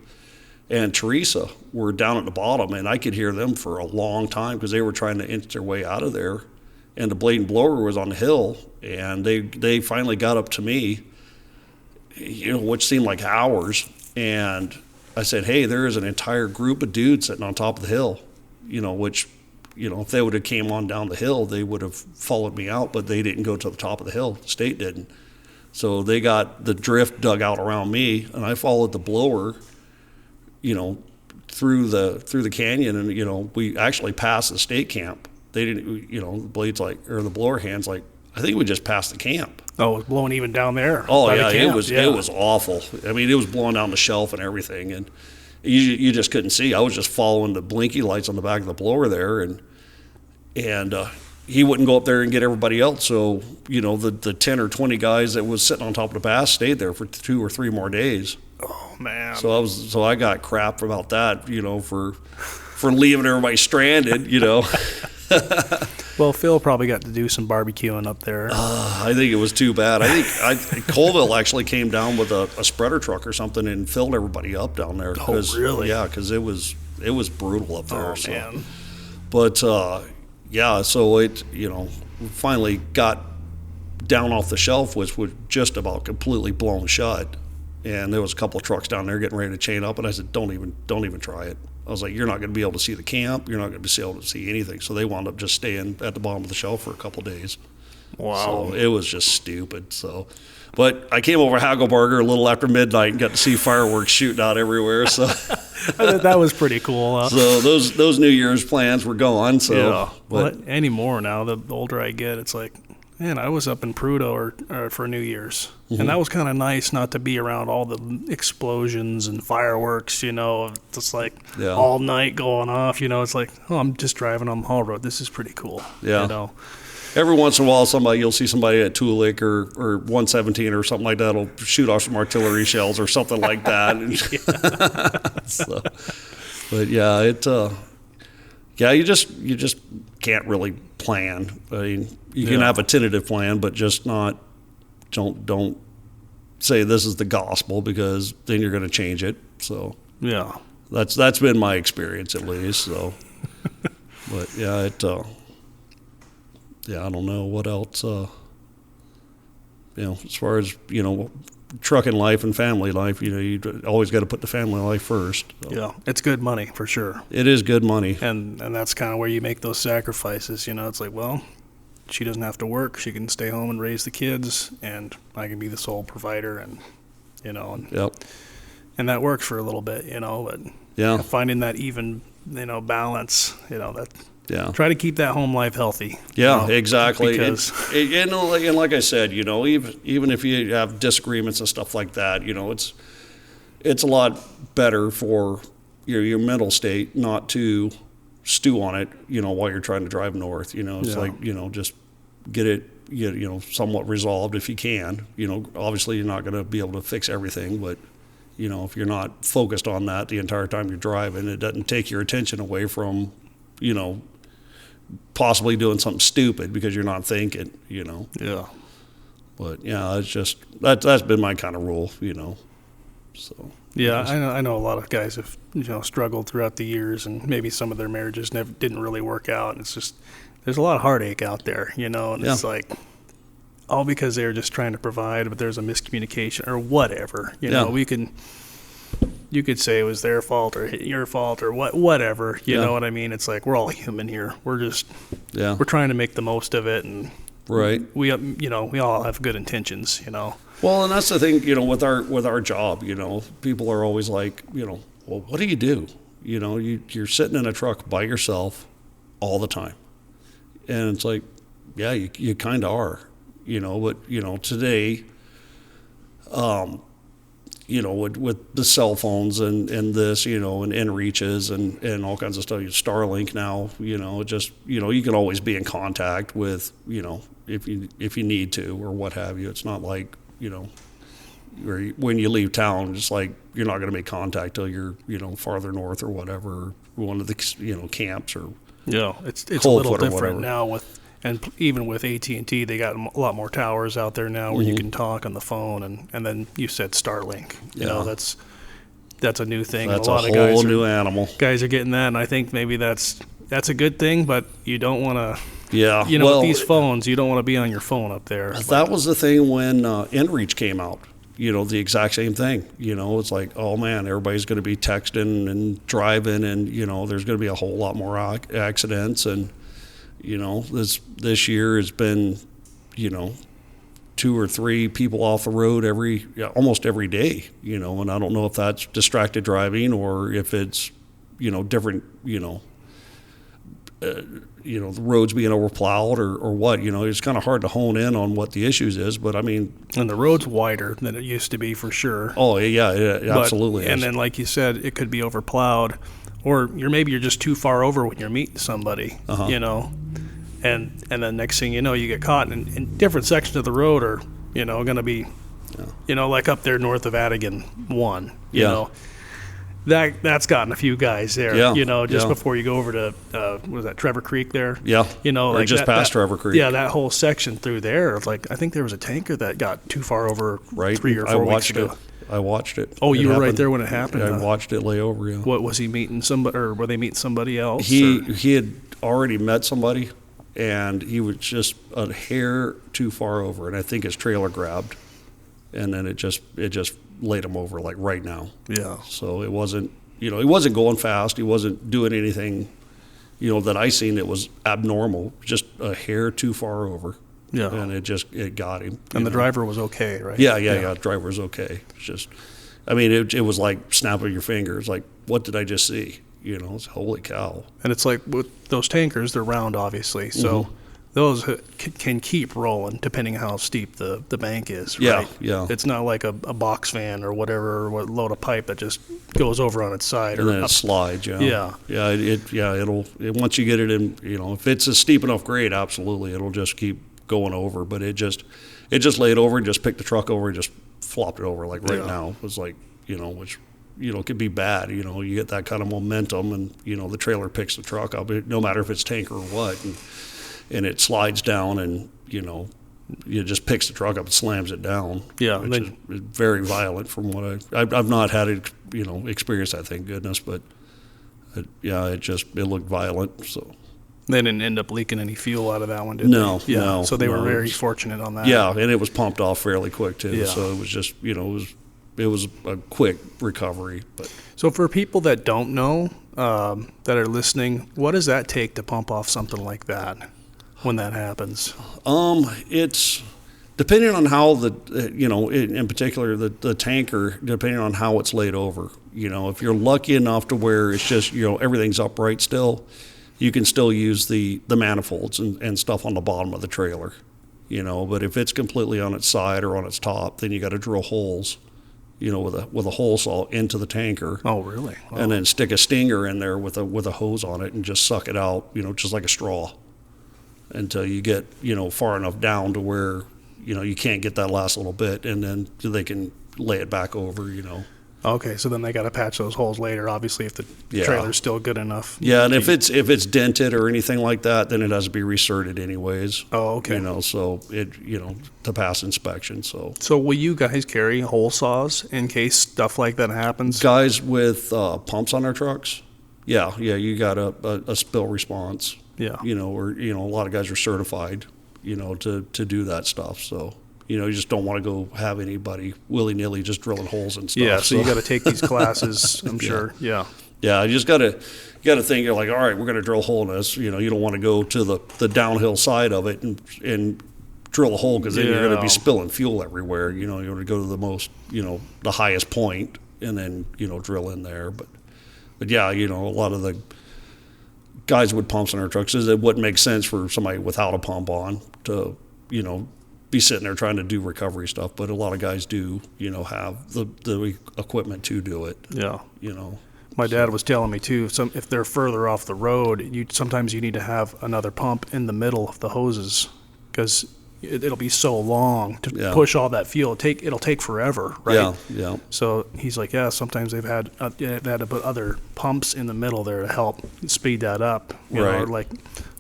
and Teresa were down at the bottom, and I could hear them for a long time because they were trying to inch their way out of there. And the blade and blower was on the hill, and they finally got up to me, which seemed like hours. And I said, hey, there is an entire group of dudes sitting on top of the hill, which, if they would have came on down the hill, they would have followed me out, but they didn't go to the top of the hill. The state didn't. So they got the drift dug out around me, and I followed the blower, through the canyon, and we actually passed the state camp. They didn't, the blades the blower hands I think we just passed the camp. Oh, it was blowing even down there. Oh yeah, it was awful. It was blowing down the shelf and everything, and you just couldn't see. I was just following the blinky lights on the back of the blower there, and he wouldn't go up there and get everybody else. So the 10 or 20 guys that was sitting on top of the pass stayed there for 2 or 3 more days. Oh man! So I got crap about that, for leaving everybody stranded, Well, Phil probably got to do some barbecuing up there. I think it was too bad. I think Colville actually came down with a spreader truck or something and filled everybody up down there. Oh, really? Yeah, because it was brutal up there. Oh, man. But so it finally got down off the shelf, which was just about completely blown shut. And there was a couple of trucks down there getting ready to chain up, and I said, don't even try it. I was like, you're not going to be able to see the camp. You're not going to be able to see anything. So they wound up just staying at the bottom of the shelf for a couple of days. Wow. So it was just stupid. So, but I came over Hagelbarger a little after midnight and got to see fireworks shooting out everywhere. So That was pretty cool. so those New Year's plans were gone. So, Yeah. but Well, anymore now, the older I get, it's like, man, I was up in Prudhoe or for New Year's. Mm-hmm. And that was kind of nice not to be around all the explosions and fireworks, just like Yeah. all night going off. It's like, oh, I'm just driving on the haul road. This is pretty cool. Yeah. Every once in a while, you'll see somebody at Tulik or 117 or something like that will shoot off some artillery shells or something like that. So, but yeah, you just can't really plan. I mean, you can have a tentative plan, but just don't say this is the gospel, because then you're going to change it. So Yeah. that's been my experience, at least. So, but yeah, I don't know what else, as far as, trucking life and family life, you always got to put the family life first. So. Yeah. It's good money for sure. It is good money. And that's kind of where you make those sacrifices. It's like, well, she doesn't have to work. She can stay home and raise the kids, and I can be the sole provider, and, Yep. and that works for a little bit, but Yeah. finding that even, balance, that Yeah. try to keep that home life healthy. Yeah, exactly. Because And like I said, even if you have disagreements and stuff like that, it's a lot better for your mental state not to stew on it, while you're trying to drive north. It's like, just get it, somewhat resolved if you can. Obviously you're not going to be able to fix everything, but if you're not focused on that the entire time you're driving, it doesn't take your attention away from, possibly doing something stupid because you're not thinking, Yeah. But yeah, it's just that's been my kind of rule, So Yeah, I know a lot of guys have struggled throughout the years, and maybe some of their marriages didn't really work out. And it's just there's a lot of heartache out there, and it's like all because they were just trying to provide, but there's a miscommunication or whatever. You could say it was their fault or your fault or whatever. You know what I mean? It's like we're all human here. We're trying to make the most of it, and right. we all have good intentions. Well, and that's the thing, with our job, people are always like, well, what do you do? You're sitting in a truck by yourself all the time. And it's like, yeah, you kind of are, but, today, with the cell phones and this, and inReaches and all kinds of stuff, Starlink now, you can always be in contact with, if you need to or what have you. It's not like, when you leave town, just like you're not going to make contact till you're, farther north or whatever, one of the, camps or it's a little different whatever. now even with AT&T, they got a lot more towers out there now where you can talk on the phone, and then you said Starlink. That's a new thing. That's a lot a of guys whole new animal. Guys are getting that, and I think maybe that's a good thing, but you don't want to. Yeah, with these phones, you don't want to be on your phone up there. That was the thing when inReach came out. The exact same thing. It's like, oh man, everybody's going to be texting and driving, and there's going to be a whole lot more accidents, and this year has been 2 or 3 people off the road almost every day. And I don't know if that's distracted driving or if it's different the roads being overplowed or what, it's kind of hard to hone in on what the issues is, but I mean. And the road's wider than it used to be for sure. Oh yeah, it absolutely is. And then like you said, it could be overplowed, or you're just too far over when you're meeting somebody, and then next thing you know, you get caught in different sections of the road are, going to be, like up there north of Adigan 1, you know. That's gotten a few guys there, before you go over to, what was that, Trevor Creek there? Yeah, or like just past Trevor Creek. Yeah, that whole section through there, like I think there was a tanker that got too far over 3 or 4 weeks ago. I watched it. Oh, you were right there when it happened? I watched it lay over, yeah. What, was he meeting somebody, or were they meeting somebody else? He had already met somebody, and he was just a hair too far over, and I think his trailer grabbed, and then it just laid him over like right now. Yeah. So it wasn't, he wasn't going fast. He wasn't doing anything, that I seen that was abnormal. Just a hair too far over. Yeah. And it got him. And the driver was okay, right? Yeah. Driver was okay. It's just, I mean, it was like snapping your fingers. Like, what did I just see? It's holy cow. And it's like with those tankers, they're round, obviously. So those can keep rolling depending how steep the bank is, right? Yeah. It's not like a box fan or whatever, or load of pipe that just goes over on its side. And or then it slides, Yeah. It'll once you get it in, if it's a steep enough grade, absolutely, it'll just keep going over. But it just laid over and just picked the truck over and just flopped it over like right now. It was like, which, could be bad. You get that kind of momentum and, the trailer picks the truck up, no matter if it's tanker or what. And it slides down and, it just picks the truck up and slams it down. Yeah. Which is very violent from what I've not had it, experience that, thank goodness. But, it looked violent, so. They didn't end up leaking any fuel out of that one, did they? Yeah. No. So they were very fortunate on that. Yeah, and it was pumped off fairly quick, too. Yeah. So it was just, it was a quick recovery. But So for people that don't know, that are listening, what does that take to pump off something like that when that happens? It's depending on how in particular the tanker, depending on how it's laid over. If you're lucky enough to where it's just, everything's upright still, you can still use the manifolds and stuff on the bottom of the trailer. But if it's completely on its side or on its top, then you got to drill holes, with a hole saw into the tanker. Oh, really? Wow. And then stick a stinger in there with a hose on it and just suck it out, just like a straw, until you get, far enough down to where, you can't get that last little bit, and then they can lay it back over, Okay, so then they got to patch those holes later, obviously, if the trailer's still good enough. Yeah, and if it's dented or anything like that, then it has to be recerted anyways. Oh, okay. So it, to pass inspection. So will you guys carry hole saws in case stuff like that happens? Guys with pumps on their trucks, you got a spill response. Yeah. Or a lot of guys are certified, to do that stuff. So. You just don't want to go have anybody willy-nilly just drilling holes and stuff. Yeah, so you got to take these classes, I'm sure. Yeah. Yeah, you just got to think, you're like, all right, we're going to drill a hole in this. You don't want to go to the downhill side of it and drill a hole, because then you're going to be spilling fuel everywhere. You want to go to the most, the highest point and then, drill in there. But yeah, a lot of the guys with pumps on their trucks, it wouldn't make sense for somebody without a pump on to, be sitting there trying to do recovery stuff, but a lot of guys do, have the equipment to do it. Yeah. My dad was telling me too, if they're further off the road, sometimes you need to have another pump in the middle of the hoses, because it'll be so long to push all that fuel. It'll take forever, right? Yeah. So he's like, sometimes they've had to put other pumps in the middle there to help speed that up. Right.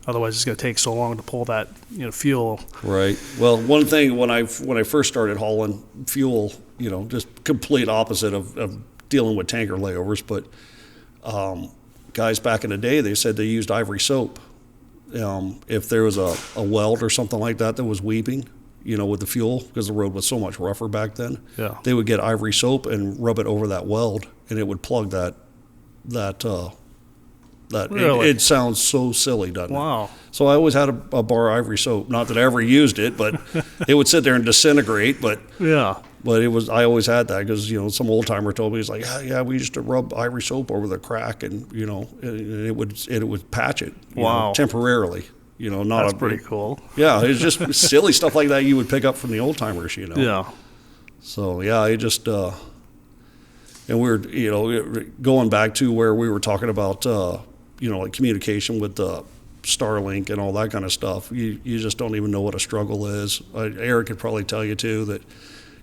Otherwise, it's going to take so long to pull that fuel. Right. Well, one thing when I first started hauling fuel, just complete opposite of dealing with tanker layovers, but guys back in the day, they said they used ivory soap. If there was a weld or something like that was weeping, with the fuel, because the road was so much rougher back then, they would get ivory soap and rub it over that weld, and it would plug that. Really? It sounds so silly, doesn't it? Wow. So I always had a bar of ivory soap. Not that I ever used it, but it would sit there and disintegrate. But I always had that, because some old timer told me, he's like, we used to rub ivory soap over the crack, and it would patch it. Temporarily. That's pretty cool. Yeah, it's just silly stuff like that you would pick up from the old timers. Yeah. So it just. And we're, going back to where we were talking about, like communication with Starlink and all that kind of stuff. You just don't even know what a struggle is. Eric could probably tell you too that,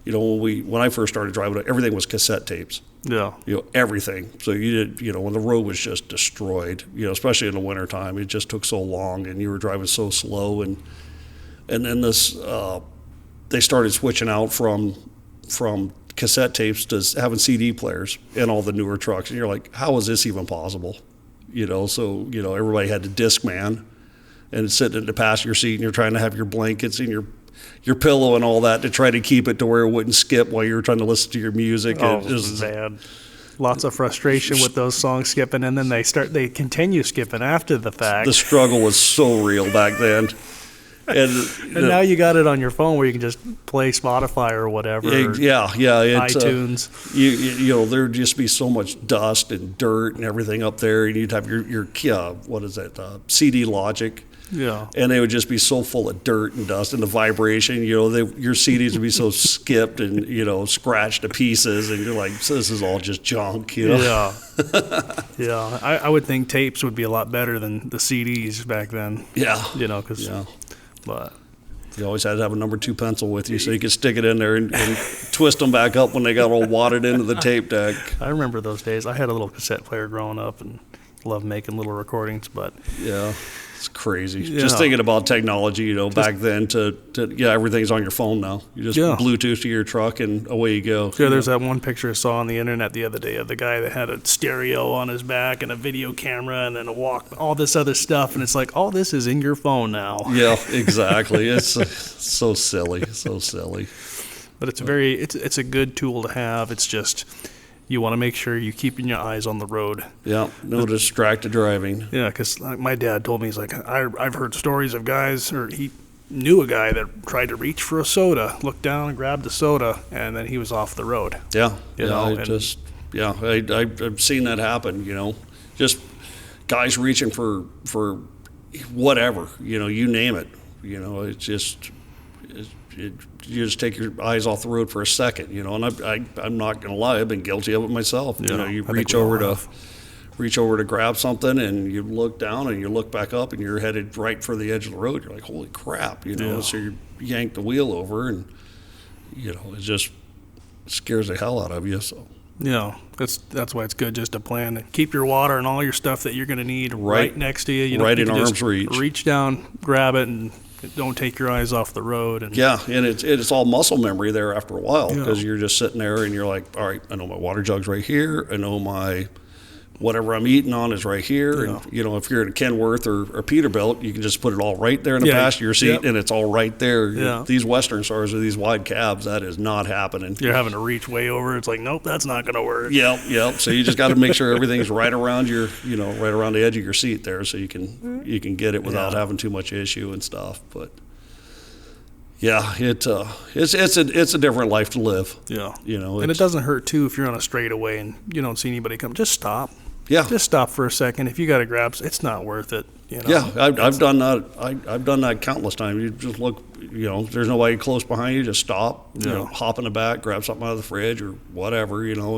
when I first started driving, everything was cassette tapes. Yeah. Everything. So you did, when the road was just destroyed, especially in the wintertime, it just took so long, and you were driving so slow, and then this, they started switching out from cassette tapes to having CD players in all the newer trucks, and you're like, how is this even possible? So everybody had the Discman, and it's sitting in the passenger seat, and you're trying to have your blankets and your pillow and all that to try to keep it to where it wouldn't skip while you were trying to listen to your music. Oh, man. Lots of frustration with those songs skipping, and then they continue skipping after the fact. The struggle was so real back then. And now you got it on your phone where you can just play Spotify or whatever. Yeah. It's, iTunes. You know, there'd just be so much dust and dirt and everything up there, and you'd have your what is that, CD Logic. Yeah. And they would just be so full of dirt and dust and the vibration, you know, your CDs would be so skipped and, you know, scratched to pieces, and you're like, so this is all just junk, you know? Yeah. Yeah. I would think tapes would be a lot better than the CDs back then. Yeah. You know, because, Yeah. but You always had to have a number 2 pencil with you so you could stick it in there and twist them back up when they got all wadded into the tape deck. I remember those days. I had a little cassette player growing up and loved making little recordings, but Yeah. It's crazy. Yeah. Just thinking about technology, you know, back then everything's on your phone now. You just Bluetooth to your truck and away you go. Yeah, there's that one picture I saw on the internet the other day of the guy that had a stereo on his back and a video camera and then a all this other stuff, and it's like, all this is in your phone now. Yeah, exactly. It's so silly, so silly. But it's a good tool to have. It's just, you want to make sure you're keeping your eyes on the road. Yeah, no distracted driving. Yeah, because my dad told me, he's like, I've heard stories of guys, or he knew a guy that tried to reach for a soda, looked down and grabbed the soda, and then he was off the road. Yeah, You know, I've seen that happen, you know, just guys reaching for whatever, you know, you name it, you know, it's just, you just take your eyes off the road for a second, you know, and I'm not going to lie, I've been guilty of it myself. Yeah, you know, you I reach think we all over have. to grab something, and you look down and you look back up and you're headed right for the edge of the road. You're like, holy crap, you know, Yeah. so you yank the wheel over, and, you know, it just scares the hell out of you, so. Yeah, that's why it's good just to plan and keep your water and all your stuff that you're going to need right next to you. You know, right you in can just arm's reach. Reach down, grab it, and don't take your eyes off the road. And Yeah, and it's all muscle memory there after a while, Yeah. because you're just sitting there and you're like, all right, I know my water jug's right here. I know my whatever I'm eating on is right here. Yeah. And, you know, if you're in Kenworth or Peterbilt, you can just put it all right there in the Yeah, passenger seat, yep. and it's all right there. Yeah. These Western Stars or these wide cabs, that is not happening. you're having to reach way over. It's like, nope, that's not going to work. Yep. So you just got to make sure everything's right around right around the edge of your seat there, so you can get it without Yeah. having too much issue and stuff. But yeah, it's a different life to live. Yeah. You know, And it doesn't hurt, too, if you're on a straightaway and you don't see anybody come. Just stop. Yeah. Just stop for a second. If you got to grab, it's not worth it. You know? Yeah, I've done that. I've done that countless times. You just look, you know, there's nobody close behind you. Just stop, you know, hop in the back, grab something out of the fridge or whatever, you know,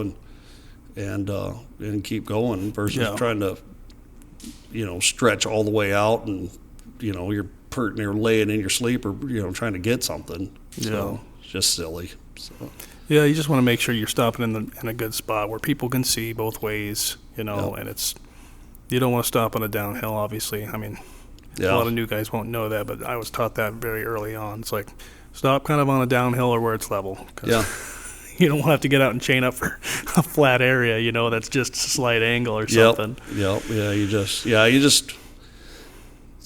and keep going versus trying to, you know, stretch all the way out and, you know, you're laying in your sleep or, you know, trying to get something. So it's just silly. So. Yeah, you just want to make sure you're stopping in a good spot where people can see both ways, you know, and you don't want to stop on a downhill, obviously. I mean, a lot of new guys won't know that, but I was taught that very early on. It's like, stop kind of on a downhill or where it's level. 'Cause you don't want to have to get out and chain up for a flat area, you know, that's just a slight angle or something. Yep.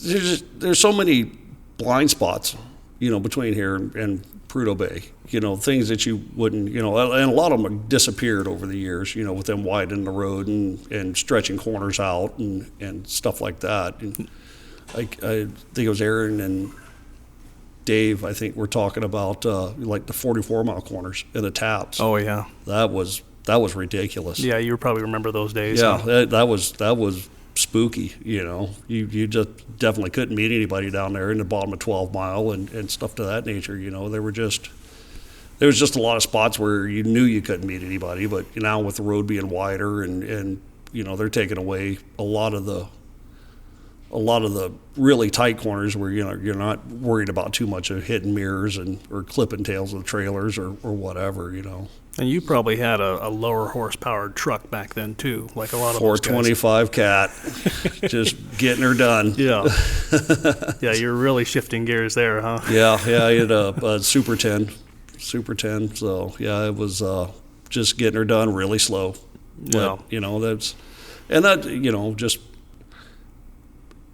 There's so many blind spots, you know, between here and Prudhoe Bay, you know, things that you wouldn't, you know, and a lot of them have disappeared over the years, you know, with them widening the road and stretching corners out and stuff like that. And I think it was Aaron and Dave, I think, were talking about like the 44-mile corners and the taps. Oh, yeah. That was ridiculous. Yeah, you probably remember those days. Yeah, huh? that was spooky, you know. You just definitely couldn't meet anybody down there in the bottom of 12 Mile and stuff to that nature, you know. There was just a lot of spots where you knew you couldn't meet anybody, but now with the road being wider and you know, they're taking away a lot of the really tight corners where, you know, you're not worried about too much of hitting mirrors or clipping tails of the trailers or whatever, you know. And you probably had a lower horsepower truck back then too, like a lot of those guys. 425 Cat, just getting her done. Yeah, yeah, you're really shifting gears there, huh? Yeah, I had a Super 10. So yeah, it was just getting her done really slow. Yeah, but, you know, that you know, just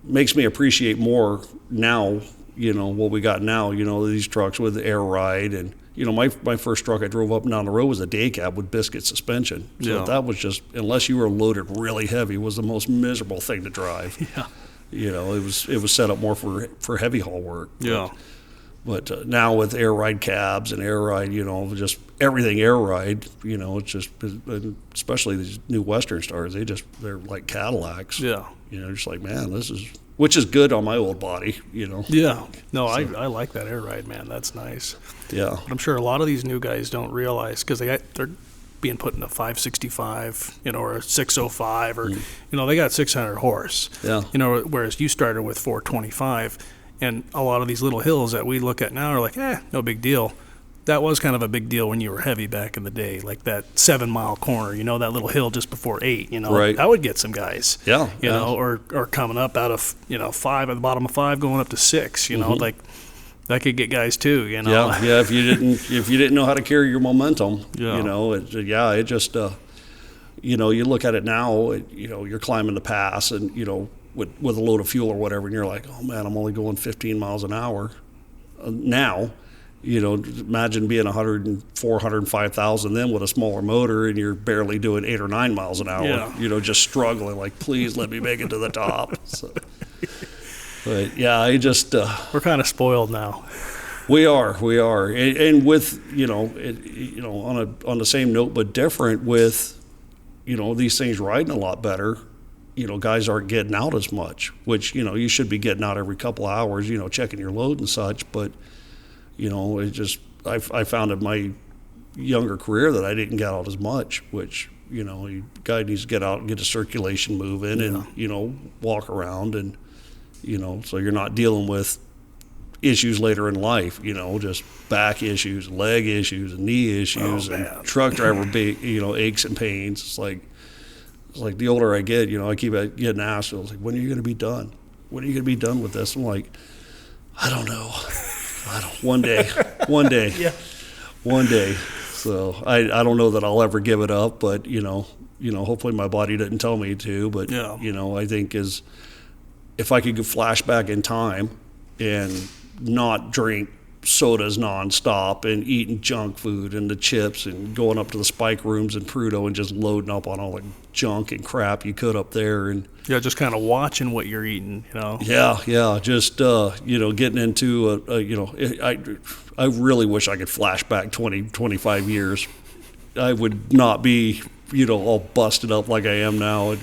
makes me appreciate more now, you know, what we got now, you know, these trucks with air ride. And, you know, my first truck I drove up and down the road was a day cab with biscuit suspension. So that was just, unless you were loaded really heavy, was the most miserable thing to drive. Yeah. You know, it was set up more for heavy haul work. Yeah. But now with air ride cabs and air ride, you know, just everything air ride, you know, it's just, especially these new Western Stars, they're like Cadillacs. Yeah. You know, just like, man, which is good on my old body, you know. Yeah. No, I like that air ride, man. That's nice. Yeah. But I'm sure a lot of these new guys don't realize, because they're being put in a 565, you know, or a 605, or, you know, they got 600 horse. Yeah. You know, whereas you started with 425. And a lot of these little hills that we look at now are like, no big deal. That was kind of a big deal when you were heavy back in the day, like that 7 mile corner, you know, that little hill just before 8, you know, right. That would get some guys, yeah, you know, or coming up out of, you know, 5 at the bottom of 5 going up to 6, you know, like that could get guys too, you know. Yeah, if you didn't know how to carry your momentum, Yeah. you know, it just, you know, you look at it now, you know, you're climbing the pass and, you know, with a load of fuel or whatever, and you're like, oh man, I'm only going 15 miles an hour now. You know, imagine being 104, 105,000 then with a smaller motor, and you're barely doing 8 or 9 miles an hour. Yeah. You know, just struggling, like, please let me make it to the top. So, but yeah, I just We're kind of spoiled now. we are, and with you know, on the same note but different, with you know these things riding a lot better. You know, guys aren't getting out as much, which, you know, you should be getting out every couple of hours, you know, checking your load and such. But, you know, I found in my younger career that I didn't get out as much, which, you know, guy needs to get out and get the circulation moving and, you know, walk around and, you know, so you're not dealing with issues later in life, you know, just back issues, leg issues, and knee issues, and truck driver, you know, aches and pains. It's like the older I get, you know, I keep getting asked, I was like, when are you going to be done? When are you going to be done with this? I'm like, I don't know. One day. Yeah. One day. So I don't know that I'll ever give it up, but, you know, hopefully my body didn't tell me to, but, you know, I think if I could flash back in time and not drink sodas nonstop and eating junk food and the chips and going up to the spike rooms in Prudhoe and just loading up on all the junk and crap you could up there, and just kind of watching what you're eating, you know. Just you know, getting into you know, I really wish I could flash back 25 years. I would not be, you know, all busted up like I am now.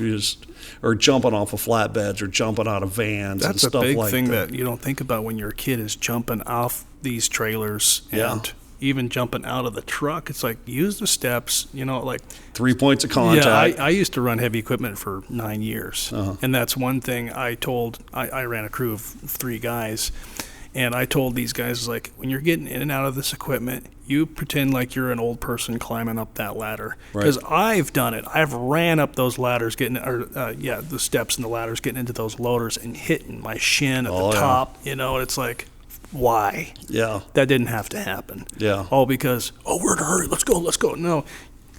Or jumping off of flatbeds or jumping out of vans and stuff like that. That's a big thing that you don't think about when you're a kid, is jumping off these trailers and even jumping out of the truck. It's like, use the steps, you know, like 3 points of contact. I used to run heavy equipment for 9 years. And that's one thing I ran a crew of 3 guys. And I told these guys, like, when you're getting in and out of this equipment, you pretend like you're an old person climbing up that ladder. Because I've done it. I've ran up those ladders, the steps and the ladders, getting into those loaders and hitting my shin at the top. You know, it's like, why? Yeah. That didn't have to happen. Yeah. All because, we're in a hurry. Let's go. No.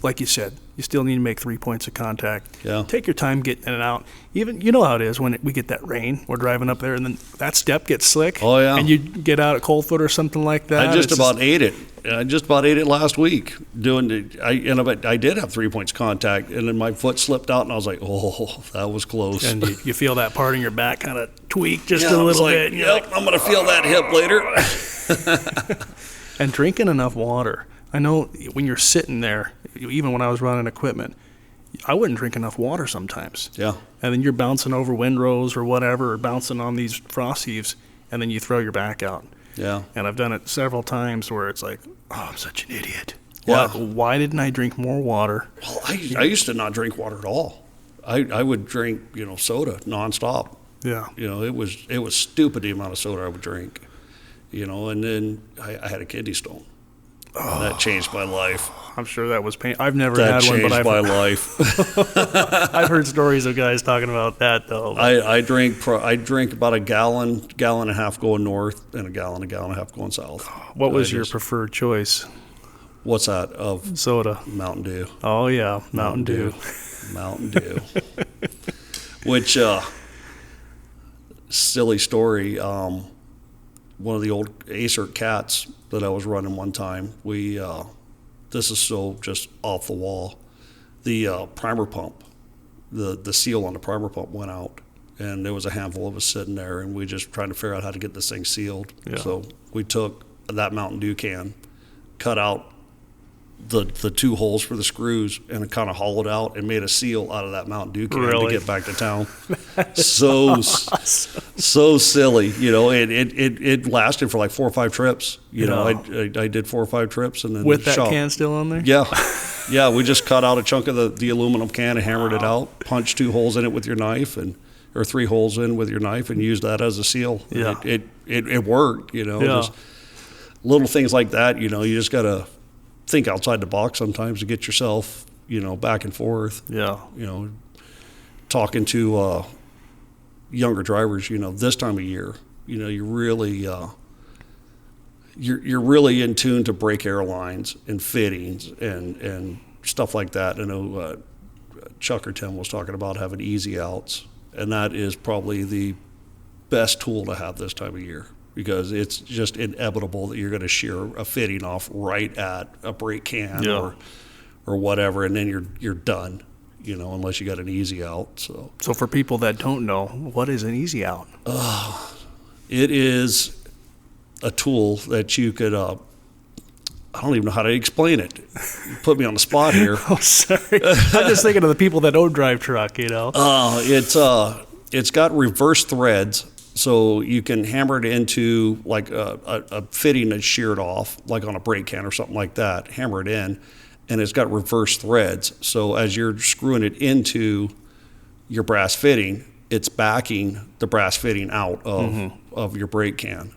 Like you said, you still need to make 3 points of contact. Yeah. Take your time getting in and out. Even, you know how it is when we get that rain, we're driving up there, and then that step gets slick. Oh, yeah. And you get out at Coldfoot or something like that. I just about ate it last week. I did have 3 points of contact, and then my foot slipped out, and I was like, oh, that was close. And you feel that part in your back kind of tweak just a little bit. And yep, I'm going to feel that hip later. And drinking enough water. I know when you're sitting there, even when I was running equipment, I wouldn't drink enough water sometimes. Yeah. And then you're bouncing over windrows or whatever, or bouncing on these frost heaves, and then you throw your back out. Yeah. And I've done it several times where it's like, I'm such an idiot. Yeah. Why didn't I drink more water? Well, I used to not drink water at all. I would drink, you know, soda nonstop. Yeah. You know, it was stupid the amount of soda I would drink. You know, and then I had a kidney stone. Oh. That changed my life. I'm sure that was pain. I've never had one, but That changed my life. I've heard stories of guys talking about that, though. I drink about a gallon and a half going north, and a gallon and a half going south. What was your preferred choice? What's that? Of soda? Mountain Dew. Oh yeah, Mountain Dew. Mountain Dew. Which silly story. One of the old Acer cats that I was running one time, this is so just off the wall, the primer pump, the seal on the primer pump went out, and there was a handful of us sitting there, and we just trying to figure out how to get this thing sealed. Yeah. So we took that Mountain Dew can, cut out the 2 holes for the screws, and it kind of hollowed out and made a seal out of that Mountain Dew can Really? to get back to town. So so silly, it lasted for like 4 or 5 trips. I did 4 or 5 trips, and then With that can still on there? Yeah, we just cut out a chunk of the aluminum can and hammered it out, punched 2 holes in it with your knife, or 3 holes in with your knife, and used that as a seal. Yeah. It worked, just little things like that. You just got to think outside the box sometimes to get yourself, back and forth. Yeah. Talking to younger drivers, this time of year, you really you're really in tune to brake airlines and fittings and stuff like that. I know Chuck or Tim was talking about having easy outs, and that is probably the best tool to have this time of year, because it's just inevitable that you're going to shear a fitting off right at a brake can or whatever, and then you're done, unless you got an easy out. So for people that don't know, what is an easy out? It is a tool that you could, I don't even know how to explain it. You put me on the spot here. Oh, sorry. I'm just thinking of the people that don't drive truck, It's got reverse threads, so you can hammer it into like a fitting that's sheared off, like on a brake can or something like that, hammer it in, and it's got reverse threads. So as you're screwing it into your brass fitting, it's backing the brass fitting out of your brake can.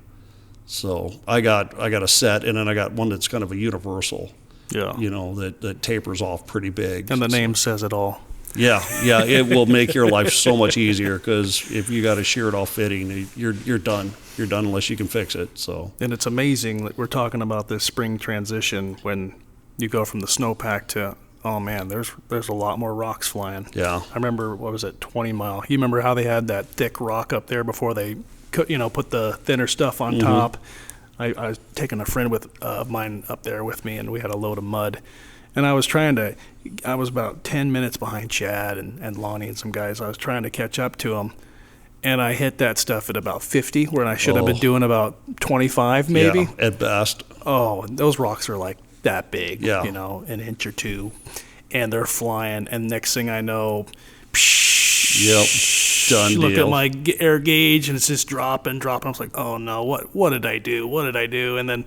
So I got a set, and then I got one that's kind of a universal, that tapers off pretty big. And the name says it all. Yeah, it will make your life so much easier, because if you got a sheared off fitting, you're done. You're done unless you can fix it. So. And it's amazing that we're talking about this spring transition when you go from the snowpack to, oh man, there's a lot more rocks flying. Yeah. I remember, what was it, 20 Mile? You remember how they had that thick rock up there before they put the thinner stuff on top? I was taking a friend of mine up there with me, and we had a load of mud. And I was about 10 minutes behind Chad and Lonnie and some guys. I was trying to catch up to them, and I hit that stuff at about 50, where I should have been doing about 25 maybe. Yeah, at best. Oh, those rocks are like that big, an inch or two, and they're flying. And next thing I know, done deal. Look at my air gauge, and it's just dropping. I was like, oh no, what did I do? And then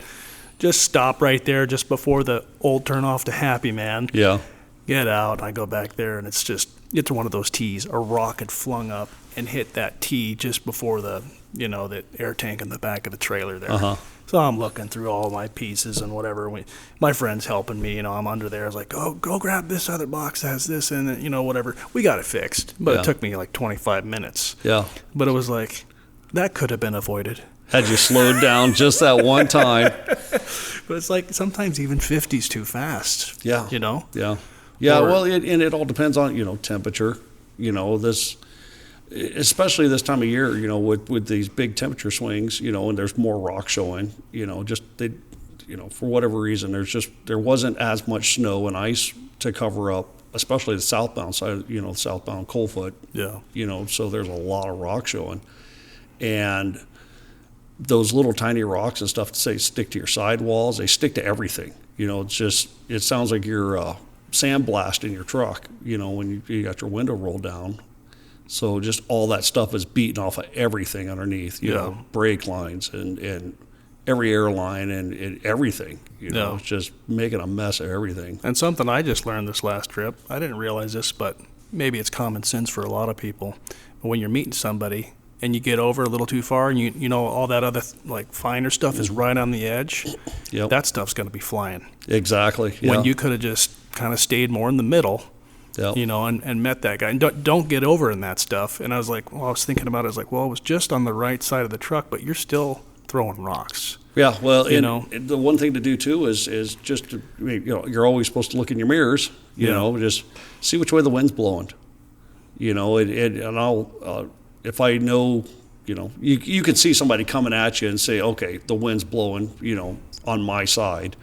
just stop right there just before the old turn off to Happy Man. Yeah. Get out. I go back there, and it's one of those tees. A rock had flung up and hit that tee just before the air tank in the back of the trailer there. So I'm looking through all my pieces and whatever. My friend's helping me. I'm under there. I was like, go grab this other box that has this in it, whatever. We got it fixed, but it took me like 25 minutes. Yeah. But it was like, that could have been avoided. Had you slowed down just that one time. But it's like sometimes even 50's too fast. Yeah. Yeah. Yeah, well, it all depends on, temperature. Especially this time of year, with these big temperature swings, and there's more rock showing, for whatever reason, there wasn't as much snow and ice to cover up, especially the southbound side, the southbound Coalfoot. Yeah. So there's a lot of rock showing. And those little tiny rocks and stuff that stick to your sidewalls, they stick to everything. It sounds like you're sandblasting your truck, when you got your window rolled down. So just all that stuff is beating off of everything underneath, brake lines and every airline and everything. It's just making a mess of everything. And something I just learned this last trip, I didn't realize this, but maybe it's common sense for a lot of people. But when you're meeting somebody and you get over a little too far, and all that other finer stuff is right on the edge, that stuff's going to be flying. Exactly. When you could have just kind of stayed more in the middle. Yep. And met that guy. And don't get over in that stuff. And I was like, I was thinking about it. I was like, well, it was just on the right side of the truck, but you're still throwing rocks. Yeah, well, the one thing to do too is just to, you're always supposed to look in your mirrors. Just see which way the wind's blowing. And I'll if I know, you can see somebody coming at you and say, okay, the wind's blowing, on my side,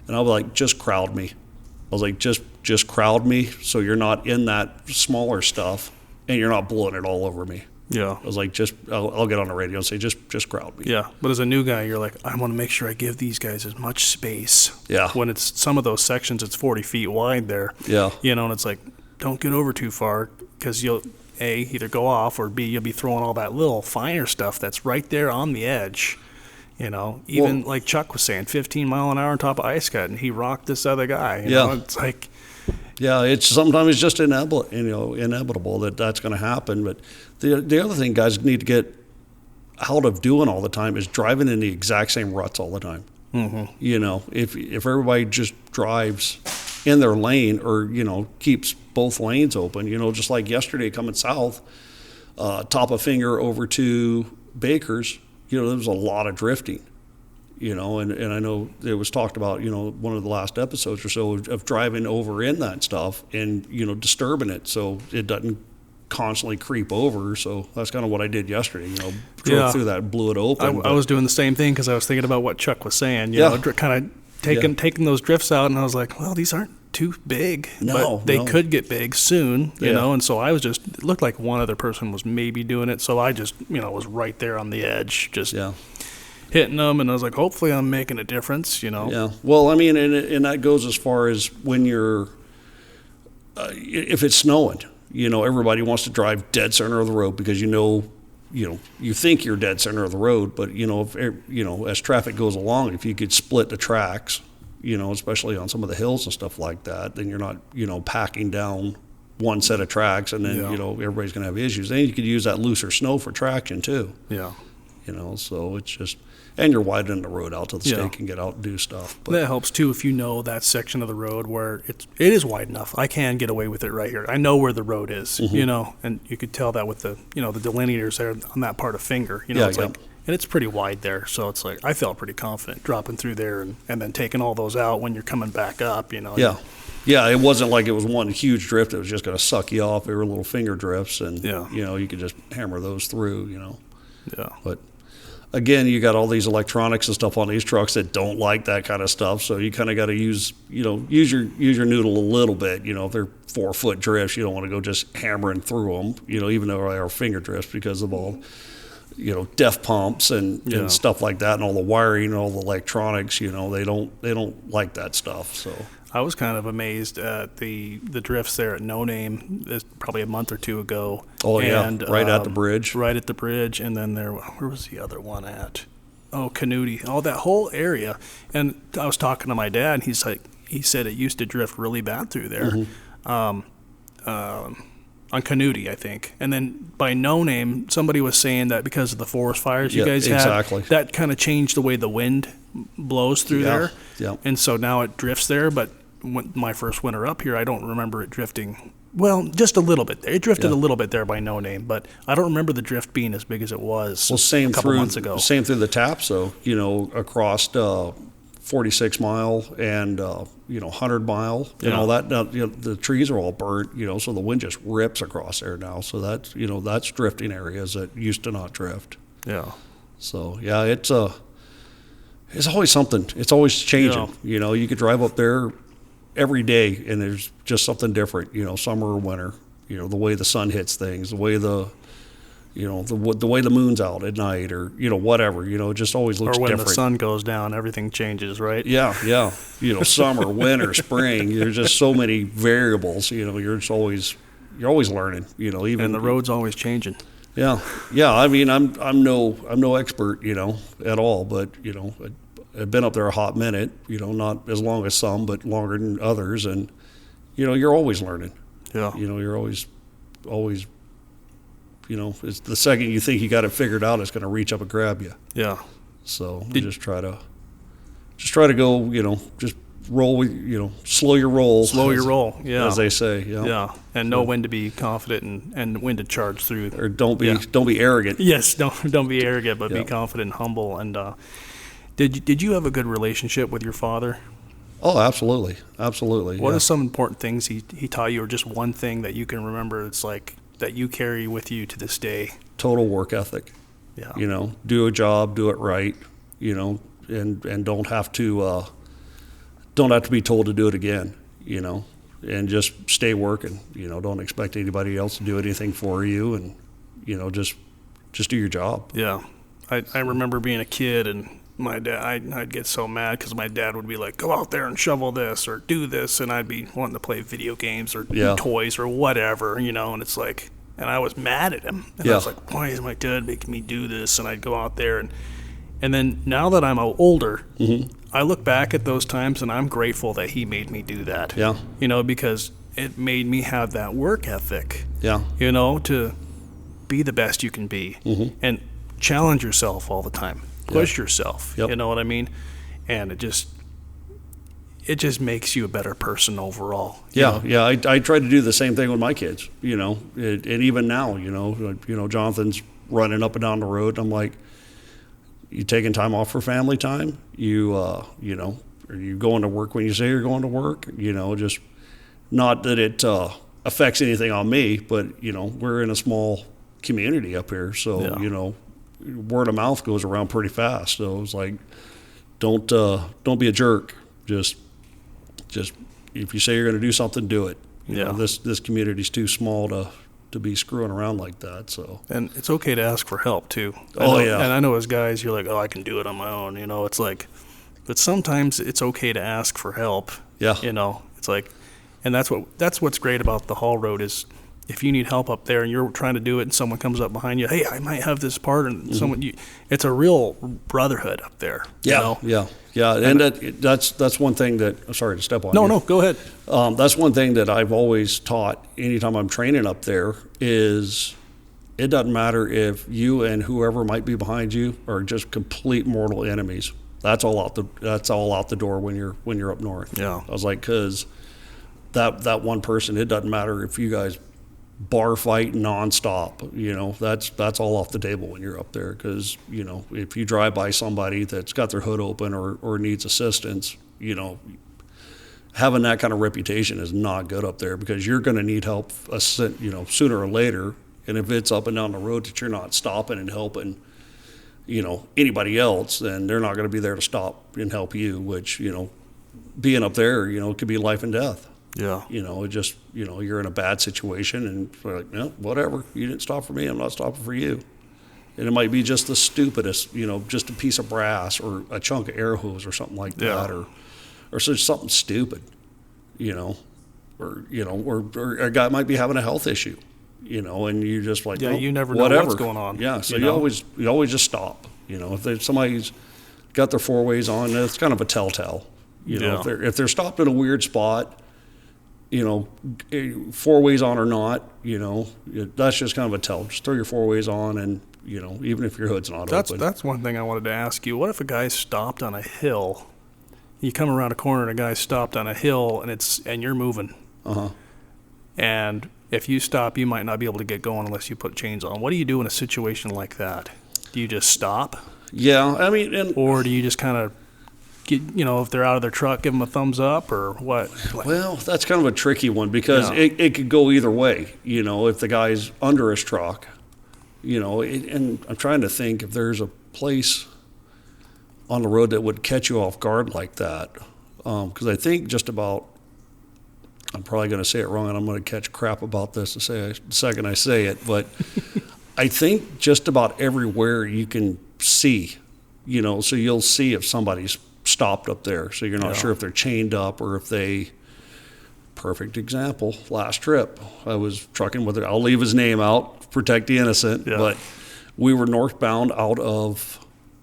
and I'll be like, just crowd me. I was like, just crowd me so you're not in that smaller stuff and you're not blowing it all over me. Yeah. I was like, I'll get on the radio and say, just crowd me. Yeah. But as a new guy, you're like, I want to make sure I give these guys as much space. Yeah. When it's some of those sections, it's 40 feet wide there. Yeah. And it's like, don't get over too far because you'll, A, either go off, or B, you'll be throwing all that little finer stuff that's right there on the edge. Even like Chuck was saying, 15 mile an hour on top of ice cut, and he rocked this other guy. It's like, yeah, it's sometimes just inevitable that that's going to happen. But the other thing guys need to get out of doing all the time is driving in the exact same ruts all the time. Mm-hmm. If everybody just drives in their lane, or keeps both lanes open, just like yesterday coming south, top of Finger over to Baker's, there was a lot of drifting, and I know it was talked about, one of the last episodes or so of driving over in that stuff and, disturbing it so it doesn't constantly creep over. So that's kind of what I did yesterday, drove through that and blew it open. I was doing the same thing because I was thinking about what Chuck was saying, kind of taking those drifts out, and I was like, well, these aren't too big, but they could get big soon, and so I was it looked like one other person was maybe doing it, so I just, was right there on the edge, just hitting them, and I was like, hopefully I'm making a difference, Yeah, well, I mean, and that goes as far as when you're, if it's snowing, everybody wants to drive dead center of the road because you think you're dead center of the road, but as traffic goes along, if you could split the tracks, especially on some of the hills and stuff like that, then you're not, packing down one set of tracks, and then, everybody's going to have issues. Then you could use that looser snow for traction too. Yeah. So it's just, and you're widening the road out to the state can get out and do stuff. But that helps too if you know that section of the road where it is wide enough. I can get away with it right here. I know where the road is, and you could tell that with the, the delineators there on that part of Finger. And it's pretty wide there, so it's like I felt pretty confident dropping through there and then taking all those out when you're coming back up, Yeah. Yeah, it wasn't like it was one huge drift that was just going to suck you off. They were little finger drifts, and, you could just hammer those through, Yeah. But, again, you got all these electronics and stuff on these trucks that don't like that kind of stuff, so you kind of got to use your noodle a little bit. If they're 4-foot drifts, you don't want to go just hammering through them, even though they are finger drifts because of all def pumps and stuff like that, and all the wiring and all the electronics, they don't like that stuff. So I was kind of amazed at the drifts there at No Name probably a month or two ago. Oh, and, right at the bridge. Right at the bridge, and then where was the other one at? Oh, Canooty, all that whole area. And I was talking to my dad, and he said it used to drift really bad through there. Mm-hmm. On Canooty, I think. And then by No Name, somebody was saying that because of the forest fires you guys had, that kind of changed the way the wind blows through there. Yeah. And so now it drifts there, but when my first winter up here, I don't remember it drifting. Well, just a little bit. It drifted a little bit there by No Name, but I don't remember the drift being as big as it was a couple months ago. Same through the taps, though, across 46 mile and 100 mile and all that. Now, the trees are all burnt, so the wind just rips across there now. So that's drifting areas that used to not drift. Yeah. So it's always something. It's always changing. Yeah. You could drive up there every day and there's just something different. Summer or winter. The way the sun hits things, the way the way the moon's out at night, or whatever, it just always looks different. Or when the sun goes down, everything changes, right? Yeah. Summer, winter, spring. There's just so many variables. You're always learning. Even, and the road's always changing. Yeah. I mean, I'm no expert, at all, but I've been up there a hot minute. Not as long as some, but longer than others, and you're always learning. Yeah. You're always. It's the second you think you got it figured out, it's going to reach up and grab you. Yeah. So just try to go, just roll with, slow your roll. Slow your roll, yeah. As they say, Yeah, and know when to be confident and when to charge through. Or don't be arrogant. Yes, don't be arrogant, but be confident and humble. And did you have a good relationship with your father? Oh, absolutely. What are some important things he taught you, or just one thing that you can remember? It's like that you carry with you to this day? Total work ethic. Yeah. Do a job, do it right, and don't have to be told to do it again, and just stay working. Don't expect anybody else to do anything for you, and Just do your job. Yeah. I remember being a kid and my dad, I'd get so mad because my dad would be like, go out there and shovel this or do this. And I'd be wanting to play video games or toys or whatever, and it's like, and I was mad at him. And I was like, why is my dad making me do this? And I'd go out there and then now that I'm older, I look back at those times and I'm grateful that he made me do that. Yeah. Because it made me have that work ethic. Yeah. To be the best you can be and challenge yourself all the time. Push yourself. Yep. You know what I mean? And it just makes you a better person overall. I try to do the same thing with my kids, and even now, Jonathan's running up and down the road. I'm like, you taking time off for family time? Are you going to work when you say you're going to work? Just not that it affects anything on me, but we're in a small community up here, so word of mouth goes around pretty fast. So it's like, don't be a jerk. Just if you say you're going to do something, do it. This community's too small to be screwing around like that. So, and it's okay to ask for help too. And I know as guys, you're like, oh, I can do it on my own. It's like, but sometimes it's okay to ask for help. Yeah. It's like, and that's what's great about the haul road is, if you need help up there and you're trying to do it and someone comes up behind you, hey, I might have this part, and it's a real brotherhood up there. Yeah. And that's one thing that, I'm sorry to step on you. No, go ahead. That's one thing that I've always taught anytime I'm training up there is it doesn't matter if you and whoever might be behind you are just complete mortal enemies. That's all out the door when you're up north. Yeah. I was like, because that one person, it doesn't matter if you guys bar fight nonstop, that's all off the table when you're up there, because if you drive by somebody that's got their hood open or needs assistance, having that kind of reputation is not good up there, because you're going to need help sooner or later. And if it's up and down the road that you're not stopping and helping anybody else, then they're not going to be there to stop and help you, which being up there could be life and death. Yeah. It just, you're in a bad situation and you're like, whatever. You didn't stop for me. I'm not stopping for you. And it might be just the stupidest, just a piece of brass or a chunk of air hose or something like that, or just something stupid, or a guy might be having a health issue, and you just like, you never know what's going on. Yeah. So you always just stop, if somebody's got their four ways on, it's kind of a telltale, if they're stopped in a weird spot, four ways on or not, that's just kind of a tell. Just throw your four ways on, and even if your hood's not open. That's one thing I wanted to ask you. What if a guy stopped on a hill? You come around a corner and a guy stopped on a hill, and you're moving. And if you stop, you might not be able to get going unless you put chains on. What do you do in a situation like that? Do you just stop? Yeah, I mean, or do you just kind of if they're out of their truck, give them a thumbs up or what? Well, that's kind of a tricky one, because it could go either way. If the guy's under his truck, and I'm trying to think if there's a place on the road that would catch you off guard like that. Because I think just about, I'm probably going to say it wrong and I'm going to catch crap about this the second I say it, but I think just about everywhere you can see, so you'll see if somebody's stopped up there, so you're not sure if they're chained up or if they. Perfect example, last trip I was trucking with I'll leave his name out, protect the innocent, but we were northbound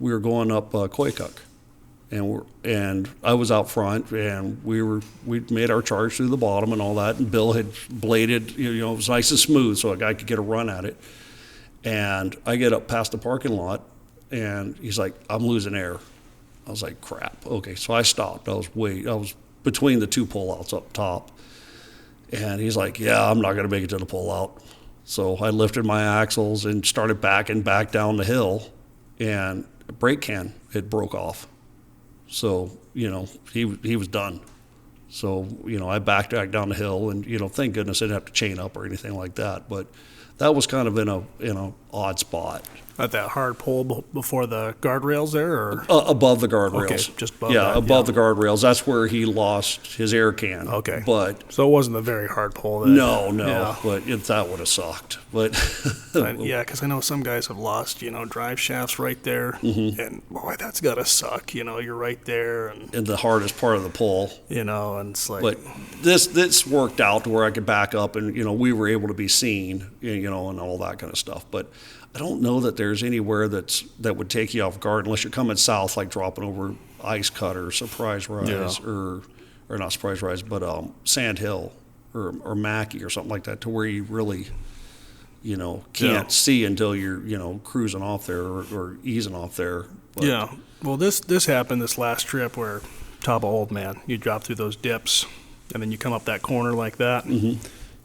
we were going up Koyukuk, and I was out front, and we made our charge through the bottom and all that, and Bill had bladed, it was nice and smooth so a guy could get a run at it, and I get up past the parking lot and he's like, I'm losing air. I was like, crap. Okay, so I stopped. I was between the two pullouts up top. And he's like, yeah, I'm not going to make it to the pullout. So I lifted my axles and started backing back down the hill, and a brake can, it broke off. So, he was done. So, I backed back down the hill, and, thank goodness I didn't have to chain up or anything like that. But that was kind of in a odd spot. At that hard pole before the guardrails there, or Above the guardrails. Okay, just above Yeah, that, above yeah. the guardrails. That's where he lost his air can. okay, But so it wasn't a very hard pole. That, no, yeah. but that would have sucked. But Yeah, because I know some guys have lost, drive shafts right there, and boy, that's gotta suck. You're right there, and in the hardest part of the pole. and it's like, But this worked out to where I could back up, and we were able to be seen, and all that kind of stuff. But I don't know that there's anywhere that would take you off guard unless you're coming south, like dropping over Ice Cut or Surprise Rise, or not Surprise Rise, but Sand Hill or Mackey or something like that, to where you really can't see until you're cruising off there or easing off there. But, yeah. Well, this happened this last trip where top of Old Man, you drop through those dips, and then you come up that corner like that.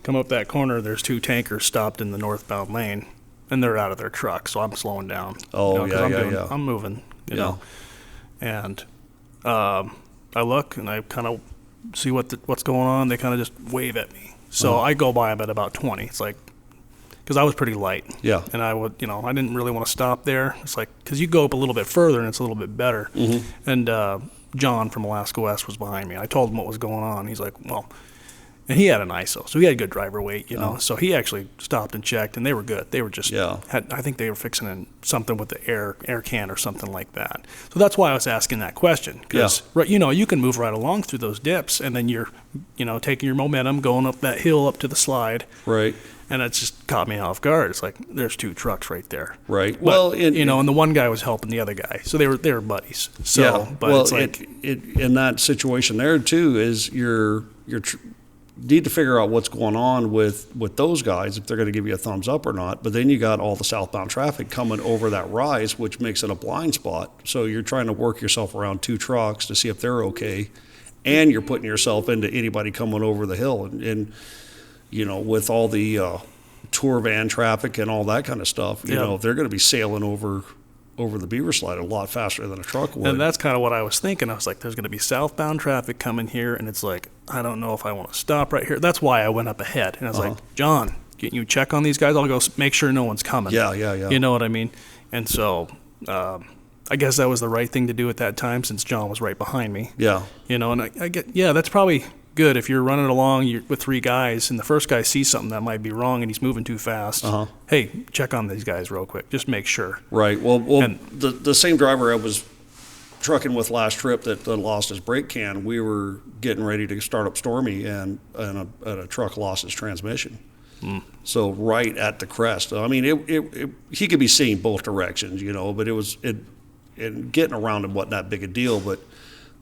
Come up that corner, there's two tankers stopped in the northbound lane, and they're out of their truck, so I'm slowing down. Oh, 'cause yeah. I'm moving, know. And I look, and I kind of see what's going on. They kind of just wave at me. So I go by them at about 20. It's like, because I was pretty light. Yeah. And I would, I didn't really want to stop there. It's like, because you go up a little bit further, and it's a little bit better. And John from Alaska West was behind me. I told him what was going on. He's like, well, and he had an ISO, so he had good driver weight, know. So he actually stopped and checked, and they were good. They were just, I think they were fixing something with the air can or something like that. So that's why I was asking that question, because you can move right along through those dips, and then you're, taking your momentum, going up that hill up to the slide, right. And it just caught me off guard. It's like there's two trucks right there, right? But, well, and the one guy was helping the other guy, so they were buddies. So, but well, it's like in that situation there too is you're need to figure out what's going on with those guys, if they're going to give you a thumbs up or not. But then you got all the southbound traffic coming over that rise, which makes it a blind spot. So you're trying to work yourself around two trucks to see if they're okay, and you're putting yourself into anybody coming over the hill. And with all the tour van traffic and all that kind of stuff, if they're going to be sailing over the beaver slide a lot faster than a truck would. And that's kind of what I was thinking. I was like, there's going to be southbound traffic coming here, and it's like, I don't know if I want to stop right here. That's why I went up ahead. And I was like, John, can you check on these guys? I'll go make sure no one's coming. Yeah. You know what I mean? And so I guess that was the right thing to do at that time, since John was right behind me. Yeah. And I get, that's probably good if you're running along with three guys, and the first guy sees something that might be wrong and he's moving too fast. Hey, check on these guys real quick. Just make sure. Right. Well, and the same driver I was trucking with last trip that lost his brake can, we were getting ready to start up Stormy, and a truck lost his transmission. So right at the crest. I mean, he could be seeing both directions, but it getting around him wasn't that big a deal. But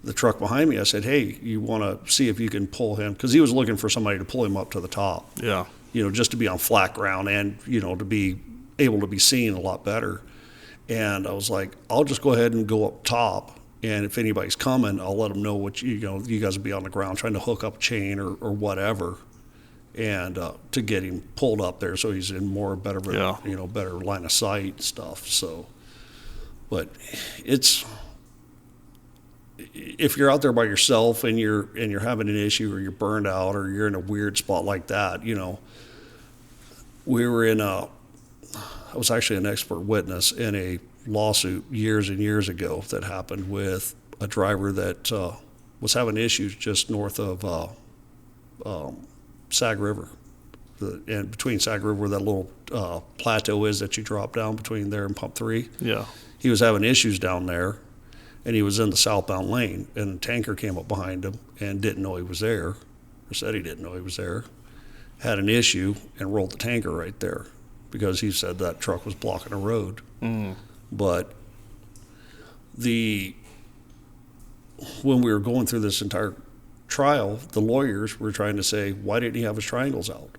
the truck behind me, I said, hey, you want to see if you can pull him? Because he was looking for somebody to pull him up to the top. Yeah. Just to be on flat ground and, to be able to be seen a lot better. And I was like, I'll just go ahead and go up top. And if anybody's coming, I'll let them know what, you guys will be on the ground trying to hook up a chain or whatever. And to get him pulled up there so he's in better line of sight stuff. So, but if you're out there by yourself and you're having an issue, or you're burned out, or you're in a weird spot like that, we were I was actually an expert witness in a lawsuit years and years ago that happened with a driver that was having issues just north of Sag River, and between Sag River where that little plateau is that you drop down between there and Pump 3. Yeah. He was having issues down there, and he was in the southbound lane, and a tanker came up behind him and didn't know he was there, or said he didn't know he was there, had an issue, and rolled the tanker right there because he said that truck was blocking a road. But when we were going through this entire trial, the lawyers were trying to say, why didn't he have his triangles out?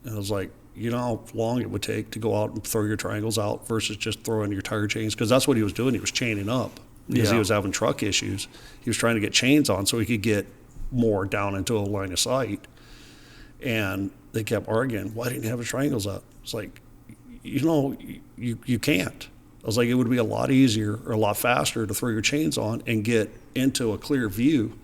And I was like, you know how long it would take to go out and throw your triangles out versus just throwing your tire chains? Because that's what he was doing. He was chaining up because he was having truck issues. He was trying to get chains on so he could get more down into a line of sight. And they kept arguing, why didn't you have his triangles out? It's like, you can't. I was like, it would be a lot easier or a lot faster to throw your chains on and get into a clear view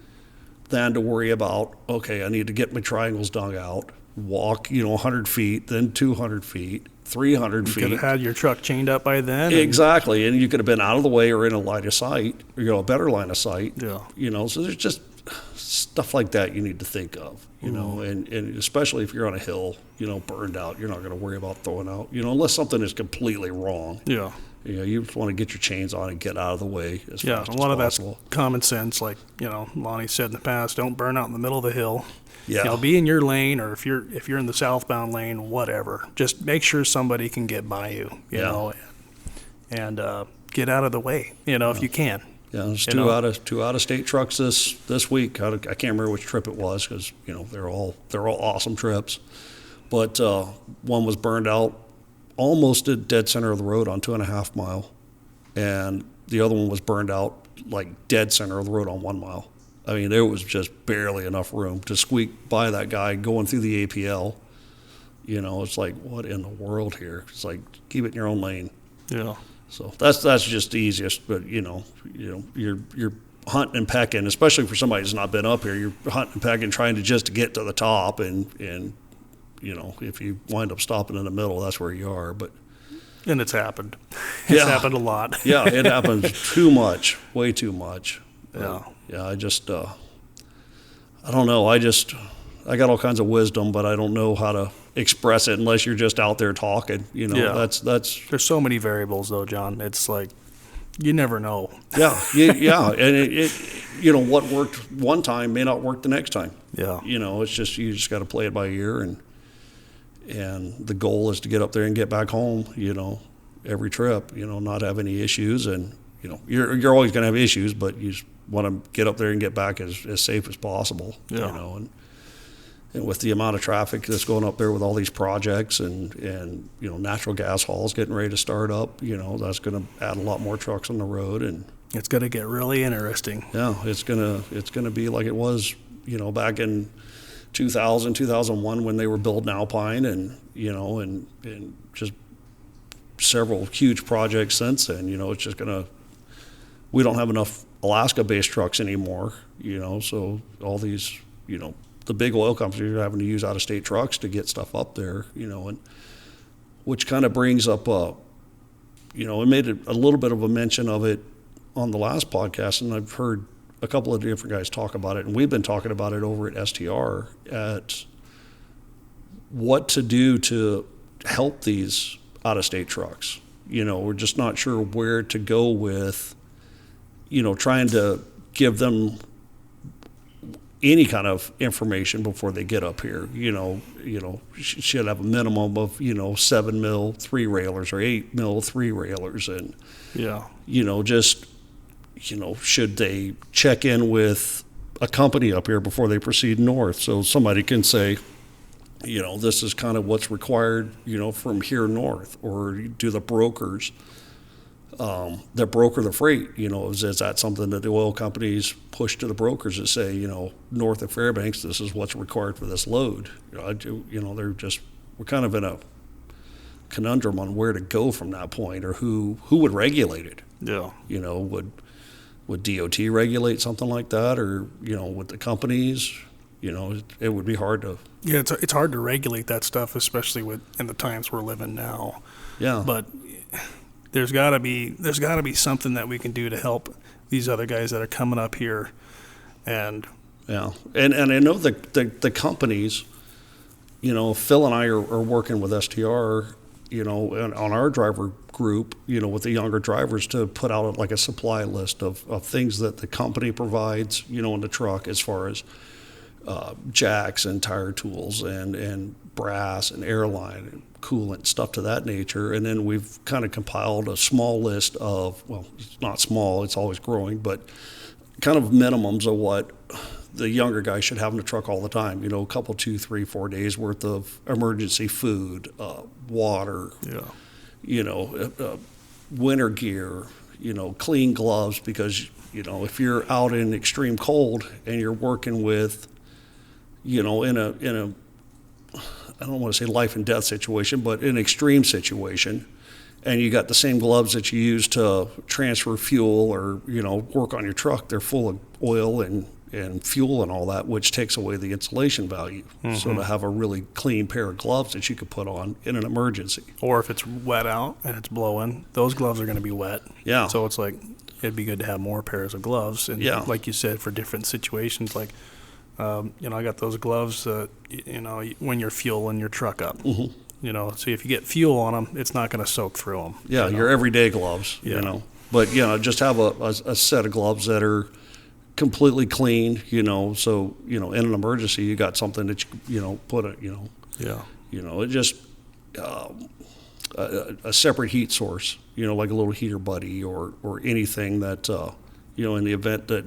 than to worry about, okay, I need to get my triangles dug out, walk, 100 feet, then 200 feet, 300 You feet. could have had your truck chained up by then. Exactly, and you could have been out of the way or in a line of sight, a better line of sight. Yeah. So there's just stuff like that you need to think of, and especially if you're on a hill, burned out, you're not going to worry about throwing out, unless something is completely wrong. Yeah. You just want to get your chains on and get out of the way as fast a as lot of possible. that's common sense. Like, Lonnie said in the past, don't burn out in the middle of the hill. Yeah. Be in your lane, or if you're in the southbound lane, whatever. Just make sure somebody can get by you, and get out of the way, if you can. Yeah, there's two out of state trucks this week. I can't remember which trip it was because they're all awesome trips, but one was burned out almost at dead center of the road on 2.5 mile, and the other one was burned out like dead center of the road on 1 mile. I mean, there was just barely enough room to squeak by that guy going through the APL. It's like, what in the world here? It's like, keep it in your own lane. Yeah. So that's just the easiest. But you're hunting and pecking, especially for somebody who's not been up here. You're hunting and pecking, trying to just get to the top, and if you wind up stopping in the middle, that's where you are. But and it's happened. It's happened a lot. Yeah, it happens too much, way too much. Yeah. Yeah, I just I don't know. I got all kinds of wisdom, but I don't know how to express it unless you're just out there talking. That's There's so many variables though, John. It's like you never know. Yeah, and it what worked one time may not work the next time. Yeah. It's just you just got to play it by ear, and the goal is to get up there and get back home. Every trip. Not have any issues, and you're always going to have issues, but you just want to get up there and get back as safe as possible. Yeah. And with the amount of traffic that's going up there with all these projects and natural gas hauls getting ready to start up, that's going to add a lot more trucks on the road, and it's going to get really interesting. Yeah, it's gonna be like it was, back in 2000, 2001 when they were building Alpine, and and just several huge projects since then. It's just we don't have enough Alaska-based trucks anymore. So all these, the big oil companies are having to use out-of-state trucks to get stuff up there, and which kind of brings up, I made a little bit of a mention of it on the last podcast, and I've heard a couple of different guys talk about it, and we've been talking about it over at STR at what to do to help these out-of-state trucks. We're just not sure where to go with, trying to give them any kind of information before they get up here. Should have a minimum of 7 mil 3-railers or 8 mil 3-railers, and just should they check in with a company up here before they proceed north, so somebody can say, this is kind of what's required, from here north, or do the brokers that broker the freight, is that something that the oil companies push to the brokers that say, north of Fairbanks, this is what's required for this load? We're kind of in a conundrum on where to go from that point, or who would regulate it. Yeah. Would DOT regulate something like that, or with the companies? It would be hard to. Yeah, it's hard to regulate that stuff, especially in the times we're living now. Yeah. But there's got to be something that we can do to help these other guys that are coming up here, and yeah, and I know the companies, Phil and I are working with STR, on our driver group, with the younger drivers, to put out like a supply list of things that the company provides, in the truck, as far as jacks and tire tools and brass and airline and coolant, stuff to that nature. And then we've kind of compiled a small list of, well, it's not small, it's always growing, but kind of minimums of what the younger guy should have in the truck all the time. A couple, 2, 3, 4 days worth of emergency food, water, winter gear, clean gloves, because, if you're out in extreme cold and you're working with, in a I don't want to say life and death situation, but an extreme situation, and you got the same gloves that you use to transfer fuel or, work on your truck, they're full of oil and and fuel and all that, which takes away the insulation value. So to have a really clean pair of gloves that you could put on in an emergency. Or if it's wet out and it's blowing, those gloves are going to be wet. Yeah. So it's like, it'd be good to have more pairs of gloves. And Yeah. like you said, for different situations, like, I got those gloves, when you're fueling your truck up. So if you get fuel on them, it's not going to soak through them. Yeah, your everyday gloves, But, just have a set of gloves that are completely clean, so, in an emergency, you got something that put it, Yeah. it just, a separate heat source, like a little heater buddy or anything that, in the event that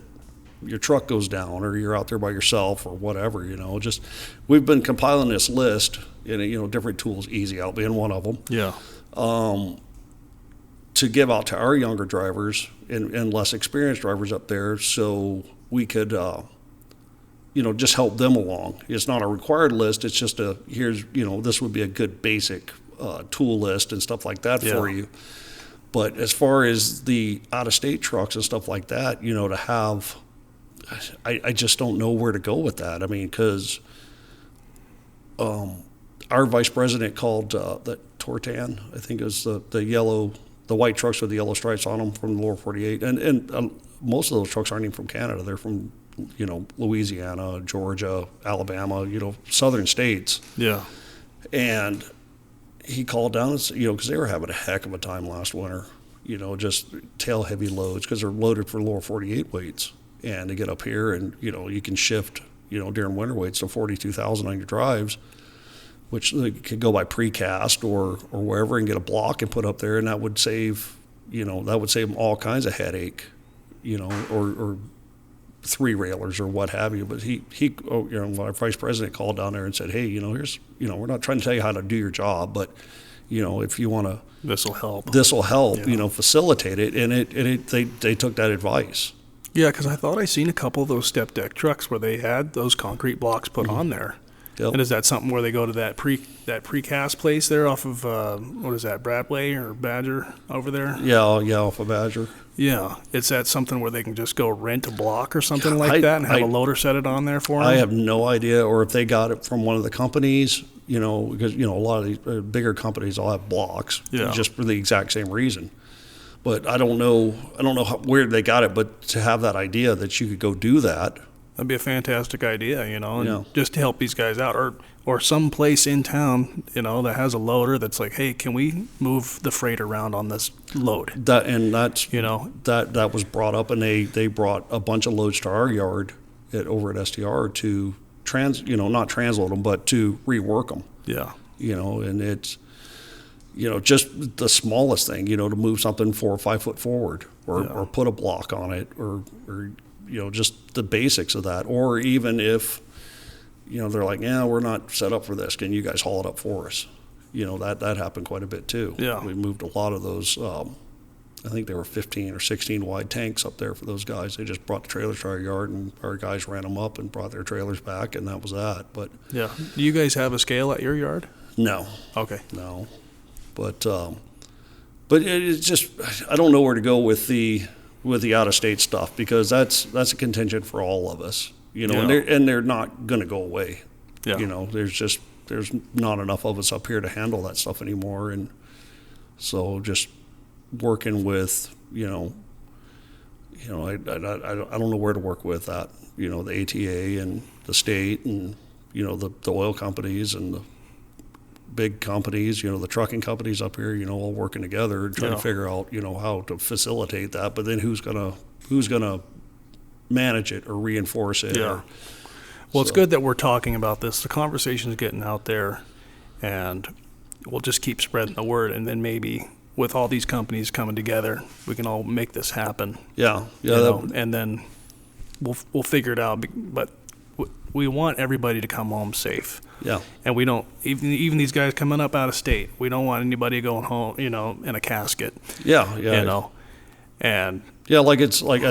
your truck goes down or you're out there by yourself or whatever, just, we've been compiling this list and, different tools, easy out being one of them. Yeah. To give out to our younger drivers and less experienced drivers up there so we could, just help them along. It's not a required list. It's just this would be a good basic tool list and stuff like that for you. But as far as the out-of-state trucks and stuff like that, to have, I just don't know where to go with that. I mean, because our vice president called the Tortan, I think it was the white trucks with the yellow stripes on them from the lower 48. And most of those trucks aren't even from Canada. They're from, Louisiana, Georgia, Alabama, southern states. Yeah. And he called down and said, because they were having a heck of a time last winter, just tail heavy loads because they're loaded for lower 48 weights. And to get up here and, you can shift, during winter weights to 42,000 on your drives, which they could go by precast or wherever and get a block and put up there, and that would save them all kinds of headache, or three railers or what have you. But our vice president called down there and said, hey, here's, we're not trying to tell you how to do your job, but if you want to, this will help, facilitate it. And they took that advice. Yeah, because I thought I seen a couple of those step deck trucks where they had those concrete blocks put on there. Yep. And is that something where they go to that precast place there off of what is that, Bradway or Badger over there? Yeah, off of Badger. Yeah, is that something where they can just go rent a block or something like that and have a loader set it on there for them? I have no idea, or if they got it from one of the companies, because a lot of these bigger companies all have blocks, just for the exact same reason. But I don't know where they got it, but to have that idea that you could go do that. That'd be a fantastic idea, and just to help these guys out, or some place in town, that has a loader that's like, hey, can we move the freight around on this load? That was brought up, and they brought a bunch of loads to our yard over at STR to not transload them, but to rework them. Yeah. And it's, just the smallest thing, to move something 4 or 5 foot forward, or put a block on it, or just the basics of that. Or even if, they're like, yeah, we're not set up for this. Can you guys haul it up for us? That happened quite a bit too. Yeah. We moved a lot of those, I think there were 15 or 16 wide tanks up there for those guys. They just brought the trailers to our yard, and our guys ran them up and brought their trailers back, and that was that. But yeah. Do you guys have a scale at your yard? No. Okay. No. But it's just, I don't know where to go with the out-of-state stuff, because that's a contingent for all of us, and they're not going to go away. Yeah. There's not enough of us up here to handle that stuff anymore, and so just working with, I don't know where to work with that, the ATA and the state and, the oil companies and the big companies, the trucking companies up here, all working together and trying to figure out, how to facilitate that. But then who's gonna manage it or reinforce it? Yeah. It's good that we're talking about this. The conversation's getting out there, and we'll just keep spreading the word. And then maybe with all these companies coming together, we can all make this happen. Yeah. Yeah. And then we'll figure it out. But we want everybody to come home safe. Yeah. And we don't, even these guys coming up out of state, we don't want anybody going home, in a casket. Yeah. Yeah. And yeah, I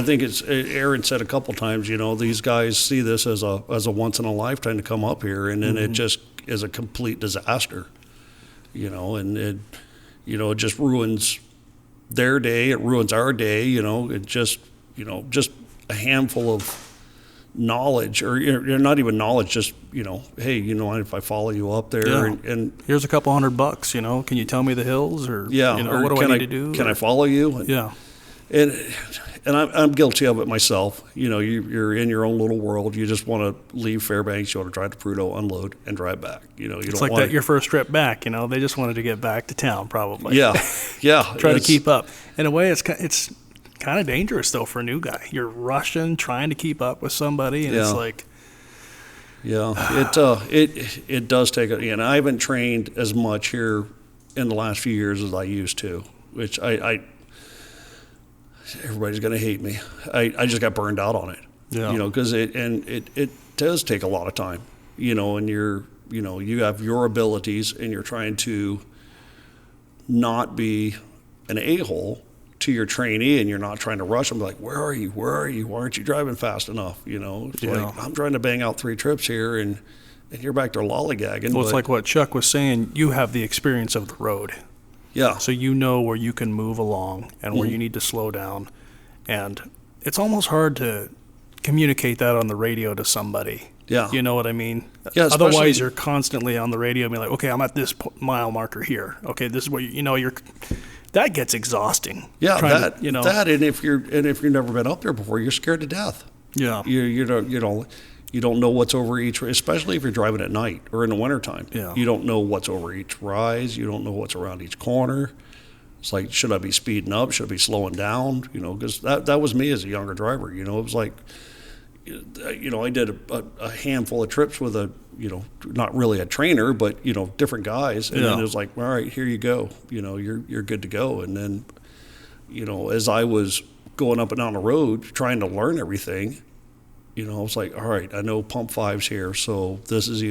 think Aaron said a couple times, these guys see this as a once in a lifetime to come up here, and then it just is a complete disaster, and it just ruins their day. It ruins our day. It just a handful of, knowledge, or you're not even knowledge, just, hey, if I follow you up there, Yeah. and Here's a couple $100, can you tell me the hills, or, yeah, what do I need to do? Can I follow you? Yeah. And I'm guilty of it myself. You're in your own little world. You just want to leave Fairbanks. You want to drive to Prudhoe, unload, and drive back. You It's don't like want that your first trip back. They just wanted to get back to town, probably. Yeah, yeah. Try to keep up. In a way, it's kind of dangerous though for a new guy. You're rushing, trying to keep up with somebody, and it's like. Yeah, it does take and I haven't trained as much here in the last few years as I used to, which I everybody's going to hate me. I just got burned out on it. Yeah. Because it does take a lot of time. And you have your abilities, and you're trying to not be an a-hole to your trainee, and you're not trying to rush them. Like, where are you? Where are you? Why aren't you driving fast enough? It's like, I'm trying to bang out 3 trips here, and you're back there lollygagging. Well, it's like what Chuck was saying. You have the experience of the road. Yeah. So you know where you can move along and where you need to slow down. And it's almost hard to communicate that on the radio to somebody. Yeah. You know what I mean? Yeah, otherwise, you're constantly on the radio being like, okay, I'm at this mile marker here. Okay, this is where you're. That gets exhausting. Yeah, that and if you've never been up there before, you're scared to death. Yeah. You don't know what's over each, especially if you're driving at night or in the wintertime. Yeah. You don't know what's over each rise. You don't know what's around each corner. It's like, should I be speeding up? Should I be slowing down? Because that was me as a younger driver. It was like, I did a handful of trips with not really a trainer, but, different guys. And then it was like, all right, here you go. You're good to go. And then, as I was going up and down the road trying to learn everything, I was like, all right, I know pump 5's here. So this is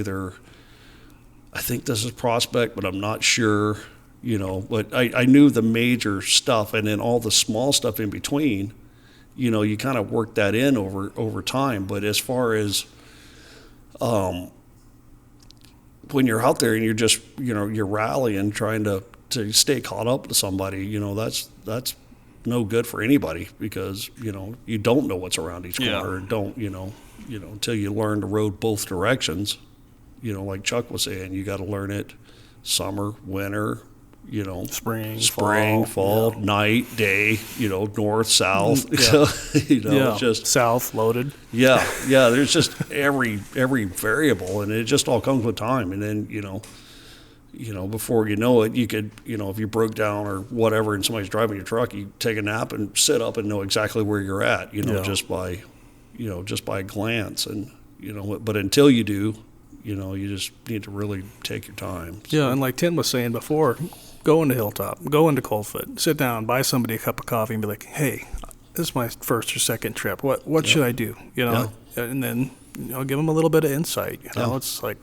I think this is Prospect, but I'm not sure, but I knew the major stuff, and then all the small stuff in between, you kind of work that in over time. But as far as, when you're out there and you're just, you're rallying, trying to stay caught up to somebody, that's no good for anybody, because, you don't know what's around each corner. Don't, until you learn to road both directions, like Chuck was saying, you got to learn it summer, winter, spring, fall, night, day, north, south. Yeah. It's just south loaded. Yeah. There's just every variable, and it just all comes with time. And then, before you know it, you could, if you broke down or whatever, and somebody's driving your truck, you take a nap and sit up and know exactly where you're at, just by a glance. And, but until you do, you just need to really take your time. So. Yeah. And like Tim was saying before, go into Hilltop, go into Coldfoot, sit down, buy somebody a cup of coffee, and be like, hey, this is my first or second trip. What should I do? And then, give them a little bit of insight. It's like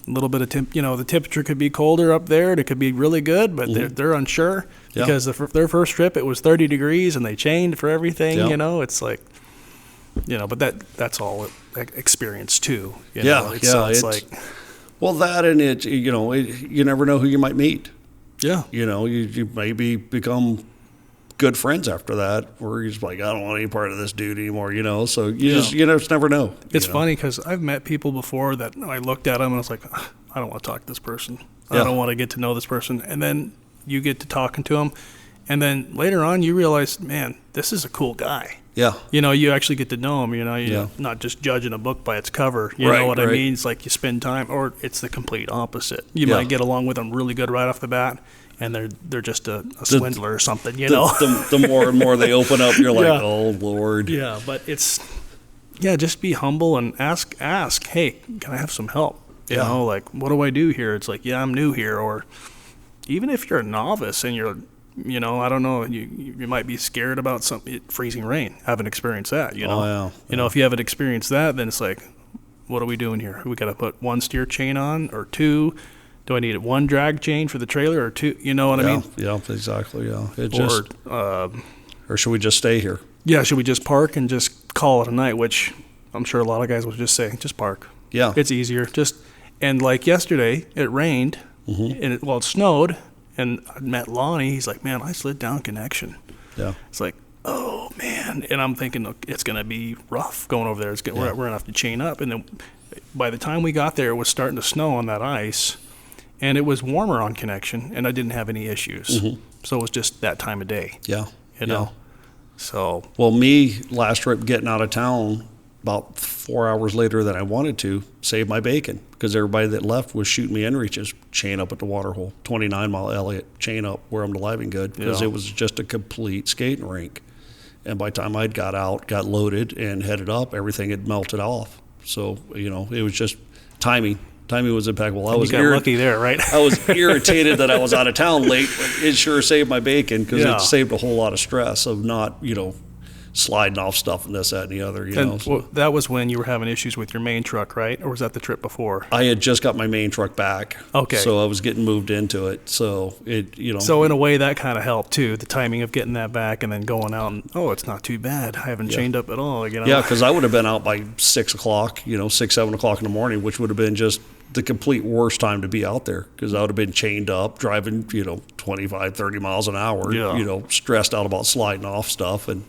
a little bit of the temperature could be colder up there. It could be really good, but they're unsure because their first trip, it was 30 degrees and they chained for everything. It's like, but that's all experience too. It's like, well, that, and you never know who you might meet. Yeah. You maybe become good friends after that, where you're just like, I don't want any part of this dude anymore, so you just never know. It's funny because I've met people before that I looked at them and I was like, I don't want to talk to this person. I don't want to get to know this person. And then you get to talking to them, and then later on you realize, man, this is a cool guy. Yeah. You actually get to know him, you're not just judging a book by its cover. You know what I mean? It's like you spend time, or it's the complete opposite. You might get along with them really good right off the bat, and they're just a swindler or something, The more and more they open up, you're like, oh, Lord. Yeah, but it's, just be humble and ask, hey, can I have some help? Like, what do I do here? It's like, I'm new here. Or even if you're a novice and you're, I don't know, you might be scared about freezing rain. I haven't experienced that, if you haven't experienced that, then it's like, what are we doing here? We got to put 1 steer chain on, or 2? Do I need 1 drag chain for the trailer, or 2? You know what I mean? Yeah, exactly. Yeah. Or should we just stay here? Yeah. Should we just park and just call it a night? Which I'm sure a lot of guys would just say, just park. Yeah. It's easier. And like yesterday, it rained, and it snowed. And I met Lonnie. He's like, man, I slid down connection. Yeah. It's like, oh man, and I'm thinking, look, it's going to be rough going over there. We're going to have to chain up. And then by the time we got there, it was starting to snow on that ice, and it was warmer on connection, and I didn't have any issues. So it was just that time of day. Yeah. You know? So. Well, me, last trip getting out of town, about 4 hours later than I wanted to, saved my bacon, because everybody that left was shooting me inReaches, chain up at the water hole, 29-mile Elliott, chain up where I'm driving good, because it was just a complete skating rink. And by the time I'd got out, got loaded, and headed up, everything had melted off. So, you know, it was just timing. Timing was impeccable. I was lucky there, right? I was irritated that I was out of town late, but it sure saved my bacon, because it saved a whole lot of stress of not, you know, sliding off stuff and this, that, and the other. You know, well, that was when you were having issues with your main truck, right? Or was that the trip before? I had just got my main truck back. Okay. So I was getting moved into it. So it, you know. So in a way, that kind of helped too. The timing of getting that back and then going out and, oh, it's not too bad. I haven't chained up at all. You know? Yeah, because I would have been out by 6 o'clock, you know, 6, 7 o'clock in the morning, which would have been just the complete worst time to be out there, because I would have been chained up, driving, you know, 25, 30 miles an hour, you know, stressed out about sliding off stuff. And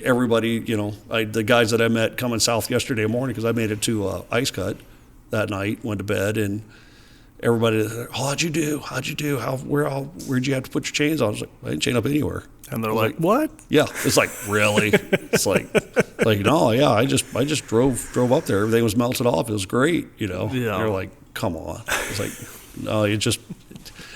everybody, you know, the guys that I met coming south yesterday morning, because I made it to Ice Cut that night, went to bed, and everybody, oh, how'd you do? Where'd you have to put your chains on? I was like, I didn't chain up anywhere. And they're like, what? Yeah. It's like, really? It's like, no, yeah, I just drove up there. Everything was melted off. It was great, you know. Yeah. They're like, come on. It's like, no,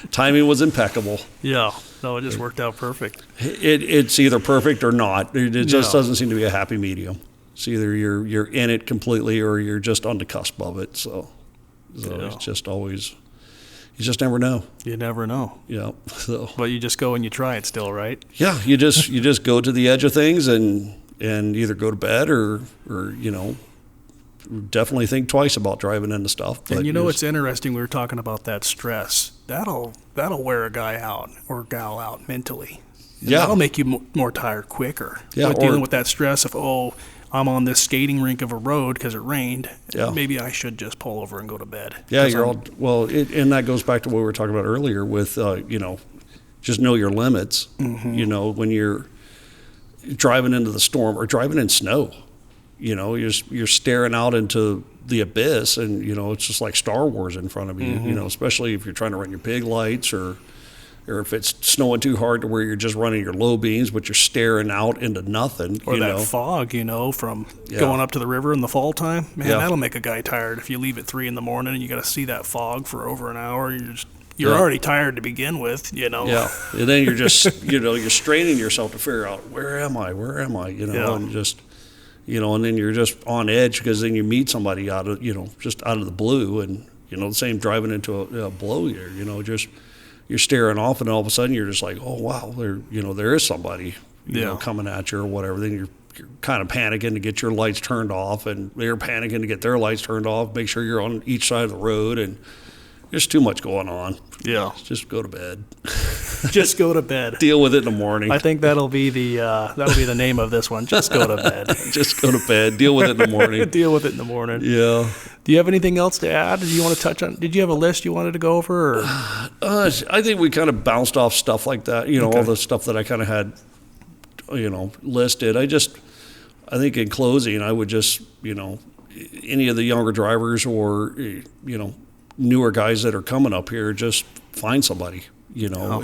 timing was impeccable. Yeah. No, it just worked out perfect. It's either perfect or not. It just doesn't seem to be a happy medium. It's either you're in it completely or you're just on the cusp of it. So it's just always, you just never know. You never know. Yeah. So. But you just go and you try it still, right? Yeah. You just go to the edge of things and either go to bed or you know, definitely think twice about driving into stuff. But and you know, it's interesting. We were talking about that stress. That'll wear a guy out or gal out mentally. And that'll make you more tired quicker. Yeah, dealing with that stress of, oh, I'm on this skating rink of a road because it rained. Yeah. Maybe I should just pull over and go to bed. Yeah, and that goes back to what we were talking about earlier with, you know, just know your limits. Mm-hmm. You know, when you're driving into the storm or driving in snow, you know, you're staring out into the abyss, and you know, it's just like Star Wars in front of you. Mm-hmm. You know, especially if you're trying to run your big lights or if it's snowing too hard to where you're just running your low beams, but you're staring out into nothing. Or that fog, you know, from going up to the river in the fall time. Man, that'll make a guy tired if you leave at 3 a.m. and you got to see that fog for over an hour. You're already tired to begin with, you know. Yeah, and then you're just, you know, you're straining yourself to figure out where am I, you know, and just. You know, and then you're just on edge because then you meet somebody just out of the blue, and you know, the same driving into a blow here. You know, just you're staring off, and all of a sudden you're just like, oh wow, there is somebody, you know, coming at you or whatever. Then you're kind of panicking to get your lights turned off, and they're panicking to get their lights turned off. Make sure you're on each side of the road, and there's too much going on. Yeah, just go to bed. Just go to bed. Deal with it in the morning. I think that'll be the name of this one. Just go to bed. Just go to bed. Deal with it in the morning. Deal with it in the morning. Yeah. Do you have anything else to add? Did you want to touch on? Did you have a list you wanted to go over? Or? I think we kind of bounced off stuff like that. You know, all the stuff that I kind of had, you know, listed. I think in closing, I would just, you know, any of the younger drivers or, you know, newer guys that are coming up here, just find somebody. You know,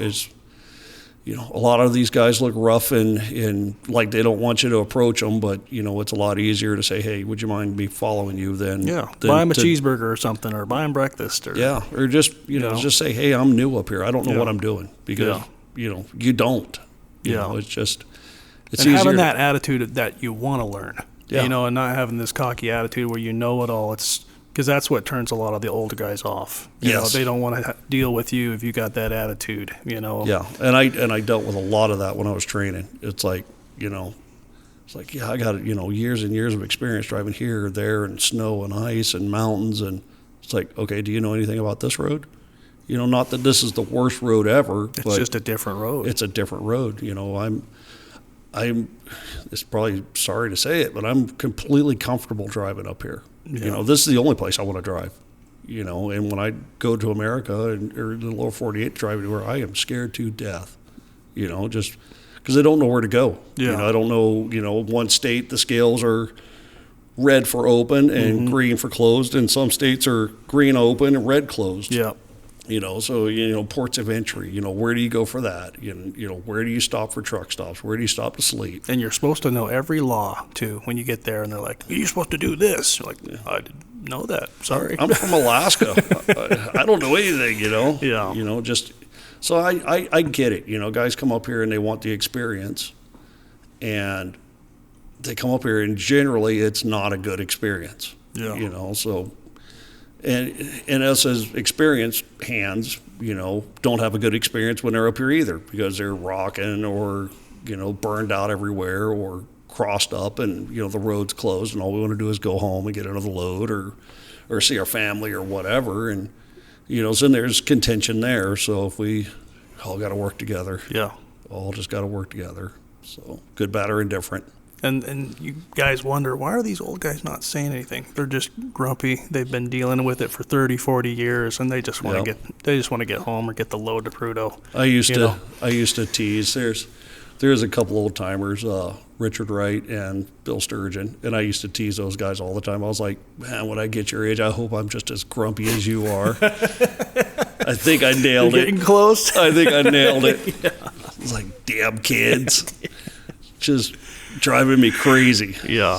a lot of these guys look rough and like they don't want you to approach them, but you know, it's a lot easier to say, hey, would you mind me following you than buy him a cheeseburger or something, or buy him breakfast, or or just just say, hey, I'm new up here, I don't know what I'm doing, because you know, you don't. You know, it's easier. Having that attitude that you want to learn, you know, and not having this cocky attitude where you know it all. It's because that's what turns a lot of the older guys off. You know, they don't want to deal with you if you got that attitude, you know. Yeah, and I dealt with a lot of that when I was training. It's like, you know, I got, you know, years and years of experience driving here, there, and snow and ice and mountains, and it's like, okay, do you know anything about this road? You know, not that this is the worst road ever. It's just a different road. It's a different road. You know, I'm. It's probably sorry to say it, but I'm completely comfortable driving up here. You know, this is the only place I want to drive, you know, and when I go to America or the lower 48 driving where I am scared to death, you know, just because they don't know where to go. Yeah. I don't know, one state the scales are red for open and green for closed, and some states are green open and red closed. Yeah. So ports of entry, where do you go for that? Where do you stop for truck stops? Where do you stop to sleep? And you're supposed to know every law too when you get there, and they're like, "You're supposed to do this." You're like, "I didn't know that. Sorry." I'm from Alaska. I don't know anything. Yeah. So I get it. Guys come up here and they want the experience, and they come up here and generally it's not a good experience. Yeah. So. And us as experienced hands, don't have a good experience when they're up here either, because they're rocking or, burned out everywhere or crossed up and, the road's closed and all we want to do is go home and get another load or see our family or whatever. And, so there's contention there. So if we all got to work together, all just got to work together. So good, bad, or indifferent. And you guys wonder, why are these old guys not saying anything? They're just grumpy. They've been dealing with it for 30, 40 years, and they just want to get home or get the load to Prudhoe. I used to tease. There's a couple old timers, Richard Wright and Bill Sturgeon, and I used to tease those guys all the time. I was like, man, when I get your age, I hope I'm just as grumpy as you are. I think I nailed it. Getting close. I think I nailed it. I was like, damn kids. Just driving me crazy. Yeah.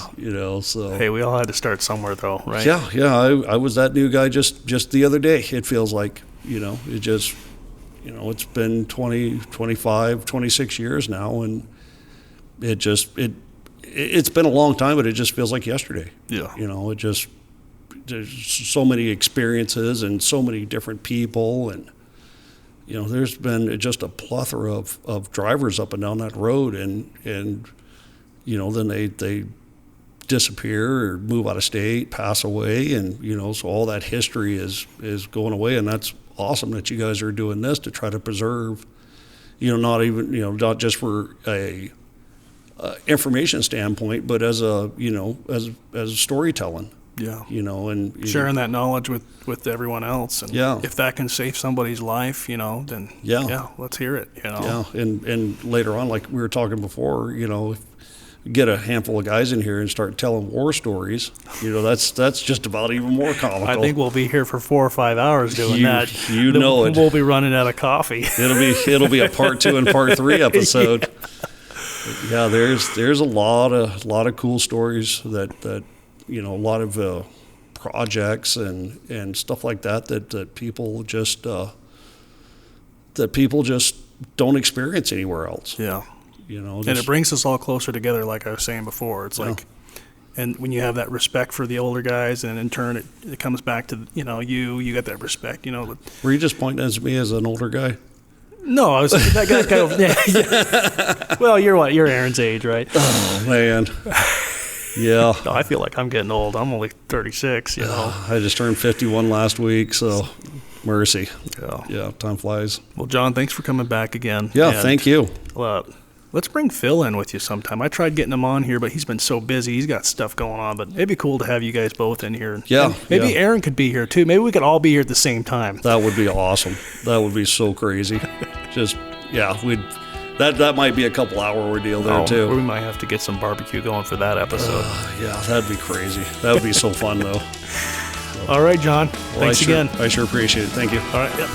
So. Hey, we all had to start somewhere, though, right? Yeah. I was that new guy just the other day, it feels like. It just, it's been 20, 25, 26 years now, and it's been a long time, but it just feels like yesterday. Yeah. There's so many experiences and so many different people, and there's been just a plethora of drivers up and down that road, and then they disappear or move out of state, pass away, and so all that history is going away, and that's awesome that you guys are doing this to try to preserve, not just for a information standpoint, but as a as storytelling. Yeah. And sharing that knowledge with everyone else. And if that can save somebody's life, then let's hear it. Yeah. And later on, like we were talking before, if you get a handful of guys in here and start telling war stories, that's just about even more comical. I think we'll be here for 4 or 5 hours doing that. We'll be running out of coffee. It'll be a part 2 and part 3 episode. Yeah, there's a lot of cool stories that a lot of projects and stuff like that people just don't experience anywhere else. Yeah. And it brings us all closer together, like I was saying before. It's like, and when you have that respect for the older guys, and in turn it comes back to you got that respect. Were you just pointing at me as an older guy? No, I was that guy kind of. Yeah. Well, you're what? You're Aaron's age, right? Oh man. Yeah. No, I feel like I'm getting old. I'm only 36, I just turned 51 last week, so mercy. Yeah, time flies. Well, John, thanks for coming back again. Yeah, thank you. Let's bring Phil in with you sometime. I tried getting him on here, but he's been so busy. He's got stuff going on, but it'd be cool to have you guys both in here. Yeah. And maybe Aaron could be here, too. Maybe we could all be here at the same time. That would be awesome. That would be so crazy. That might be a couple hour ordeal there too. We might have to get some barbecue going for that episode. Yeah, that'd be crazy. That would be so fun though. All right, John. Thanks again. I sure appreciate it. Thank you. All right. Yep.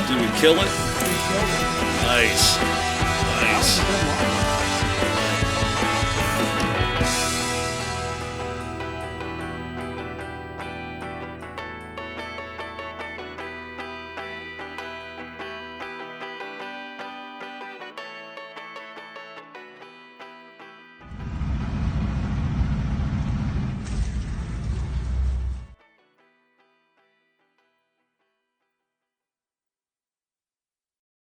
Did we kill it? Nice.